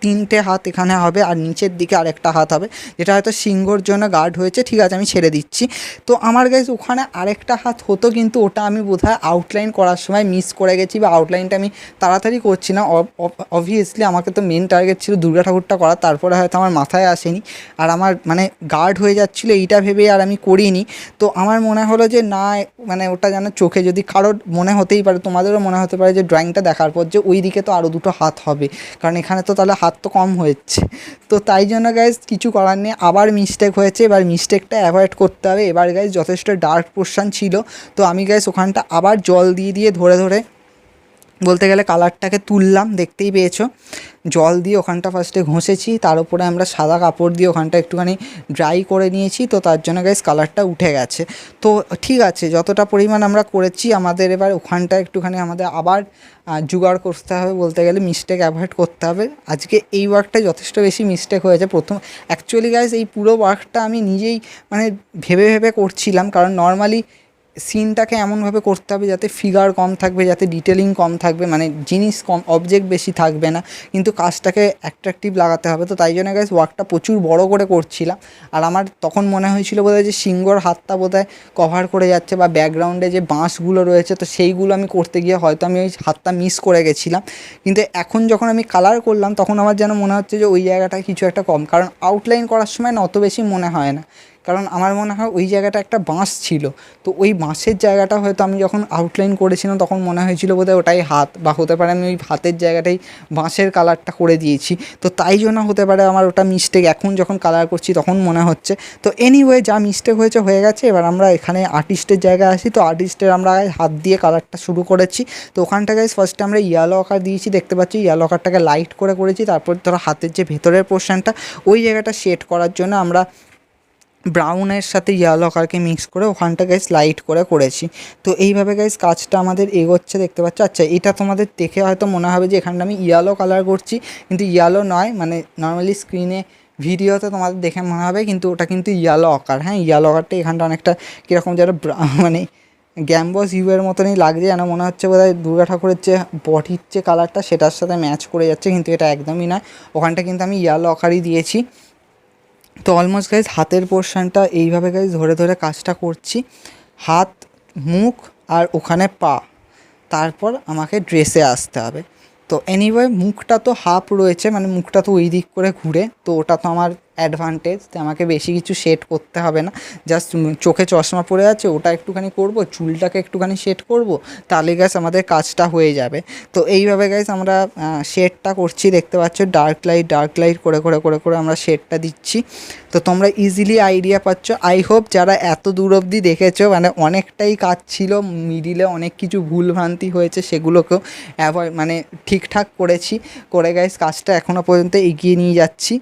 3টে হাত এখানে হবে আর নিচের দিকে আরেকটা হাত হবে, যেটা হয়তো সিংহর জন্য গার্ড হয়েছে, ঠিক আছে আমি ছেড়ে দিচ্ছি। তো আমার গাইস ওখানে আরেকটা হাত হতো, কিন্তু ওটা আমি বোধহয় আউটলাইন করার সময় মিস করে গেছি, বা আউটলাইনটা আমি তাড়াতাড়ি করছি না। অবভিয়াসলি আমাকে তো মেন টার্গেট ছিল দুর্গা ঠাকুরটা করা, তারপরে হয়তো আমার মাথায় আসেনি, আর আমার মানে গার্ড হয়ে যাচ্ছিলো এইটা ভেবে আর আমি করিনি। তো আমার মনে হলো যে না, মানে ওটা যেন চোখে যদি কারোর মনে হতেই পারে, তোমাদেরও মনে হতে পারে যে ড্রয়িংটা দেখার পর যে ওই দিকে তো আরও 2টো হাত হবে, কারণ এখানে তো তাহলে হাত তো কম হয়েছে। তো তাই জন্য গাইজ কিছু করার নেই, আবার মিস্টেক হয়েছে, এবার মিস্টেকটা অ্যাভয়েড করতে হবে। এবার গাইজ যথেষ্ট ডার্ক পোর্শন ছিল, তো আমি গাইজ ওখানটা আবার জল দিয়ে ধরে ধরে বলতে গেলে কালারটাকে তুললাম, দেখতেই পেয়েছো। জল দিয়ে ওখানটা ফার্স্টে ঘষেছি, তার উপরে আমরা সাদা কাপড় দিয়ে ওখানটা একটুখানি ড্রাই করে নিয়েছি, তো তার জন্য গাইস কালারটা উঠে গেছে। তো ঠিক আছে, যতটা পরিমাণ আমরা করেছি আমাদের এবার ওখানটা একটুখানি আমাদের আবার জোগাড় করতে হবে, বলতে গেলে মিস্টেক অ্যাভয়েড করতে হবে। আজকে এই ওয়ার্কটায় যথেষ্ট বেশি মিস্টেক হয়েছে প্রথম। অ্যাকচুয়ালি গাইস এই পুরো ওয়ার্কটা আমি নিজেই মানে ভেবে ভেবে করছিলাম, কারণ নর্মালি সিনটাকে এমনভাবে করতে হবে যাতে ফিগার কম থাকবে, যাতে ডিটেলিং কম থাকবে, মানে জিনিস কম, অবজেক্ট বেশি থাকবে না, কিন্তু কাজটাকে অ্যাট্রাকটিভ লাগাতে হবে। তো তাই জন্য গাইস ওয়ার্কটা প্রচুর বড় করে করছিলাম, আর আমার তখন মনে হয়েছিল বোধহয় যে সিংহর হাতটা বোধহয় কভার করে যাচ্ছে, বা ব্যাকগ্রাউন্ডে যে বাঁশগুলো রয়েছে তো সেইগুলো আমি করতে গিয়ে হয়তো আমি ওই হাতটা মিস করে গেছিলাম। কিন্তু এখন যখন আমি কালার করলাম তখন আমার যেন মনে হচ্ছে যে ওই জায়গাটায় কিছু একটা কম, কারণ আউটলাইন করার সময় না অত বেশি মনে হয় না, কারণ আমার মনে হয় ওই জায়গাটা একটা বাঁশ ছিল, তো ওই বাঁশের জায়গাটা হয়তো আমি যখন আউটলাইন করেছিলাম তখন মনে হয়েছিল বোধহয় ওটাই হাত, বা হতে পারে আমি ওই হাতের জায়গাটাই বাঁশের কালারটা করে দিয়েছি, তো তাই জন্য হতে পারে আমার ওটা মিস্টেক। এখন যখন কালার করছি তখন মনে হচ্ছে। তো এনিওয়ে যা মিস্টেক হয়েছে হয়ে গেছে, এবার আমরা এখানে আর্টিস্টের জায়গায় আসি। তো আর্টিস্টের আমরা হাত দিয়ে কালারটা শুরু করেছি। তো ওখানটাকে ফার্স্টে আমরা ইয়েলো আকার দিয়েছি, দেখতে পাচ্ছি ইয়েলো আকারটাকে লাইট করে করেছি। তারপর ধরো হাতের যে ভেতরের পোর্শনটা ওই জায়গাটা শেড করার জন্য আমরা ব্রাউনের সাথে ইয়েলো কালারকে মিক্স করে ওখানটা গাইস লাইট করে করেছি। তো এইভাবে গাইস কাজটা আমাদের এগোচ্ছে, দেখতে পাচ্ছ। আচ্ছা, এটা তোমাদের দেখে হয়তো মনে হবে যে এখানটা আমি ইয়েলো কালার করছি, কিন্তু ইয়েলো নয়, মানে নর্মালি স্ক্রিনে ভিডিওতে তোমাদের দেখে মনে হবে, কিন্তু ওটা কিন্তু ইয়েলো আকার। হ্যাঁ, ইয়েলো আকারটা এখানটা অনেকটা কীরকম যেন মানে গ্যাম্বস হিউয়ের মতনই লাগছে, যেন মনে হচ্ছে বোধহয় দুর্গা ঠাকুরের যে বডির যে কালারটা সেটার সাথে ম্যাচ করে যাচ্ছে, কিন্তু এটা একদমই নয়। ওখানটা কিন্তু আমি ইয়েলো আকারই দিয়েছি। তো অলমোস্ট গাইজ হাতের পোর্শনটা এইভাবে গাইজ ধরে ধরে কাজটা করছি। হাত, মুখ আর ওখানে পা, তারপর আমাকে ড্রেসে আসতে হবে। তো এনিওয়ে মুখটা তো হাফ রয়েছে, মানে মুখটা তো ওই দিক করে ঘুরে, তো ওটা তো আমার অ্যাডভান্টেজ, তো আমাকে বেশি কিছু সেট করতে হবে না। জাস্ট চোখে চশমা পড়ে আছে, ওটা একটুখানি করব, চুলটাকে একটুখানি সেট করব, তাহলে গ্যাস আমাদের কাজটা হয়ে যাবে। তো এইভাবে গাইস আমরা শেডটা করছি, দেখতে পাচ্ছ ডার্ক লাইট করে করে করে করে আমরা শেডটা দিচ্ছি। তো তোমরা ইজিলি আইডিয়া পাচ্ছ, আই হোপ যারা এত দূর অবধি দেখেছো, মানে অনেকটাই কাজ ছিল, মিডিলে অনেক কিছু ভুলভ্রান্তি হয়েছে, সেগুলোকেও অ্যাভয়েড মানে ঠিকঠাক করেছি, করে গাইস কাজটা এখনও পর্যন্ত এগিয়ে নিয়ে যাচ্ছি।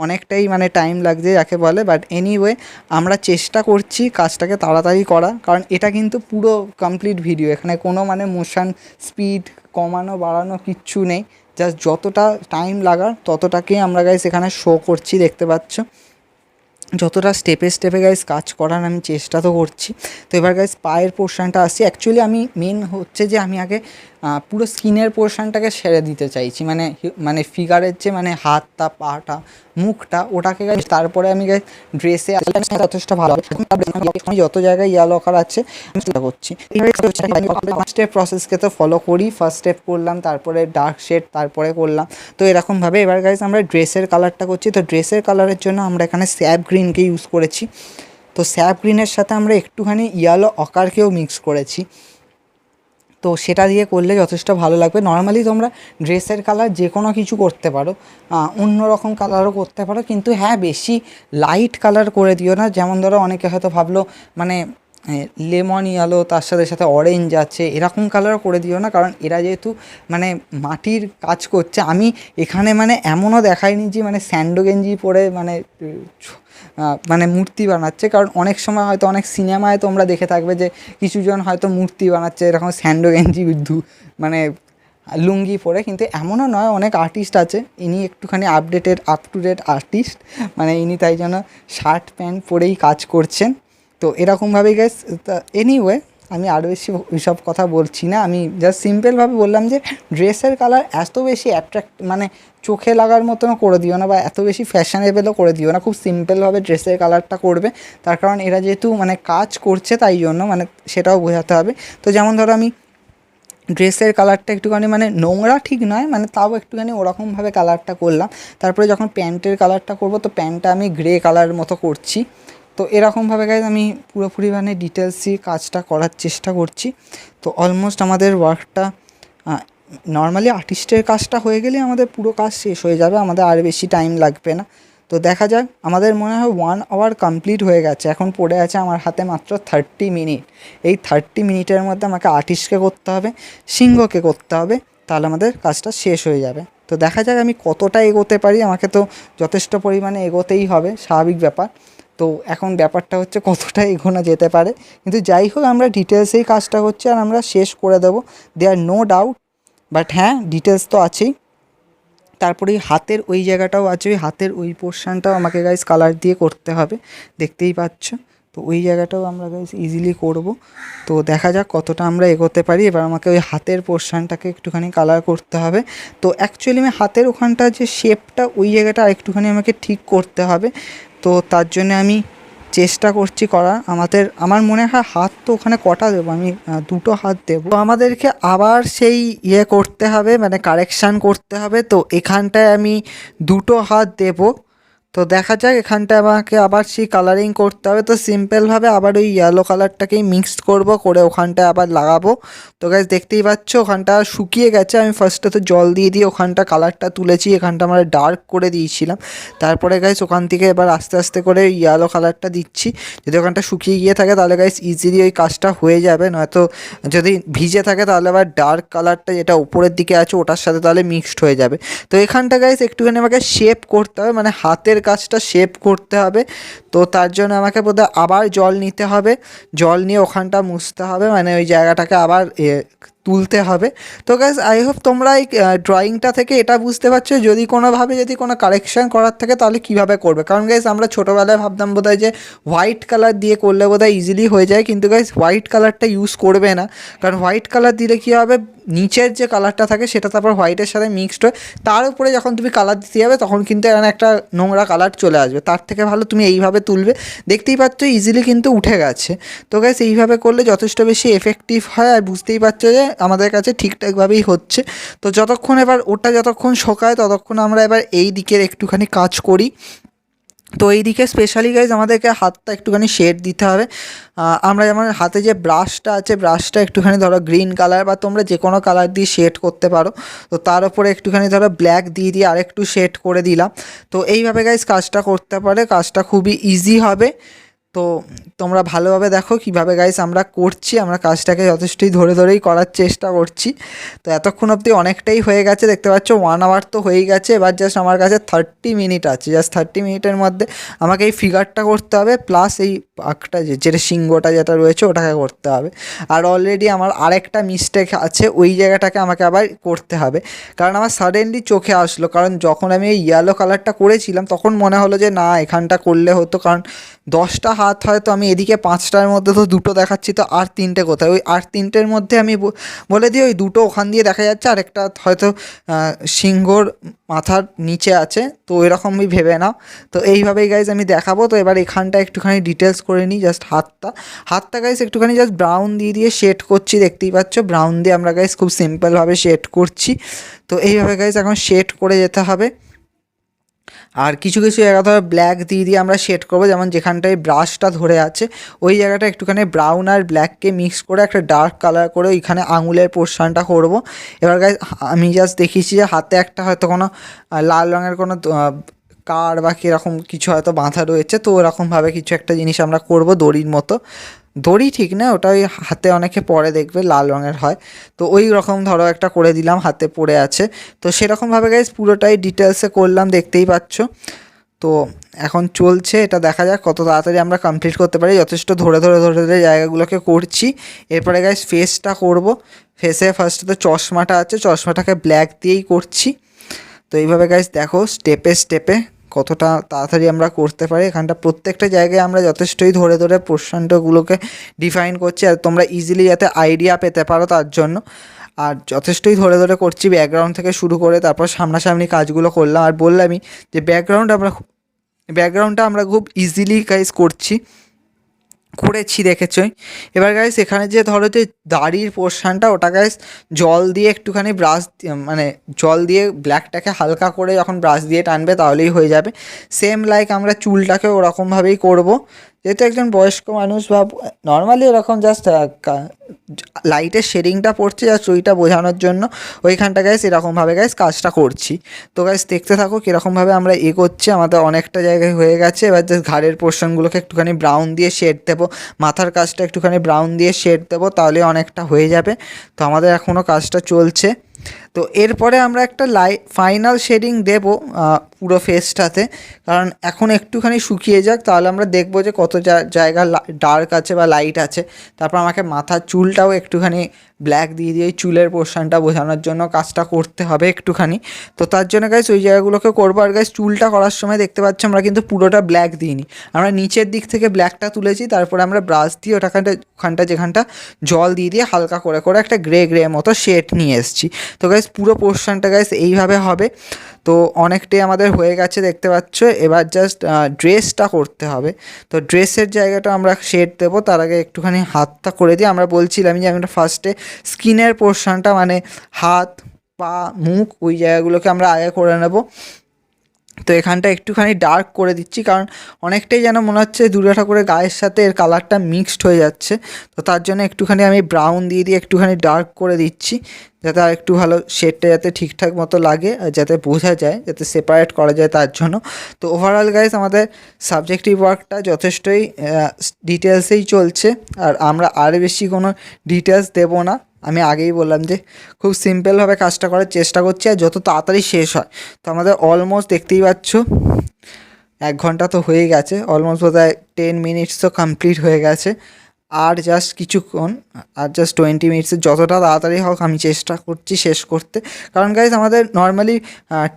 অনেকটাই মানে টাইম লাগছে যাকে বলে, বাট এনিওয়ে আমরা চেষ্টা করছি কাজটাকে তাড়াতাড়ি করা, কারণ এটা কিন্তু পুরো কমপ্লিট ভিডিও, এখানে কোনো মানে মোশন স্পিড কমানো বাড়ানো কিচ্ছু নেই, জাস্ট যতটা টাইম লাগার ততটাকেই আমরা গাইস এখানে শো করছি, দেখতে পাচ্ছ যতটা স্টেপে স্টেপে গাইস কাজ করার আমি চেষ্টা তো করছি। তো এবার গাইস পায়ের পোর্শনটা আসছি, অ্যাকচুয়ালি আমি মেন হচ্ছে যে আমি আগে পুরো স্কিনের পোর্শনটাকে সেরে দিতে চাইছি, মানে মানে ফিগারের যে মানে হাতটা পাটা মুখটা ওটাকে গাইস, তারপরে আমি গাইস ড্রেসে যথেষ্ট ভালো হবে। আমি যত জায়গায় ইয়ালো আকার আছে আমি চেষ্টা করছি। স্টেপ প্রসেসকে তো ফলো করি, ফার্স্ট স্টেপ করলাম, তারপরে ডার্ক শেড, তারপরে করলাম। তো এরকমভাবে এবার গাইস আমরা ড্রেসের কালারটা করছি। তো ড্রেসের কালারের জন্য আমরা এখানে স্যাপ গ্রিনকে ইউজ করেছি। তো স্যাপ গ্রিনের সাথে আমরা একটুখানি ইয়েলো অকারকেও মিক্স করেছি, তো সেটা দিয়ে করলে যথেষ্ট ভালো লাগবে। নর্মালি তোমরা ড্রেসের কালার যে কোনো কিছু করতে পারো, অন্য রকম কালারও করতে পারো, কিন্তু হ্যাঁ বেশি লাইট কালার করে দিও না। যেমন ধরো অনেকে হয়তো ভাবলো মানে লেমন ইয়েলো তার সাথে সাথে অরেঞ্জ আছে, এরকম কালারও করে দিও না, কারণ এরা যেহেতু মানে মাটির কাজ করছে, আমি এখানে মানে এমনও দেখাইনি যে মানে স্যান্ডো গেঞ্জি পরে মানে মানে মূর্তি বানাচ্ছে, কারণ অনেক সময় হয়তো অনেক সিনেমায় তোমরা দেখে থাকবে যে কিছুজন হয়তো মূর্তি বানাচ্ছে এরকম স্যান্ডো গেঞ্জি মানে লুঙ্গি পরে, কিন্তু এমনও নয়, অনেক আর্টিস্ট আছে, ইনি একটুখানি আপ টু ডেট আর্টিস্ট, মানে ইনি তাই জন্য শার্ট প্যান্ট পরেই কাজ করছেন। তো এরকমভাবেই গাইস, এনিওয়ে আমি আরও বেশি ওইসব কথা বলছি না, আমি জাস্ট সিম্পলভাবে বললাম যে ড্রেসের কালার এত বেশি মানে চোখে লাগার মতনও করে দিও না, বা এত বেশি ফ্যাশনেবলও করে দিও না, খুব সিম্পলভাবে ড্রেসের কালারটা করবে, তার কারণ এরা যেহেতু মানে কাজ করছে তাই জন্য মানে সেটাও বোঝাতে হবে। তো যেমন ধরো আমি ড্রেসের কালারটা একটুখানি মানে নোংরা ঠিক নয়, মানে তাও একটুখানি ওরকমভাবে কালারটা করলাম। তারপরে যখন প্যান্টের কালারটা করব, তো প্যান্টটা আমি গ্রে কালারের মতো করছি। তো এরকমভাবে গাইজ আমি পুরোপুরি মানে ডিটেলসই কাজটা করার চেষ্টা করছি। তো অলমোস্ট আমাদের ওয়ার্কটা নর্মালি আর্টিস্টের কাজটা হয়ে গেলে আমাদের পুরো কাজ শেষ হয়ে যাবে, আমাদের আর বেশি টাইম লাগবে না। তো দেখা যাক, আমাদের মনে হয় 1 আওয়ার কমপ্লিট হয়ে গেছে, এখন পড়ে আছে আমার হাতে মাত্র 30 মিনিট। এই 30 মিনিটের মধ্যে আমাকে আর্টিস্টকে করতে হবে, সিংহকে করতে হবে, তাহলে আমাদের কাজটা শেষ হয়ে যাবে। তো দেখা যাক আমি কতটা এগোতে পারি, আমাকে তো যথেষ্ট পরিমাণে এগোতেই হবে, স্বাভাবিক ব্যাপার। তো এখন ব্যাপারটা হচ্ছে কতটা এগোনো যেতে পারে, কিন্তু যাই হোক আমরা ডিটেলসেই কাজটা করছি আর আমরা শেষ করে দেবো, দেয়ার নো ডাউট। বাট হ্যাঁ ডিটেলস তো আছেই। তারপরে হাতের ওই জায়গাটাও আছে, ওই হাতের ওই পোর্শনটাও আমাকে গাইস কালার দিয়ে করতে হবে, দেখতেই পাচ্ছ। তো ওই জায়গাটাও আমরা গাইস ইজিলি করব। তো দেখা যাক কতটা আমরা এগোতে পারি। এবার আমাকে ওই হাতের পোর্শনটাকে একটুখানি কালার করতে হবে। তো অ্যাকচুয়ালি আমি হাতের ওখানটা যে শেপটা ওই জায়গাটা আরেকটুখানি আমাকে ঠিক করতে হবে। তো তার জন্য আমি চেষ্টা করছি করা, আমার মনে হয় হাত তো ওখানে কটা দেবো আমি, 2টো হাত দেবো। তো আমাদেরকে আবার সেই করতে হবে, মানে কারেকশান করতে হবে। তো এখানটায় আমি 2টো হাত দেবো। তো দেখা যাক, এখানটায় আমাকে আবার সেই কালারিং করতে হবে। তো সিম্পলভাবে আবার ওই ইয়েলো কালারটাকেই মিক্সড করে ওখানটায় আবার লাগাবো। তো গাইস দেখতেই পাচ্ছ ওখানটা শুকিয়ে গেছে, আমি ফার্স্টে তো জল দিয়ে ওখানটা কালারটা তুলেছি, এখানটা আমরা ডার্ক করে দিয়েছিলাম। তারপরে গাইস ওখান থেকে এবার আস্তে আস্তে করে ইয়েলো কালারটা দিচ্ছি। যদি ওখানটা শুকিয়ে গিয়ে থাকে তাহলে গাইস ইজিলি ওই কাজটা হয়ে যাবে, নয়তো যদি ভিজে থাকে তাহলে আবার ডার্ক কালারটা যেটা উপরের দিকে আছে ওটার সাথে তাহলে মিক্সড হয়ে যাবে। তো এখানটা গাইস একটুখানি আমাকে শেপ করতে হবে, মানে হাতের কাজটা শেপ করতে হবে। তো তার জন্য আমাকে বোধহয় আবার জল নিতে হবে, জল নিয়ে ওখানটা মুছতে হবে, মানে ওই জায়গাটাকে আবার তুলতে হবে। তো গাইস আই হোপ তোমরা এই ড্রয়িংটা থেকে এটা বুঝতে পারছো যদি কোনোভাবে যদি কোনো কারেকশান করার থাকে তাহলে কীভাবে করবে। কারণ গাইস আমরা ছোটোবেলায় ভাবতাম বোধহয় যে হোয়াইট কালার দিয়ে করলে বোধহয় ইজিলি হয়ে যায়, কিন্তু গাইস হোয়াইট কালারটা ইউজ করবে না, কারণ হোয়াইট কালার দিলে কী হবে, নিচের যে কালারটা থাকে সেটা তারপর হোয়াইটের সাথে মিক্সড হয়, তার উপরে যখন তুমি কালার দিতে যাবে তখন কিন্তু এখানে একটা নোংরা কালার চলে আসবে। তার থেকে ভালো তুমি এইভাবে তুলবে, দেখতেই পাচ্ছ ইজিলি কিন্তু উঠে গেছে। তো গাইস এইভাবে করলে যথেষ্ট বেশি এফেক্টিভ হয়, আর বুঝতেই পারছো যে আমাদের কাছে ঠিকঠাকভাবেই হচ্ছে। তো যতক্ষণ এবার ওটা যতক্ষণ শোকায় ততক্ষণ আমরা এবার এই দিকের একটুখানি কাজ করি। তো এই দিকে স্পেশালি গাইজ আমাদেরকে হাতটা একটুখানি শেড দিতে হবে। আমরা যেমন হাতে যে ব্রাশটা আছে, ব্রাশটা একটুখানি ধরো গ্রিন কালার বা তোমরা যে কোনো কালার দিয়ে শেড করতে পারো। তো তার উপরে একটুখানি ধরো ব্ল্যাক দিয়ে আরেকটু শেড করে দিলাম। তো এইভাবে গাইজ কাজটা করতে পারে, কাজটা খুবই ইজি হবে। তো তোমরা ভালোভাবে দেখো কীভাবে গাইস আমরা করছি, আমরা কাজটাকে যথেষ্টই ধরেই করার চেষ্টা করছি। তো এতক্ষণ অবধি অনেকটাই হয়ে গেছে, দেখতে পাচ্ছ 1 আওয়ার তো হয়েই গেছে। এবার জাস্ট আমার কাছে 30 মিনিট আছে, জাস্ট 30 মিনিটের মধ্যে আমাকে এই ফিগারটা করতে হবে, প্লাস এই পাকটা যেটা সিংহটা যেটা রয়েছে ওটাকে করতে হবে। আর অলরেডি আমার আরেকটা মিস্টেক আছে, ওই জায়গাটাকে আমাকে আবার করতে হবে, কারণ আমার সাডেনলি চোখে আসলো, কারণ যখন আমি এই ইয়েলো কালারটা করেছিলাম তখন মনে হলো যে না এখানটা করলে হতো, কারণ 10টা হাত হয়তো আমি এদিকে 5টার মধ্যে তো 2টো দেখাচ্ছি, তো আর 3টে কোথায়, ওই আর 3টের মধ্যে আমি বলে দিই ওই 2টো ওখান দিয়ে দেখা যাচ্ছে, আর একটা হয়তো সিংহর মাথার নিচে আছে, তো এরকমই ভেবে নাও। তো এইভাবেই গাইজ আমি দেখাবো। তো এবার এখানটা একটুখানি ডিটেলস করে নিই, জাস্ট হাতটা গাইজ একটুখানি জাস্ট ব্রাউন দিয়ে শেড করছি, দেখতেই পাচ্ছ ব্রাউন দিয়ে আমরা গাইজ খুব সিম্পলভাবে শেড করছি। তো এইভাবে গাইজ এখন শেড করে যেতে হবে। আর কিছু জায়গা ধরো ব্ল্যাক দিয়ে আমরা শেড করবো, যেমন যেখানটায় ব্রাশটা ধরে আছে ওই জায়গাটা একটুখানি ব্রাউন আর ব্ল্যাককে মিক্স করে একটা ডার্ক কালার করে ওইখানে আঙুলের পোর্শনটা করব। এবার গাইজ আমি জাস্ট দেখিয়েছি যে হাতে একটা হয়তো কোনো লাল রঙের কোনো কার বা কীরকম কিছু হয়তো বাঁধা রয়েছে, তো ওরকমভাবে কিছু একটা জিনিস আমরা করব, দড়ির মতো। দড়ি ঠিক না, ওটা ওই হাতে অনেকে পরে দেখবে লাল রঙের হয়, তো ওই রকম ধরো একটা করে দিলাম, হাতে পড়ে আছে। তো সেরকমভাবে গাইজ পুরোটাই ডিটেলসে করলাম, দেখতেই পাচ্ছ। তো এখন চলছে, এটা দেখা যাক কত তাড়াতাড়ি আমরা কমপ্লিট করতে পারি। যথেষ্ট ধরে জায়গাগুলোকে করছি। এরপরে গাইজ ফেসটা করব। ফেসে ফার্স্টে তো চশমাটা আছে, চশমাটাকে ব্ল্যাক দিয়েই করছি। তো এইভাবে গাইজ দেখো স্টেপে কতটা তাড়াতাড়ি আমরা করতে পারি। এখানটা প্রত্যেকটা জায়গায় আমরা যথেষ্টই ধরে পোর্শনটাগুলোকে ডিফাইন করছি, আর তোমরা ইজিলি যাতে আইডিয়া পেতে পারো তার জন্য। আর যথেষ্টই ধরে করছি, ব্যাকগ্রাউন্ড থেকে শুরু করে তারপর সামনাসামনি কাজগুলো করলাম। আর বললামই যে ব্যাকগ্রাউন্ডটা আমরা খুব ইজিলি গাইজ করেছি, দেখেছই। এবার গাইস এখানে যে ধরো যে দাড়ির পোর্শনটা, ওটা গাইস জল দিয়ে একটুখানি মানে জল দিয়ে ব্ল্যাকটাকে হালকা করে যখন ব্রাশ দিয়ে টানবে তাহলেই হয়ে যাবে। সেম লাইক আমরা চুলটাকে ওরকমভাবেই করব, যেহেতু একজন বয়স্ক মানুষ বা নর্মালি এরকম জাস্ট লাইটের শেডিংটা পড়ছে জাস্ট ওইটা বোঝানোর জন্য ওইখানটা গাইস এরকমভাবে গাইস কাজটা করছি। তো গাইস দেখতে থাকো কীরকমভাবে আমরা করছি। আমাদের অনেকটা জায়গায় হয়ে গেছে, এবার জাস্ট ঘাড়ের পোর্শনগুলোকে একটুখানি ব্রাউন দিয়ে শেড দেবো, মাথার কাজটা একটুখানি ব্রাউন দিয়ে শেড দেবো, তাহলে অনেকটা হয়ে যাবে। তো আমাদের এখনও কাজটা চলছে। তো এরপরে আমরা একটা ফাইনাল শেডিং দেব পুরো ফেসটাতে, কারণ এখন একটুখানি শুকিয়ে যাক, তাহলে আমরা দেখব যে কত জায়গা ডার্ক আছে বা লাইট আছে। তারপর আমাকে মাথার চুলটাও একটুখানি ব্ল্যাক দিয়ে চুলের পোর্শনটা বোঝানোর জন্য কাজটা করতে হবে একটুখানি। তো তার জন্য গাইস ওই জায়গাগুলোকে করবো। আর গাইস চুলটা করার সময় দেখতে পাচ্ছি আমরা কিন্তু পুরোটা ব্ল্যাক দিইনি, আমরা নিচের দিক থেকে ব্ল্যাকটা তুলেছি, তারপরে আমরা ব্রাশ দিয়ে ওখানটা যেখানটা জল দিয়ে হালকা করে একটা গ্রে মতো শেড নিয়ে এসেছি। তো গাইস পুরো পোর্শনটা গাইস এইভাবে হবে। তো অনেকটাই আমাদের হয়ে গেছে দেখতে পাচ্ছ। এবার জাস্ট ড্রেসটা করতে হবে। তো ড্রেসের জায়গাটা আমরা শেড দেবো, তার আগে একটুখানি হাতটা করে দিই। আমরা বলছিলাম যে আমরা ফার্স্টে স্কিনের পোর্শনটা মানে হাত পা মুখ ওই জায়গাগুলোকে আমরা আগে করে নেব। তো এখানটা একটুখানি ডার্ক করে দিচ্ছি, কারণ অনেকটাই যেন মনে হচ্ছে দুর্গা ঠাকুরের গায়ের সাথে এর কালারটা মিক্সড হয়ে যাচ্ছে। তো তার জন্য একটুখানি আমি ব্রাউন দিয়ে একটুখানি ডার্ক করে দিচ্ছি, যাতে আর একটু ভালো শেডটা যাতে ঠিকঠাক মতো লাগে আর যাতে বোঝা যায়, যাতে সেপারেট করা যায় তার জন্য। তো ওভারঅল গাইজ আমাদের সাবজেক্টিভ ওয়ার্কটা যথেষ্টই ডিটেলসেই চলছে, আর আমরা আর বেশি কোনো ডিটেলস দেবো না। আমি আগেই বললাম যে খুব সিম্পলভাবে কাজটা করার চেষ্টা করছি, আর যত তাড়াতাড়ি শেষ হয়। তো আমাদের অলমোস্ট দেখতেই পাচ্ছ 1 ঘন্টা তো হয়ে গেছে, অলমোস্ট বোধহয় 10 মিনিটস তো কমপ্লিট হয়ে গেছে। আর জাস্ট কিছুক্ষণ, আর জাস্ট 20 মিনিটসের, যতটা তাড়াতাড়ি হোক আমি চেষ্টা করছি শেষ করতে। কারণ গাইজ আমাদের নর্মালি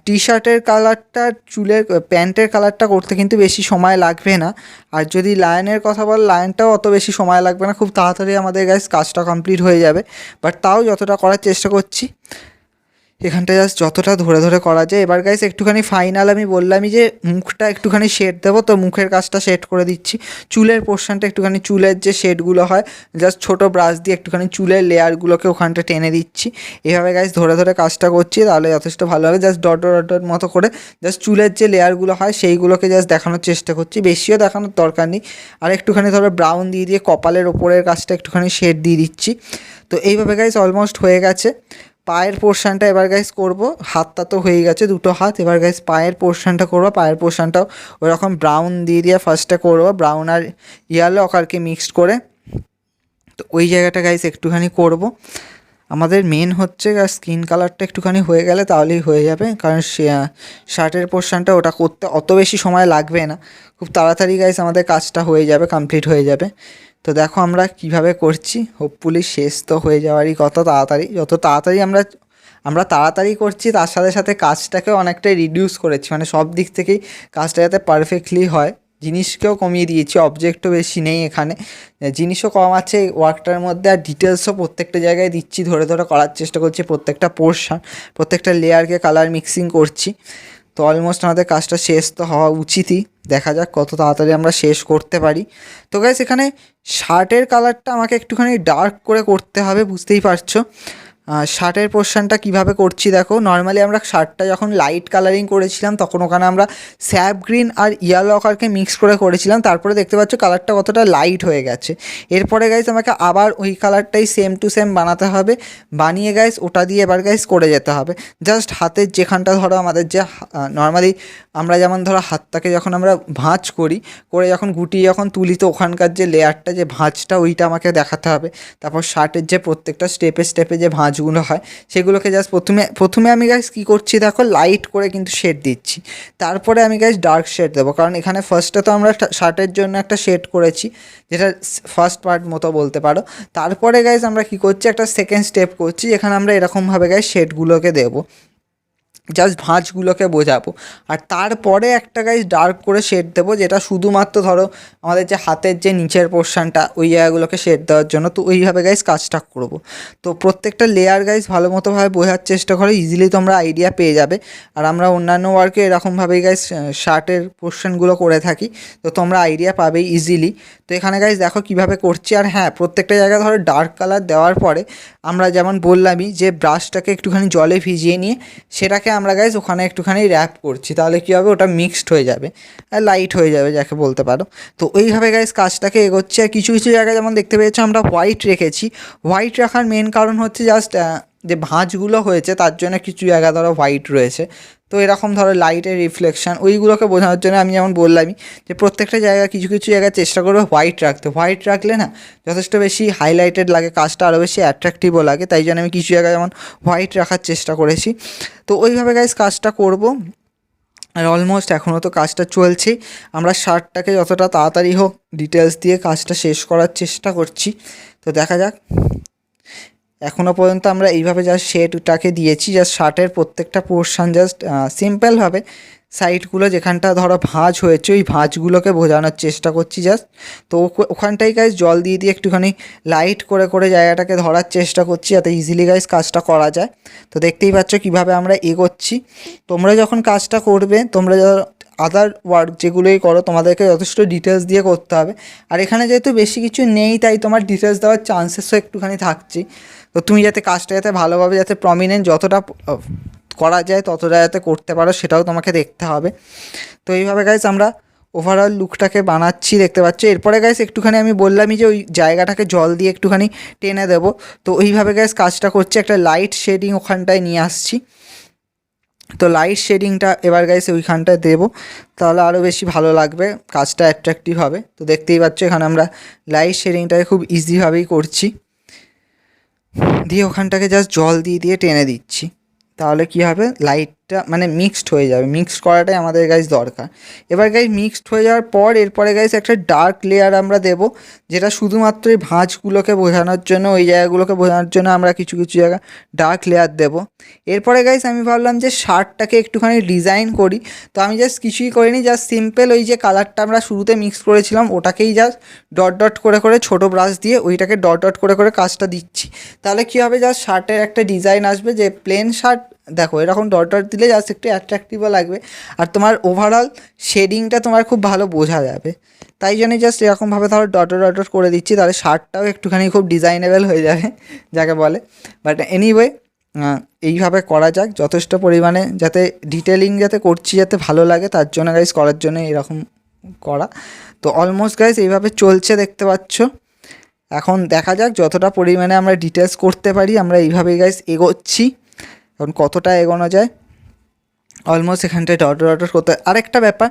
টি শার্টের কালারটা, চুলের প্যান্টের কালারটা করতে কিন্তু বেশি সময় লাগবে না। আর যদি লায়নের কথা বল, লায়নটাও অত বেশি সময় লাগবে না, খুব তাড়াতাড়ি আমাদের গাইজ কাজটা কমপ্লিট হয়ে যাবে। বাট তাও যতটা করার চেষ্টা করছি এখানটা জাস্ট যতটা ধরে ধরে করা যায়। এবার গাইস একটুখানি ফাইনাল, আমি বললামই যে মুখটা একটুখানি শেড দেবো, তো মুখের কাজটা শেড করে দিচ্ছি। চুলের পোর্শনটা একটুখানি, চুলের যে শেডগুলো হয় জাস্ট ছোটো ব্রাশ দিয়ে একটুখানি চুলের লেয়ারগুলোকে ওখানটা টেনে দিচ্ছি। এভাবে গাইস ধরে ধরে কাজটা করছি, তাহলে যথেষ্ট ভালো হবে। জাস্ট ডট ডট ডট মতো করে জাস্ট চুলের যে লেয়ারগুলো হয় সেইগুলোকে জাস্ট দেখানোর চেষ্টা করছি, বেশিও দেখানোর দরকার নেই। আর একটুখানি ধরো ব্রাউন দিয়ে দিয়ে কপালের ওপরের কাজটা একটুখানি শেড দিয়ে দিচ্ছি। তো এইভাবে গাইস অলমোস্ট হয়ে গেছে। পায়ের পোর্শনটা এবার গাইস করব, হাতটা তো হয়ে গেছে, দুটো হাত। এবার গাইস পায়ের পোর্শনটা করবো, পায়ের পোর্শনটাও ওইরকম ব্রাউন দিয়ে দিয়ে ফার্স্টে করবো, ব্রাউন আর ইয়েলো আকারকে মিক্সড করে। তো ওই জায়গাটা গাইস একটুখানি করব। আমাদের মেন হচ্ছে স্কিন কালারটা একটুখানি হয়ে গেলে তাহলেই হয়ে যাবে, কারণ শার্টের পোর্শনটা ওটা করতে অত বেশি সময় লাগবে না, খুব তাড়াতাড়ি গাইস আমাদের কাজটা হয়ে যাবে, কমপ্লিট হয়ে যাবে। তো দেখো আমরা কিভাবে করছি, হোপফুলি শেষ তো হয়ে যাওয়ারই কত তাড়াতাড়ি, যত তাড়াতাড়ি আমরা তাড়াতাড়ি করছি তার সাথে সাথে কাজটাকেও অনেকটাই রিডিউস করেছি, মানে সব দিক থেকেই কাজটা যাতে পারফেক্টলি হয়। জিনিসকেও কমিয়ে দিয়েছি, অবজেক্টও বেশি নেই এখানে, জিনিসও কম আছে ওয়ার্কটার মধ্যে, আর ডিটেলসও প্রত্যেকটা জায়গায় দিচ্ছি, ধরে ধরে করার চেষ্টা করছি, প্রত্যেকটা পোর্শন, প্রত্যেকটা লেয়ারকে কালার মিক্সিং করছি। তো অলমোস্ট আমাদের কাজটা শেষ তো হওয়া উচিতই, দেখা যাক কত তাড়াতাড়ি আমরা শেষ করতে পারি। তো গাইস এখানে শার্টের কালারটা আমাকে একটুখানি ডার্ক করে করতে হবে, বুঝতেই পারছো। শার্টের পোর্শনটা কীভাবে করছি দেখো, নর্মালি আমরা শার্টটা যখন লাইট কালারিং করেছিলাম তখন ওখানে আমরা স্যাপ গ্রিন আর ইয়েলো আকারকে মিক্স করে করেছিলাম, তারপরে দেখতে পাচ্ছ কালারটা কতটা লাইট হয়ে গেছে। এরপরে গাইস আমাকে আবার ওই কালারটাই সেম টু সেম বানাতে হবে, বানিয়ে গাইস ওটা দিয়ে এবার গাইস করে যেতে হবে। জাস্ট হাতের যেখানটা ধরো আমাদের যে নর্মালি আমরা যেমন ধরো হাতটাকে যখন আমরা ভাঁজ করি, করে যখন গুটি যখন তুলি, তো ওখানকার যে লেয়ারটা, যে ভাঁজটা, ওইটা আমাকে দেখাতে হবে। তারপর শার্টের যে প্রত্যেকটা স্টেপে স্টেপে যে ভাঁজগুলো হয় সেগুলোকে জাস্ট প্রথমে আমি গাইস কী করছি দেখো, লাইট করে কিন্তু শেড দিচ্ছি, তারপরে আমি গাইস ডার্ক শেড দেবো। কারণ এখানে ফার্স্টে তো আমরা শার্টের জন্য একটা শেড করেছি, যেটা ফার্স্ট পার্ট মতো বলতে পারো। তারপরে গাইস আমরা কী করছি, একটা সেকেন্ড স্টেপ করছি, যেখানে আমরা এরকমভাবে গাইস শেডগুলোকে দেবো, জাস্ট ভাঁজগুলোকে বোঝাবো। আর তারপরে একটা গাইস ডার্ক করে শেড দেবো, যেটা শুধুমাত্র ধরো আমাদের যে হাতের যে নিচের পোর্শনটা ওই জায়গাগুলোকে শেড দেওয়ার জন্য। তো ওইভাবে গাইস কাজটা করবো। তো প্রত্যেকটা লেয়ার গাইস ভালো মতোভাবে বোঝার চেষ্টা করো, ইজিলি তোমরা আইডিয়া পেয়ে যাবে। আর আমরা অন্যান্য ওয়ার্কে এরকমভাবেই গাইস শার্টের পোর্শনগুলো করে থাকি, তো তোমরা আইডিয়া পাবেই ইজিলি। তো এখানে গাইস দেখো কীভাবে করছি। আর হ্যাঁ, প্রত্যেকটা জায়গায় ধরো ডার্ক কালার দেওয়ার পরে আমরা যেমন বললামই যে ব্রাশটাকে একটুখানি জলে ভিজিয়ে নিয়ে সেটাকে আমরা গাইজ ওখানে একটুখানি র্যাপ করছি, তাহলে কী হবে, ওটা মিক্সড হয়ে যাবে, লাইট হয়ে যাবে যাকে বলতে পারো। তো ওইভাবে গাইজ কাজটাকে এগোচ্ছে। আর কিছু কিছু জায়গায় যেমন দেখতে পেয়েছো আমরা হোয়াইট রেখেছি, হোয়াইট রাখার মেন কারণ হচ্ছে জাস্ট যে ভাঁজগুলো হয়েছে তার জন্য কিছু জায়গা ধরো হোয়াইট রয়েছে, তো এরকম ধরো লাইটের রিফ্লেকশান ওইগুলোকে বোঝানোর জন্য আমি যেমন বললামই যে প্রত্যেকটা জায়গায় কিছু কিছু জায়গায় চেষ্টা করবে হোয়াইট রাখতে। হোয়াইট রাখলে না যথেষ্ট বেশি হাইলাইটেড লাগে, কাজটা আরও বেশি অ্যাট্রাকটিভও লাগে, তাই জন্য আমি কিছু জায়গায় যেমন হোয়াইট রাখার চেষ্টা করেছি। তো ওইভাবে গাইজ কাজটা করব। আর অলমোস্ট এখনও তো কাজটা চলছেই, আমরা শার্টটাকে যতটা তাড়াতাড়ি হোক ডিটেলস দিয়ে কাজটা শেষ করার চেষ্টা করছি। তো দেখা যাক। এখনও পর্যন্ত আমরা এইভাবে জাস্ট শেডটাকে দিয়েছি, জাস্ট শার্টের প্রত্যেকটা পোর্শন জাস্ট সিম্পলভাবে সাইডগুলো যেখানটা ধরো ভাঁজ হয়েছে ওই ভাঁজগুলোকে বোঝানোর চেষ্টা করছি জাস্ট। তো ওখানটাই গাইজ জল দিয়ে দিয়ে একটুখানি লাইট করে করে জায়গাটাকে ধরার চেষ্টা করছি, যাতে ইজিলি গাইজ কাজটা করা যায়। তো দেখতেই পাচ্ছ কীভাবে আমরা এগোচ্ছি। তোমরা যখন কাজটা করবে, তোমরা আদার ওয়ার্ক যেগুলোই করো তোমাদেরকে যথেষ্ট ডিটেলস দিয়ে করতে হবে। আর এখানে যেহেতু বেশি কিছু নেই তাই তোমার ডিটেলস দেওয়ার চান্সেসও একটুখানি থাকছে। তো তুমি যাতে কাজটা যাতে ভালোভাবে যাতে প্রমিনেন্ট যতটা করা যায় ততটা যাতে করতে পারো সেটাও তোমাকে দেখতে হবে। তো এইভাবে গাইজ আমরা ওভারঅল লুকটাকে বানাচ্ছি, দেখতে পাচ্ছ। এরপরে গাইজ একটুখানি আমি বললামই যে ওই জায়গাটাকে জল দিয়ে একটুখানি টেনে দেবো। তো ওইভাবে গাইজ কাজটা করছি, একটা লাইট শেডিং ওখানটায় নিয়ে আসছি। তো লাইট শেডিংটা এবার গাইস ওইখানটায় দেবো, তাহলে আরও বেশি ভালো লাগবে, কাজটা অ্যাট্রাকটিভ হবে। তো দেখতেই পাচ্ছ এখানে আমরা লাইট শেডিংটাকে খুব ইজিভাবেই করছি, দিয়ে ওখানটাকে জাস্ট জল দিয়ে দিয়ে টেনে দিচ্ছি, তাহলে কী হবে, লাইট লাইটটা মানে মিক্সড হয়ে যাবে, মিক্সড করাটাই আমাদের গাইস দরকার। এবার গাইস মিক্সড হয়ে যাওয়ার পর এরপরে গাইস একটা ডার্ক লেয়ার আমরা দেব, যেটা শুধুমাত্র এই ভাঁজগুলোকে বোঝানোর জন্য, ওই জায়গাগুলোকে বোঝানোর জন্য আমরা কিছু কিছু জায়গা ডার্ক লেয়ার দেবো। এরপরে গাইস আমি ভাবলাম যে শার্টটাকে একটুখানি ডিজাইন করি, তো আমি জাস্ট কিছুই করিনি, জাস্ট সিম্পল ওই যে কালারটা আমরা শুরুতে মিক্স করেছিলাম ওটাকেই জাস্ট ডট ডট করে করে ছোটো ব্রাশ দিয়ে ওইটাকে ডট ডট করে করে কাজটা দিচ্ছি। তাহলে কী হবে, জাস্ট শার্টের একটা ডিজাইন আসবে, যে প্লেন শার্ট দেখো এরকম ডট ডট দিলে জাস্ট একটু অ্যাট্রাকটিভও লাগবে, আর তোমার ওভারঅল শেডিংটা তোমার খুব ভালো বোঝা যাবে। তাই জন্যই জাস্ট এরকমভাবে ধরো ডট ডট ডট করে দিচ্ছি, তাহলে শার্টটাও একটুখানি খুব ডিজাইনেবল হয়ে যাবে যাকে বলে। বাট এনিওয়ে এইভাবে করা যাক যথেষ্ট পরিমাণে, যাতে ডিটেলিং যাতে করছি যাতে ভালো লাগে, তার জন্য গাইস করার জন্য এরকম করা। তো অলমোস্ট গাইস এইভাবে চলছে দেখতে পাচ্ছ। এখন দেখা যাক যতটা পরিমাণে আমরা ডিটেলস করতে পারি, আমরা এইভাবেই গাইস এগোচ্ছি। এখন কতটা এগোনো যায়, অলমোস্ট এখানটায় ডট ডট ডট করতে। আরেকটা ব্যাপার,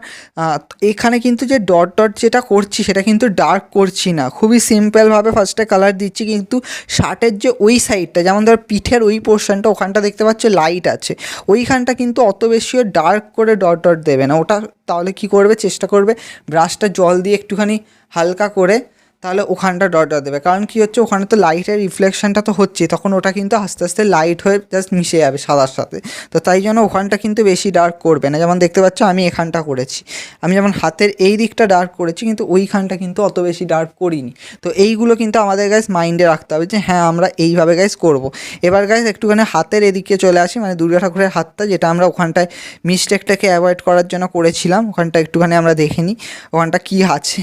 এখানে কিন্তু যে ডট ডট যেটা করছি সেটা কিন্তু ডার্ক করছি না, খুবই সিম্পলভাবে ফার্স্টে কালার দিচ্ছি, কিন্তু শার্টের যে ওই সাইডটা, যেমন ধর পিঠের ওই পোর্শনটা, ওখানটা দেখতে পাচ্ছ লাইট আছে, ওইখানটা কিন্তু অত বেশিও ডার্ক করে ডট ডট দেবে না ওটা। তাহলে কি করবে, চেষ্টা করবে ব্রাশটা জল দিয়ে একটুখানি হালকা করে, তাহলে ওখানটা ডট ডট দেবে। কারণ কী হচ্ছে, ওখানে তো লাইটের রিফ্লেকশনটা তো হচ্ছে, তখন ওটা কিন্তু আস্তে আস্তে লাইট হয়ে জাস্ট মিশে যাবে সাদার সাথে। তো তাই জন্য ওখানটা কিন্তু বেশি ডার্ক করবে না। যেমন দেখতে পাচ্ছ আমি এখানটা করেছি, আমি যেমন হাতের এই দিকটা ডার্ক করেছি, কিন্তু ওইখানটা কিন্তু অত বেশি ডার্ক করিনি। তো এইগুলো কিন্তু আমাদের গাইস মাইন্ডে রাখতে হবে যে হ্যাঁ আমরা এইভাবে গাইস করব। এবার গাইস একটুখানি হাতের এদিকে চলে আসি, মানে দুর্গা ঠাকুরের হাতটা, যেটা আমরা ওখানটায় মিস্টেকটাকে অ্যাভয়েড করার জন্য করেছিলাম, ওখানটা একটুখানি আমরা দেখে নিই ওখানটা কী আছে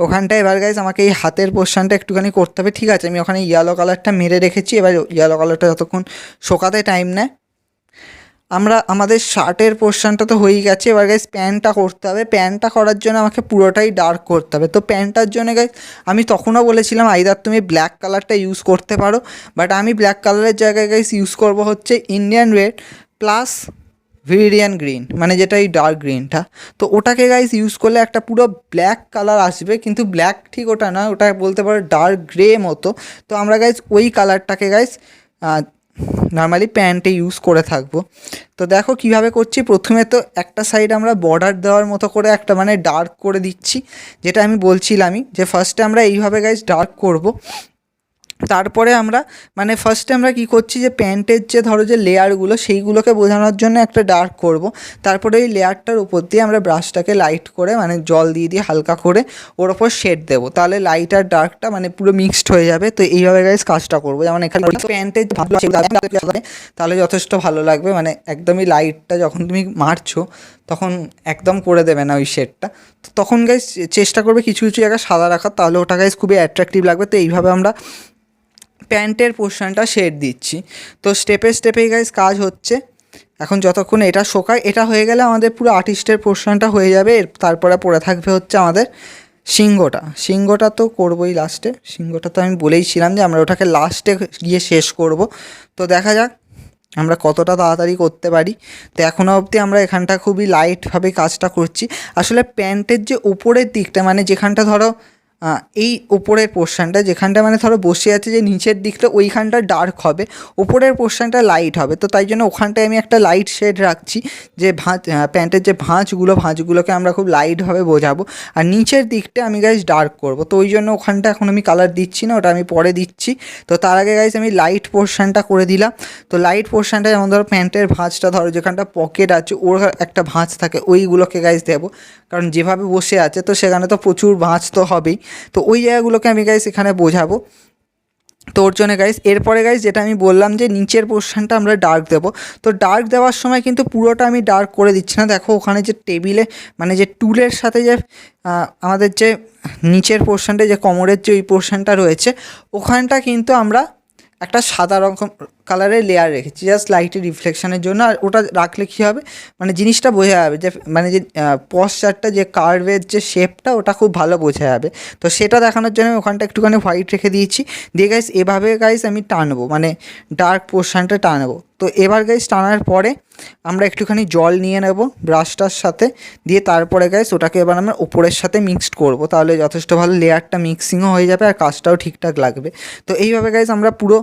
ওখানটায়। এবার গাইজ আমাকে এই হাতের পোর্শনটা একটুখানি করতে হবে। ঠিক আছে, আমি ওখানে ইয়েলো কালারটা মেরে রেখেছি, এবার ইয়েলো কালারটা যতক্ষণ শোকাতে টাইম নেয়। আমরা আমাদের শার্টের পোর্শনটা তো হয়েই গেছে, এবার গাইজ প্যান্টটা করতে হবে। প্যান্টটা করার জন্য আমাকে পুরোটাই ডার্ক করতে হবে। তো প্যান্টটার জন্য গাইজ আমি তখনও বলেছিলাম আইদার তুমি ব্ল্যাক কালারটা ইউজ করতে পারো, বাট আমি ব্ল্যাক কালারের জায়গায় গাইজ ইউজ করব হচ্ছে ইন্ডিয়ান রেড প্লাস ভিরিডিয়ান গ্রিন, মানে যেটা এই ডার্ক গ্রিনটা। তো ওটাকে গাইস ইউজ করলে একটা পুরো ব্ল্যাক কালার আসবে, কিন্তু ব্ল্যাক ঠিক ওটা না, ওটা বলতে পারো ডার্ক গ্রে মতো। তো আমরা গাইস ওই কালারটাকে গাইস নর্মালি প্যান্টে ইউজ করে থাকবো। তো দেখো কিভাবে করছি, প্রথমে তো একটা সাইড আমরা বর্ডার দেওয়ার মতো করে একটা মানে ডার্ক করে দিচ্ছি, যেটা আমি বলছিলামই যে ফার্স্টে আমরা এইভাবে গাইস ডার্ক করব। তারপরে আমরা মানে ফার্স্টে আমরা কী করছি, যে প্যান্টের যে ধরো যে লেয়ারগুলো সেইগুলোকে বোঝানোর জন্য একটা ডার্ক করব। তারপরে এই লেয়ারটার উপর দিয়ে আমরা ব্রাশটাকে লাইট করে মানে জল দিয়ে দিয়ে হালকা করে ওর ওপর শেড দেবো, তাহলে লাইট আর ডার্কটা মানে পুরো মিক্সড হয়ে যাবে। তো এইভাবে গাইস কাজটা করবো। যেমন এখানে প্যান্টের তাহলে যথেষ্ট ভালো লাগবে, মানে একদমই লাইটটা যখন তুমি মারছো তখন একদম করে দেবে না ওই শেডটা। তো তখন গাইস চেষ্টা করবে কিছু কিছু জায়গায় সাদা রাখার, তাহলে ওটা গাইস খুবই অ্যাট্রাকটিভ লাগবে। তো এইভাবে আমরা প্যান্টের পোর্শনটা শেড দিচ্ছি। তো স্টেপে স্টেপেই গাইস কাজ হচ্ছে। এখন যতক্ষণ এটা শোকায়, এটা হয়ে গেলে আমাদের পুরো আর্টিস্টের পোর্শনটা হয়ে যাবে। তারপরে পড়ে থাকবে হচ্ছে আমাদের সিংহটা তো করবোই লাস্টে। সিংহটা তো আমি বলেইছিলাম যে আমরা ওটাকে লাস্টে গিয়ে শেষ করব। তো দেখা যাক আমরা কতটা তাড়াতাড়ি করতে পারি। তো এখনও অবধি আমরা এখানটা খুবই লাইটভাবে কাজটা করছি। আসলে প্যান্টের যে উপরের দিকটা, মানে যেখানটা ধরো এই ওপরের পোর্শনটা, যেখানটা মানে ধরো বসে আছে যে নিচের দিকটা, ওইখানটা ডার্ক হবে, ওপরের পোর্শনটা লাইট হবে। তো তাই জন্য ওখানটায় আমি একটা লাইট শেড রাখছি, যে প্যান্টের যে ভাঁজগুলোকে আমরা খুব লাইটভাবে বোঝাবো, আর নিচের দিকটা আমি গাইস ডার্ক করব। তো ওই জন্য ওখানটা এখন আমি কালার দিচ্ছি না, ওটা আমি পরে দিচ্ছি। তো তার আগে গাইস আমি লাইট পোর্শনটা করে দিলাম। তো লাইট পোর্শনটা যেমন ধরো প্যান্টের ভাঁজটা, ধরো যেখানটা পকেট আছে ওর একটা ভাঁজ থাকে, ওইগুলোকে গাইস দেবো, কারণ যেভাবে বসে আছে তো সেখানে তো প্রচুর ভাঁজ তো হবেই। তো ওই জায়গাগুলোকে আমি গাইস এখানে বোঝাবো। তো ওর জন্য গাইস এরপরে গাইস যেটা আমি বললাম যে নিচের পোর্শনটা আমরা ডার্ক দেবো। তো ডার্ক দেওয়ার সময় কিন্তু পুরোটা আমি ডার্ক করে দিচ্ছি না। দেখো ওখানে যে টেবিলে মানে যে টুলের সাথে যে আমাদের যে নিচের পোর্শনটা, যে কোমরের যে ওই পোর্শনটা রয়েছে, ওখানটা কিন্তু আমরা একটা সাদা রকম কালারের লেয়ার রেখেছি জাস্ট লাইটের রিফ্লেকশনের জন্য। আর ওটা রাখলে কী হবে, মানে জিনিসটা বোঝা যাবে যে মানে যে পশ্চারটা যে কার্ভের যে শেপটা, ওটা খুব ভালো বোঝা যাবে। তো সেটা দেখানোর জন্য ওখানটা একটুখানি হোয়াইট রেখে দিয়েছি। দিয়ে গাইস এভাবে গাইস আমি টানবো, মানে ডার্ক পোর্শনটা টানবো। তো এবার গাইস টানার পরে আমরা একটুখানি জল নিয়ে নেব ব্রাশটার সাথে, দিয়ে তারপরে গাইস ওটাকে এবার আমরা উপরের সাথে মিক্সড করব, তাহলে যথেষ্ট ভালো লেয়ারটা মিক্সিংও হয়ে যাবে আর কাজটাও ঠিকঠাক লাগবে। তো এইভাবে গাইস আমরা পুরো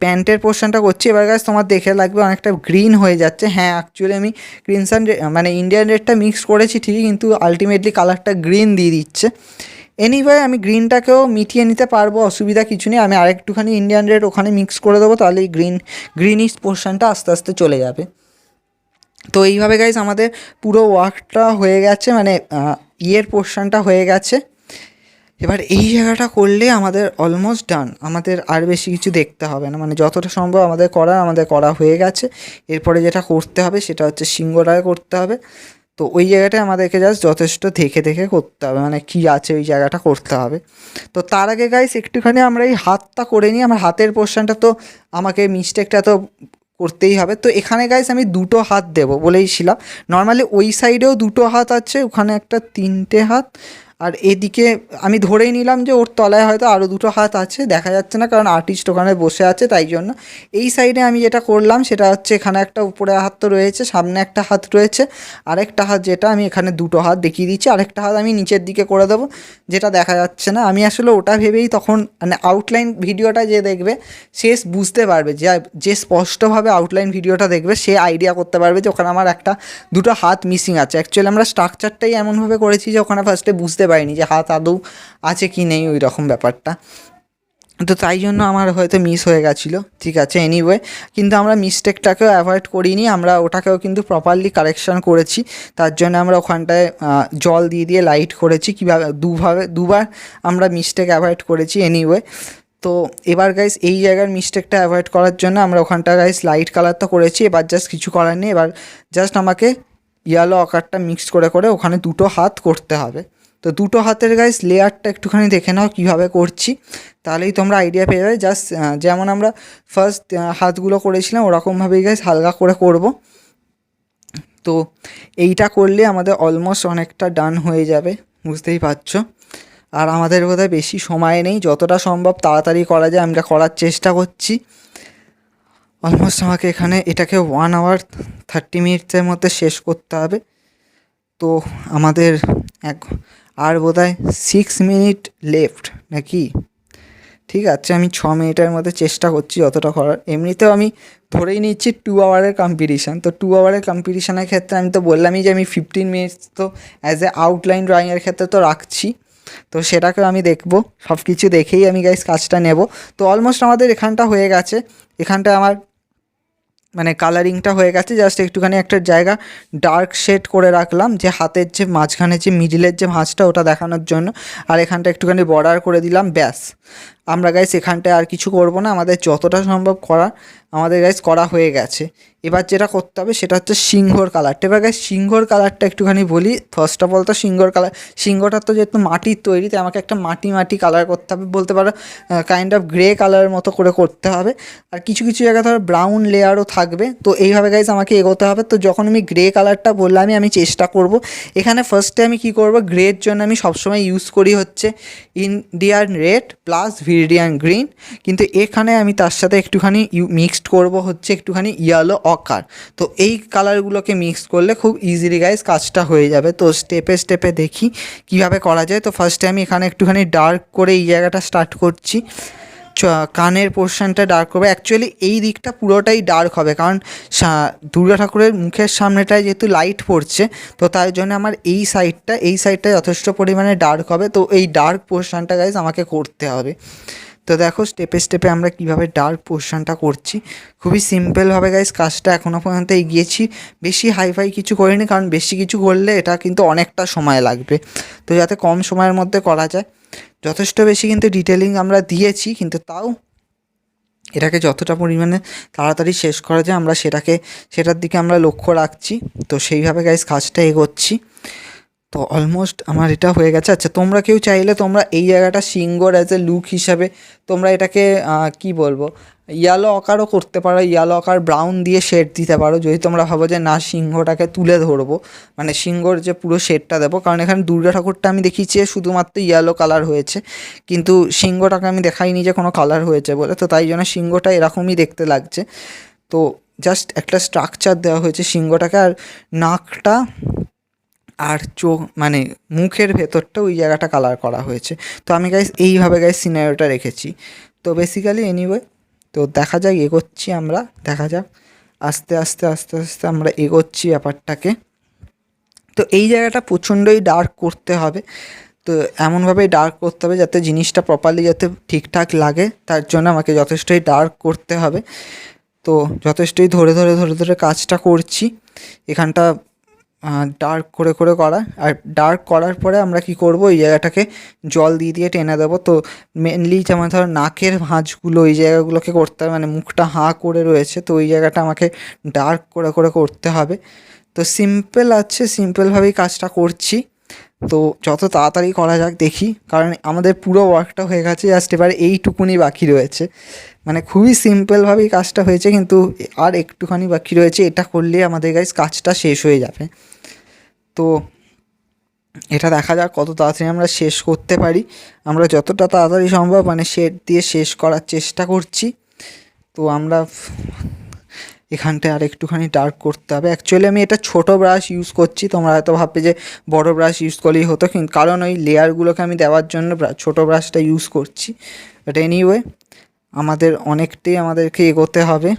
প্যান্টের পোর্শনটা করছি। এবার গাইস তোমার দেখে লাগবে অনেকটা গ্রিন হয়ে যাচ্ছে। হ্যাঁ, অ্যাকচুয়ালি আমি ক্রিমসন মানে ইন্ডিয়ান রেডটা মিক্স করেছি ঠিকই, কিন্তু আলটিমেটলি কালারটা গ্রিন দিয়ে দিচ্ছে। এনিওয়ে আমি গ্রিনটাকেও মিটিয়ে নিতে পারবো, অসুবিধা কিছু নেই। আমি আরেকটুখানি ইন্ডিয়ান রেড ওখানে মিক্স করে দেবো, তাহলে এই গ্রিনিশ পোর্শনটা আস্তে আস্তে চলে যাবে। তো এইভাবে গাইজ আমাদের পুরো ওয়ার্কটা হয়ে গেছে, মানে ইয়ের পোর্শনটা হয়ে গেছে। এবার এই জায়গাটা করলে আমাদের অলমোস্ট ডান, আমাদের আর বেশি কিছু দেখতে হবে না, মানে যতটা সম্ভব আমাদের করা হয়ে গেছে। এরপরে যেটা করতে হবে সেটা হচ্ছে সিংহটাকে করতে হবে। তো ওই জায়গাটায় আমাদেরকে জাস্ট যথেষ্ট দেখে দেখে করতে হবে, মানে কী আছে ওই জায়গাটা করতে হবে। তো তার আগে গাইস একটুখানি আমরা এই হাতটা করে নিই। আমার হাতের পোর্শনটা তো আমাকে মিস্টেকটা তো করতেই হবে। তো এখানে গাইস আমি দুটো হাত দেবো বলেইছিলাম। নর্মালি ওই সাইডেও দুটো হাত আছে, ওখানে একটা তিনটে হাত, আর এদিকে আমি ধরেই নিলাম যে ওর তলায় হয়তো আরও দুটো হাত আছে, দেখা যাচ্ছে না কারণ আর্টিস্ট ওখানে বসে আছে, তাই জন্য। এই সাইডে আমি যেটা করলাম সেটা হচ্ছে এখানে একটা উপরে হাত তো রয়েছে, সামনে একটা হাত রয়েছে, আরেকটা হাত যেটা আমি এখানে দুটো হাত দেখিয়ে দিচ্ছি, আরেকটা হাত আমি নিচের দিকে করে দেবো, যেটা দেখা যাচ্ছে না। আমি আসলে ওটা ভেবেই তখন মানে আউটলাইন ভিডিওটা যে দেখবে সে বুঝতে পারবে, যে স্পষ্টভাবে আউটলাইন ভিডিওটা দেখবে সে আইডিয়া করতে পারবে যে ওখানে আমার দুটো হাত মিসিং আছে। অ্যাকচুয়ালি আমরা স্ট্রাকচারটাই এমনভাবে করেছি যে ওখানে ফার্স্টে বুঝতে পারিনি যে হাত আদৌ আছে কি নেই, ওই রকম ব্যাপারটা। তো তাই জন্য আমার হয়তো মিস হয়ে গেছিলো, ঠিক আছে। এনিওয়ে, কিন্তু আমরা মিস্টেকটাকেও অ্যাভয়েড করিনি, আমরা ওটাকেও কিন্তু প্রপারলি কারেকশান করেছি। তার জন্য আমরা ওখানটায় জল দিয়ে লাইট করেছি, কীভাবে দুবার আমরা মিস্টেক অ্যাভয়েড করেছি। এনিওয়ে, তো এবার গাইস এই জায়গার মিস্টেকটা অ্যাভয়েড করার জন্য আমরা ওখানটা গাইস লাইট কালারটা করেছি। এবার জাস্ট কিছু করার নেই, এবার জাস্ট আমাকে ইয়েলো আকারটা মিক্স করে ওখানে দুটো হাত করতে হবে। তো দুটো হাতের গাইস লেয়ারটা একটুখানি দেখে নাও কীভাবে করছি, তাহলেই তোমরা আইডিয়া পেয়ে যাবে। জাস্ট যেমন আমরা ফার্স্ট হাতগুলো করেছিলাম ওরকমভাবেই গাইস হালকা করে করব। তো এইটা করলে আমাদের অলমোস্ট অনেকটা ডান হয়ে যাবে, বুঝতেই পারছো। আর আমাদের বোধহয় বেশি সময় নেই, যতটা সম্ভব তাড়াতাড়ি করা যায় আমরা করার চেষ্টা করছি। অলমোস্ট আমাকে এখানে এটাকে 1 hour 30 minutes মধ্যে শেষ করতে হবে। তো আমাদের আর বোধহয় 6 মিনিট লেফট নাকি? ঠিক আছে, আমি 6 মিনিটের মধ্যে চেষ্টা করছি যতটা করার। এমনিতেও আমি ধরেই নিচ্ছি 2 hour কম্পিটিশান। তো 2 hour কম্পিটিশানের ক্ষেত্রে আমি তো বললামই যে আমি 15 মিনিটস তো অ্যাজ এ আউটলাইন ড্রয়িংয়ের ক্ষেত্রে তো রাখছি। তো সেটাকেও আমি দেখবো, সব কিছু দেখেই আমি গাইস কাজটা নেব। তো অলমোস্ট আমাদের এখানটা হয়ে গেছে, এখানটা আমার মানে কালারিংটা হয়ে গেছে। জাস্ট একটুখানি একটা জায়গা ডার্ক শেড করে রাখলাম, যে হাতের যে মাঝখানে যে মিডিলের যে ভাঁজটা ওটা দেখানোর জন্য, আর এখানটা একটুখানি বর্ডার করে দিলাম, ব্যাস। আমরা গাইস এখানটায় আর কিছু করব না, আমাদের যতটা সম্ভব করা আমাদের গাইস করা হয়ে গেছে। এবার যেটা করতে হবে সেটা হচ্ছে সিংহর কালারটা। এবার গাইস সিংহর কালারটা একটুখানি বলি। ফার্স্ট অফ অল তো সিংহটার তো যেহেতু মাটির তৈরি, তাই আমাকে একটা মাটি কালার করতে হবে, বলতে পারো কাইন্ড অফ গ্রে কালারের মতো করে করতে হবে। আর কিছু কিছু জায়গায় ধরো ব্রাউন লেয়ারও থাকবে। তো এইভাবে গাইস আমাকে এগোতে হবে। তো যখন আমি গ্রে কালারটা বললাম আমি চেষ্টা করব এখানে ফার্স্টে আমি কি করব, গ্রের জন্য আমি সবসময় ইউজ করি হচ্ছে ইন্ডিয়ান রেড প্লাস ভিরিডিয়ান গ্রিন, কিন্তু এখানে আমি তার সাথে একটুখানি মিক্সড করব হচ্ছে একটুখানি ইয়েলো অকার। তো এই কালারগুলোকে মিক্স করলে খুব ইজিলি গাইস কাজটা হয়ে যাবে। তো স্টেপে স্টেপে দেখি কিভাবে করা যায়। তো ফার্স্টে আমি এখানে একটুখানি ডার্ক করে এই জায়গাটা স্টার্ট করছি, কানের পোর্শনটা ডার্ক করবে। অ্যাকচুয়ালি এই দিকটা পুরোটাই ডার্ক হবে, কারণ দুর্গা ঠাকুরের মুখের সামনেটায় যেহেতু লাইট পড়ছে, তো তাই জন্য আমার এই সাইডটা যথেষ্ট পরিমাণে ডার্ক হবে। তো এই ডার্ক পোর্শনটা গাইজ আমাকে করতে হবে। তো দেখো স্টেপে স্টেপে আমরা কীভাবে ডার্ক পোর্শনটা করছি, খুবই সিম্পলভাবে গাইজ কাজটা এখনও পর্যন্ত এগিয়েছি। বেশি হাইফাই কিছু করিনি, কারণ বেশি কিছু করলে এটা কিন্তু অনেকটা সময় লাগবে। তো যাতে কম সময়ের মধ্যে করা যায়, যথেষ্ট বেশি কিন্তু ডিটেলিং আমরা দিয়েছি, কিন্তু তাও এটাকে যতটা পরিমাণে তাড়াতাড়ি শেষ করা যায় আমরা সেটার দিকে আমরা লক্ষ্য রাখছি। তো সেইভাবে গাইজ কাজটা এগোচ্ছি। তো অলমোস্ট আমার এটা হয়ে গেছে। আচ্ছা, তোমরা কেউ চাইলে তোমরা এই জায়গাটা সিংহর অ্যাজ এ লুক হিসাবে তোমরা এটাকে কি বলবো, ইয়েলো আকারও করতে পারো, ইয়েলো আকার ব্রাউন দিয়ে শেড দিতে পারো, যদি তোমরা ভাবো যে না সিংহটাকে তুলে ধরবো, মানে সিংহর যে পুরো শেডটা দেবো। কারণ এখানে দুর্গা ঠাকুরটা আমি দেখিয়েছি শুধুমাত্র ইয়েলো কালার হয়েছে, কিন্তু সিংহটাকে আমি দেখাইনি যে কোনো কালার হয়েছে বলে। তো তাই জন্য সিংহটা এরকমই দেখতে লাগছে। তো জাস্ট একটা স্ট্রাকচার দেওয়া হয়েছে সিংহটাকে, আর নাকটা আর চোখ মানে মুখের ভেতরটা ওই জায়গাটা কালার করা হয়েছে। তো আমি গাইস এইভাবে গাইস সিনারিওটা রেখেছি। তো বেসিক্যালি এনিওয়ে, তো দেখা যাক, এগোচ্ছি আমরা, দেখা যাক আস্তে আস্তে আস্তে আস্তে আমরা এগোচ্ছি ব্যাপারটাকে। তো এই জায়গাটা প্রচণ্ডই ডার্ক করতে হবে, তো এমনভাবেই ডার্ক করতে হবে যাতে জিনিসটা প্রপারলি যাতে ঠিকঠাক লাগে, তার জন্য আমাকে যথেষ্টই ডার্ক করতে হবে। তো যথেষ্টই ধরে ধরে ধরে ধরে কাজটা করছি এখানটা, ডার্ক করে করে করা। আর ডার্ক করার পরে আমরা কি করব, এই জায়গাটাকে জল দিয়ে দিয়ে টেনে দেবো। তো মেনলি যেমন ধরো নাকের ভাঁজগুলো, এই জায়গাগুলোকে করতে হবে, মানে মুখটা হাঁ করে রয়েছে, তো ওই জায়গাটা আমাকে ডার্ক করে করে করতে হবে। তো সিম্পল আছে, সিম্পলভাবেই কাজটা করছি। তো যত তাড়াতাড়ি করা যাক দেখি, কারণ আমাদের পুরো ওয়ার্কটা হয়ে গেছে, জাস্ট এবার এইটুকুনি বাকি রয়েছে। মানে খুবই সিম্পলভাবেই কাজটা হয়েছে, কিন্তু আর একটুখানি বাকি রয়েছে, এটা করলে আমাদের গাইস কাজটা শেষ হয়ে যাবে। তো এটা দেখা যাক কত তাড়াতাড়ি আমরা শেষ করতে পারি। আমরা যতটা তাড়াতাড়ি সম্ভব মানে শেড দিয়ে শেষ করার চেষ্টা করছি। তো আমরা এখানটায় আর একটুখানি ডার্ক করতে হবে। অ্যাকচুয়ালি আমি এটা ছোটো ব্রাশ ইউজ করছি, তোমরা হয়তো ভাববে যে বড় ব্রাশ ইউজ করলেই হতো, কিন্তু কারণ ওই লেয়ারগুলোকে আমি দেওয়ার জন্য ছোটো ব্রাশটা ইউজ করছি। বাট এনিওয়ে আমাদের অনেকটাই আমাদেরকে এগোতে হবে,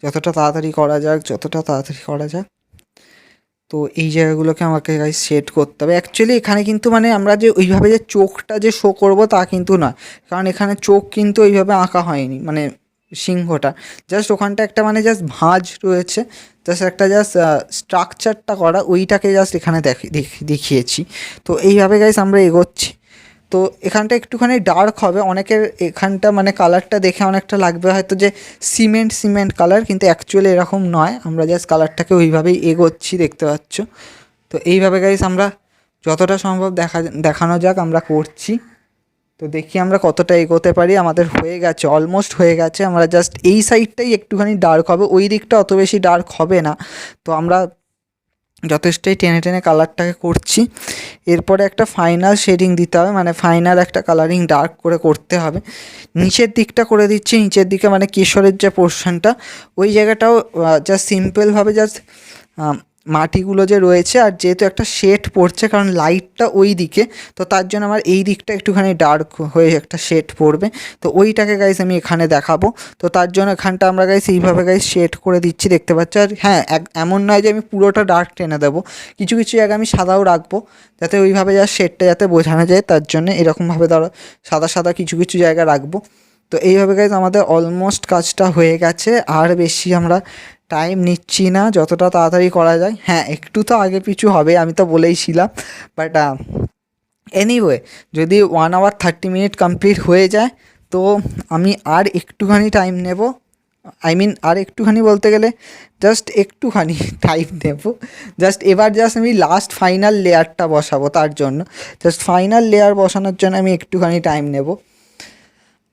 যতটা তাড়াতাড়ি করা যাক, যতটা তাড়াতাড়ি করা যাক। তো এই জায়গাগুলোকে আমাকে গাইস সেট করতে হবে। অ্যাকচুয়ালি এখানে কিন্তু মানে আমরা যে ওইভাবে যে চোখটা যে শো করবো তা কিন্তু নয়, কারণ এখানে চোখ কিন্তু ওইভাবে আঁকা হয়নি, মানে সিংহটা জাস্ট ওখানটা একটা মানে জাস্ট ভাঁজ রয়েছে, জাস্ট একটা জাস্ট স্ট্রাকচারটা করা, ওইটাকে জাস্ট এখানে দেখিয়েছি। তো এইভাবে গাইস আমরা এগোচ্ছি। তো এখানটা একটুখানি ডার্ক হবে, অনেকের এখানটা মানে কালারটা দেখে অনেকটা লাগবে হয়তো যে সিমেন্ট সিমেন্ট কালার, কিন্তু অ্যাকচুয়ালি এরকম নয়, আমরা জাস্ট কালারটাকে ওইভাবেই এগোচ্ছি, দেখতে পাচ্ছ। তো এইভাবে গাইস আমরা যতটা সম্ভব দেখানো যাক আমরা করছি। তো দেখি আমরা কতটা এগোতে পারি। আমাদের হয়ে গেছে, অলমোস্ট হয়ে গেছে, আমরা জাস্ট এই সাইডটাই একটুখানি ডার্ক হবে, ওই দিকটা অত বেশি ডার্ক হবে না। তো আমরা যথেষ্টই টেনে টেনে কালারটাকে করছি। এরপরে একটা ফাইনাল শেডিং দিতে হবে, মানে ফাইনাল একটা কালারিং ডার্ক করে করতে হবে। নিচের দিকটা করে দিচ্ছি, নিচের দিকে মানে কেশরের যে পোর্শনটা, ওই জায়গাটাও জাস্ট সিম্পলভাবে জাস্ট মাটিগুলো যে রয়েছে, আর যেহেতু একটা শেড পড়ছে কারণ লাইটটা ওই দিকে, তো তার জন্য আমার এই দিকটা একটুখানি ডার্ক হয়ে একটা শেড পড়বে। তো ওইটাকে গাইস আমি এখানে দেখাবো। তো তার জন্য এখানটা আমরা গাইস এইভাবে গাইস শেড করে দিচ্ছি, দেখতে পাচ্ছ। আর হ্যাঁ, এমন নয় যে আমি পুরোটা ডার্ক টেনে দেবো, কিছু কিছু জায়গায় আমি সাদাও রাখবো, যাতে ওইভাবে যা শেডটা যাতে বোঝানো যায়, তার জন্য এরকমভাবে ধরো সাদা সাদা কিছু কিছু জায়গা রাখবো। তো এইভাবে গাইস আমাদের অলমোস্ট কাজটা হয়ে গেছে, আর বেশি আমরা টাইম নিচ্ছি না, যতটা তাড়াতাড়ি করা যায়। হ্যাঁ, একটু তো আগে পিছু হবে, আমি তো বলেইছিলাম, বাট এনিওয়ে যদি 1 hour 30 minute কমপ্লিট হয়ে যায়, তো আমি আর একটুখানি টাইম নেব, আই মিন আর একটুখানি বলতে গেলে জাস্ট একটুখানি টাইম নেব। জাস্ট এবার জাস্ট আমি লাস্ট ফাইনাল লেয়ারটা বসাবো, তার জন্য জাস্ট ফাইনাল লেয়ার বসানোর জন্য আমি একটুখানি টাইম নেব,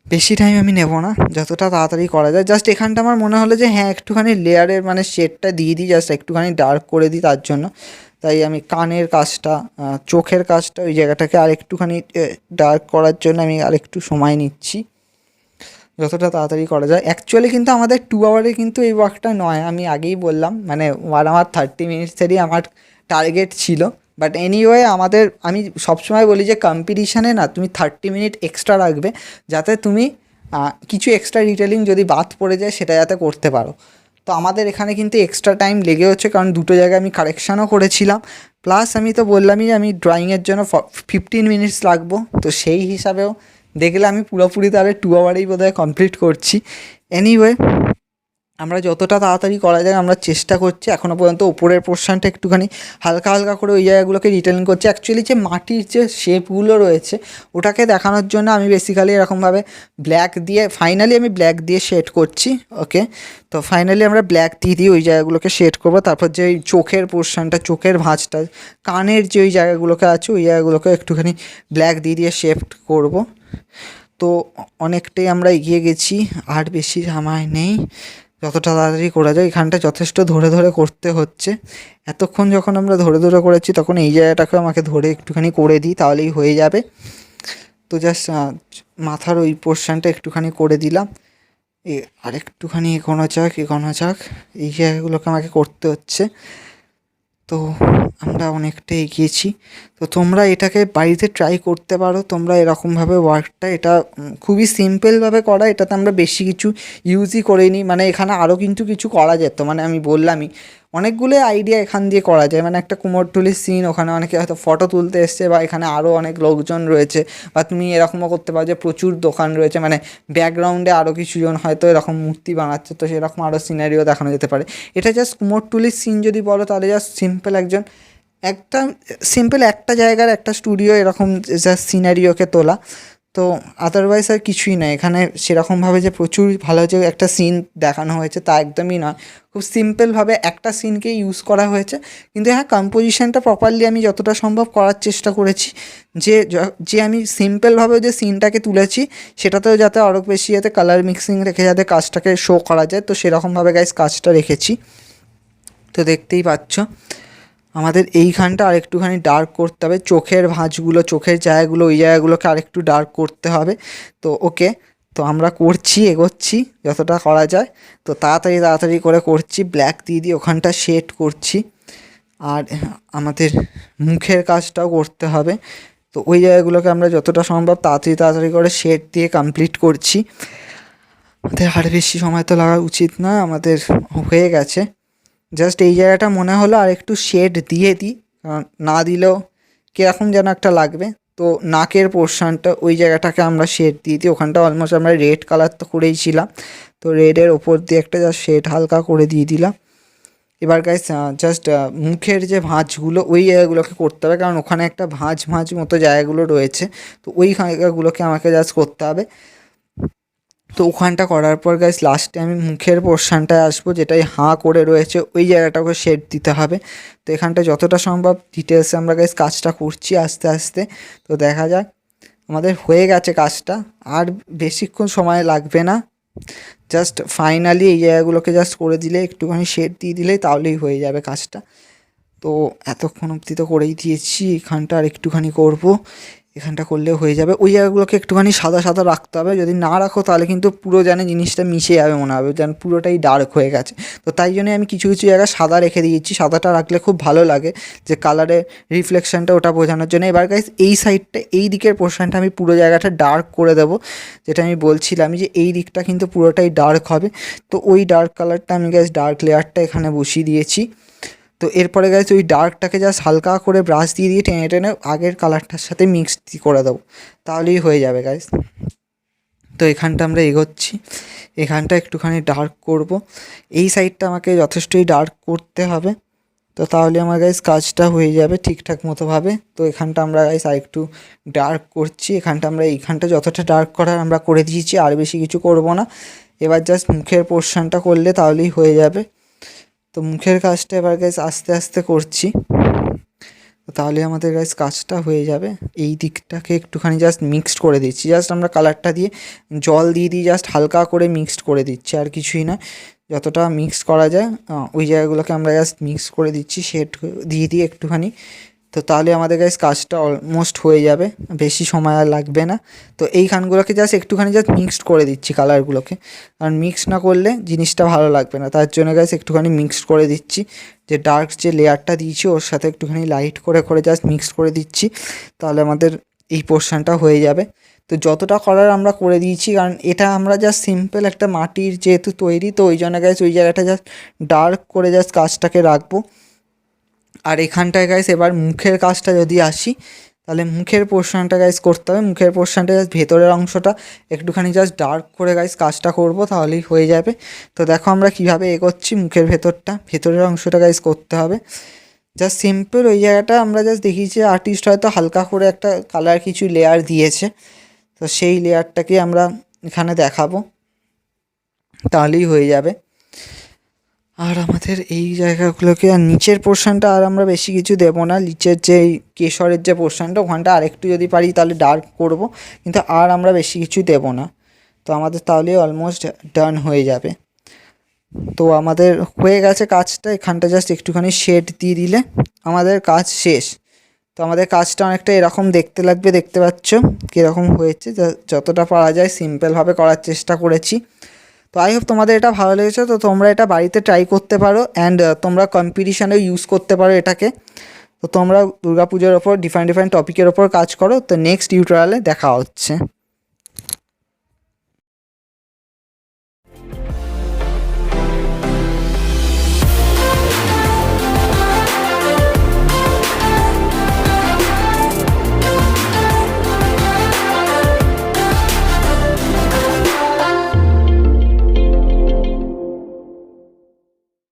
বেশি টাইম আমি নেব না, যতটা তাড়াতাড়ি করা যায়। জাস্ট এখানটা আমার মনে হলো যে হ্যাঁ একটুখানি লেয়ারের মানে শেডটা দিয়ে দিই, জাস্ট একটুখানি ডার্ক করে দিই, তার জন্য তাই আমি কানের কাজটা, চোখের কাজটা, ওই জায়গাটাকে আর একটুখানি ডার্ক করার জন্য আমি আর একটু সময় নিচ্ছি, যতটা তাড়াতাড়ি করা যায়। অ্যাকচুয়ালি কিন্তু আমাদের 2 hour কিন্তু এই ওয়ার্কটা নয়, আমি আগেই বললাম, মানে 1 hour 30 minutes-এরই আমার টার্গেট ছিল। বাট এনিওয়ে আমি সবসময় বলি যে কম্পিটিশানে না তুমি 30 মিনিট এক্সট্রা রাখবে, যাতে তুমি কিছু এক্সট্রা ডিটেলিং যদি বাদ পড়ে যায় সেটা যাতে করতে পারো। তো আমাদের এখানে কিন্তু এক্সট্রা টাইম লেগে হচ্ছে, কারণ দুটো জায়গায় আমি কারেকশানও করেছিলাম, প্লাস আমি তো বললামই যে আমি ড্রয়িংয়ের জন্য 15 মিনিটস লাগবো। তো সেই হিসাবেও দেখলে আমি পুরোপুরি তাহলে 2 hour-এই বোধহয় কমপ্লিট করছি। এনিওয়ে আমরা যতটা তাড়াতাড়ি করা যায় আমরা চেষ্টা করছি। এখনও পর্যন্ত উপরের পোর্শনটা একটুখানি হালকা হালকা করে ওই জায়গাগুলোকে ডিটেলিং করছি। অ্যাকচুয়ালি যে মাটির যে শেপগুলো রয়েছে ওটাকে দেখানোর জন্য আমি বেসিক্যালি এরকমভাবে ব্ল্যাক দিয়ে আমি ব্ল্যাক দিয়ে শেড করছি। ওকে, তো ফাইনালি আমরা ব্ল্যাক দিয়ে ওই জায়গাগুলোকে শেড করবো। তারপর যে ওই চোখের পোর্শনটা, চোখের ভাঁজটা, কানের যে ওই জায়গাগুলোকে আছে ওই জায়গাগুলোকে একটুখানি ব্ল্যাক দিয়ে শেড করব। তো অনেকটাই আমরা এগিয়ে গেছি, আর বেশি সময় নেই, যতটা তাড়াতাড়ি করা যায়। এখানটা যথেষ্ট ধরে ধরে করতে হচ্ছে। এতক্ষণ যখন আমরা ধরে ধরে করেছি, তখন এই জায়গাটাকে আমাকে ধরে একটুখানি করে দিই, তাহলেই হয়ে যাবে। তো জাস্ট মাথার ওই পোর্শনটা একটুখানি করে দিলাম, আর একটুখানি এগোনো যাক। এই জায়গাগুলোকে আমাকে করতে হচ্ছে। তো আমরা অনেকটা এগিয়েছি। তো তোমরা এটাকে বাড়িতে ট্রাই করতে পারো, তোমরা এরকমভাবে ওয়ার্কটা, এটা খুবই সিম্পলভাবে করা, এটাতে আমরা বেশি কিছু ইউজই করিনি। মানে এখানে আরও কিন্তু কিছু করা যেত, মানে আমি বললামই অনেকগুলো আইডিয়া এখান দিয়ে করা যায়। মানে একটা কুমোরটুলির সিন, ওখানে অনেকে হয়তো ফটো তুলতে এসছে, বা এখানে আরও অনেক লোকজন রয়েছে, বা তুমি এরকমও করতে পারো যে প্রচুর দোকান রয়েছে, মানে ব্যাকগ্রাউন্ডে আরও কিছুজন হয়তো এরকম মূর্তি বানাচ্ছে, তো সেরকম আরও সিনারিও দেখানো যেতে পারে। এটা জাস্ট কুমোরটুলির সিন যদি বলো তাহলে জাস্ট সিম্পল একটা সিম্পল একটা জায়গার একটা স্টুডিও এরকম জাস্ট সিনারিওকে তোলা। তো আদারওয়াইজ আর কিছুই না এখানে সেরকমভাবে যে প্রচুর ভালো যে একটা সিন দেখানো হয়েছে তা একদমই নয়। খুব সিম্পলভাবে একটা সিনকে ইউজ করা হয়েছে, কিন্তু হ্যাঁ কম্পোজিশনটা প্রপারলি আমি যতটা সম্ভব করার চেষ্টা করেছি, যে যে আমি সিম্পলভাবে যে সিনটাকে তুলেছি সেটাতেও যাতে আরও বেশি যাতে কালার মিক্সিং রেখে যাতে কাজটাকে শো করা যায়, তো সেরকমভাবে গাইজ কাজটা রেখেছি। তো দেখতেই পাচ্ছ আমাদের এইখানটা আরেকটুখানি ডার্ক করতে হবে, চোখের ভাঁজগুলো, চোখের জায়গাগুলো, ওই জায়গাগুলোকে আরেকটু ডার্ক করতে হবে। তো ওকে, তো আমরা করছি, এগোচ্ছি যতটা করা যায়, তো তাড়াতাড়ি তাড়াতাড়ি করে করছি, ব্ল্যাক দিয়ে ওখানটা শেড করছি। আর আমাদের মুখের কাজটাও করতে হবে, তো ওই জায়গাগুলোকে আমরা যতটা সম্ভব তাড়াতাড়ি তাড়াতাড়ি করে শেড দিয়ে কমপ্লিট করছি। আমাদের আর বেশি সময় তো লাগা উচিত না, আমাদের হয়ে গেছে। জাস্ট এই জায়গাটা মনে হলো আর একটু শেড দিয়ে দিই, কারণ না দিলেও কীরকম যেন একটা লাগবে। তো নাকের পোর্শনটা ওই জায়গাটাকে আমরা শেড দিয়ে দিই, ওখানটা অলমোস্ট আমরা রেড কালার তো করেই ছিলাম, তো রেডের ওপর দিয়ে একটা জাস্ট শেড হালকা করে দিয়ে দিলাম। এবার গাইস জাস্ট মুখের যে ভাঁজগুলো ওই জায়গাগুলোকে করতে হবে, কারণ ওখানে একটা ভাঁজ ভাঁজ মতো জায়গাগুলো রয়েছে, তো ওই জায়গাগুলোকে আমাকে জাস্ট করতে হবে। তো ওখানটা করার পর গাইস লাস্টে আমি মুখের পোর্শনটায় আসবো, যেটাই হাঁ করে রয়েছে ওই জায়গাটাকে শেড দিতে হবে। তো এখানটা যতটা সম্ভব ডিটেলসে আমরা গাইস কাজটা করছি আস্তে আস্তে। তো দেখা যাক, আমাদের হয়ে গেছে কাজটা, আর বেশিক্ষণ সময় লাগবে না। জাস্ট ফাইনালি এই জায়গাগুলোকে জাস্ট করে দিলে, একটুখানি শেড দিয়ে দিলেই তাহলেই হয়ে যাবে কাজটা। তো এতক্ষণ অবধি তো করেই দিয়েছি, এখানটা আর একটুখানি করবো, এখানটা করলেও হয়ে যাবে। ওই জায়গাগুলোকে একটুখানি সাদা সাদা রাখতে হবে, যদি না রাখো তাহলে কিন্তু পুরো যেন জিনিসটা মিশে যাবে, মনে হবে যেন পুরোটাই ডার্ক হয়ে গেছে। তো তাই জন্যে আমি কিছু কিছু জায়গায় সাদা রেখে দিয়েছি, সাদাটা রাখলে খুব ভালো লাগে, যে কালারের রিফ্লেকশানটা ওটা বোঝানোর জন্য। এবার গাইস এই সাইডটা, এই দিকের পোর্শনটা আমি পুরো জায়গাটা ডার্ক করে দেবো, যেটা আমি বলছিলাম যে এই দিকটা কিন্তু পুরোটাই ডার্ক হবে। তো ওই ডার্ক কালারটা আমি গাইস ডার্ক লেয়ারটা এখানে বসিয়ে দিয়েছি। তো এরপরে গাইস ওই ডার্কটাকে জাস্ট হালকা করে ব্রাশ দিয়ে দিয়ে টেনে টেনে আগের কালারটার সাথে মিক্স করে দেবো, তাহলেই হয়ে যাবে গাইস। তো এখানটা আমরা এগোচ্ছি, এখানটা একটুখানি ডার্ক করব, এই সাইডটা আমাকে যথেষ্টই ডার্ক করতে হবে, তো তাহলে আমার গাইস কাজটা হয়ে যাবে ঠিকঠাক মতোভাবে। তো এখানটা আমরা গাইস আর একটু ডার্ক করছি, এখানটা আমরা এইখানটা যতটা ডার্ক করার আমরা করে দিয়েছি, আর বেশি কিছু করব না। এবার জাস্ট মুখের পোর্শনটা করলে তাহলেই হয়ে যাবে। তো মুখের কাজটা এবার গাইস আস্তে আস্তে করছি, তাহলে আমাদের গাইস কাজটা হয়ে যাবে। এই দিকটাকে একটুখানি জাস্ট মিক্সড করে দিচ্ছি, জাস্ট আমরা কালারটা দিয়ে জল দিয়ে দিই, জাস্ট হালকা করে মিক্সড করে দিচ্ছি, আর কিছুই না। যতটা মিক্স করা যায় ওই জায়গাগুলোকে আমরা জাস্ট মিক্স করে দিচ্ছি, শেড দিয়ে দিয়ে একটুখানি। তো তাহলে আমাদের গাইস কাজটা অলমোস্ট হয়ে যাবে, বেশি সময় আর লাগবে না। তো এইখানগুলোকে জাস্ট একটুখানি জাস্ট মিক্সড করে দিচ্ছি কালারগুলোকে, কারণ মিক্স না করলে জিনিসটা ভালো লাগবে না, তার জন্য গাইস একটুখানি মিক্সড করে দিচ্ছি। যে ডার্ক যে লেয়ারটা দিয়েছি ওর সাথে একটুখানি লাইট করে করে জাস্ট মিক্সড করে দিচ্ছি, তাহলে আমাদের এই পোর্শনটা হয়ে যাবে। তো যতটা করার আমরা করে দিয়েছি, কারণ এটা আমরা জাস্ট সিম্পল একটা মাটির যেহেতু তৈরি, তো ওই জন্য গাইস ওই জায়গাটা জাস্ট ডার্ক করে জাস্ট কাজটাকে রাখবো। আর এখানটায় গাইস এবার মুখের কাজটা যদি আসি, তাহলে মুখের পোর্শনটা গাইস করতে হবে। মুখের পোর্শনটা জাস্ট ভেতরের অংশটা একটুখানি জাস্ট ডার্ক করে গাইস কাজটা করব, তাহলেই হয়ে যাবে। তো দেখো আমরা কীভাবে এগোচ্ছি, মুখের ভেতরের অংশটা গাইস করতে হবে। জাস্ট সিম্পল ওই জায়গাটা আমরা জাস্ট দেখিয়েছি, আর্টিস্ট হয়তো হালকা করে একটা কালার কিছু লেয়ার দিয়েছে, তো সেই লেয়ারটাকে আমরা এখানে দেখাবো, তাহলেই হয়ে যাবে। আর আমাদের এই জায়গাগুলোকে, আর নিচের পোর্শনটা আর আমরা বেশি কিছু দেবো না, নিচের যে কেশরের যে পোর্শনটা ওখানটা আরেকটু যদি পারি তাহলে ডার্ক করব, কিন্তু আর আমরা বেশি কিছু দেবো না। তো আমাদের তাহলে অলমোস্ট ডান হয়ে যাবে। তো আমাদের হয়ে গেছে কাজটা, এখানটা জাস্ট একটুখানি শেড দিয়ে দিলে আমাদের কাজ শেষ। তো আমাদের কাজটা অনেকটা এরকম দেখতে লাগবে, দেখতে পাচ্ছ কীরকম হয়েছে, যতটা পারা যায় সিম্পলভাবে করার চেষ্টা করেছি। তো আই হোপ তোমাদের এটা ভালো লেগেছে, তো তোমরা এটা বাড়িতে ট্রাই করতে পারো অ্যান্ড তোমরা কম্পিটিশানেও ইউজ করতে পারো এটাকে। তো তোমরা দুর্গাপুজোর ওপর ডিফারেন্ট ডিফারেন্ট টপিকের ওপর কাজ করো। তো নেক্সট টিউটোরিয়ালে দেখা হচ্ছে।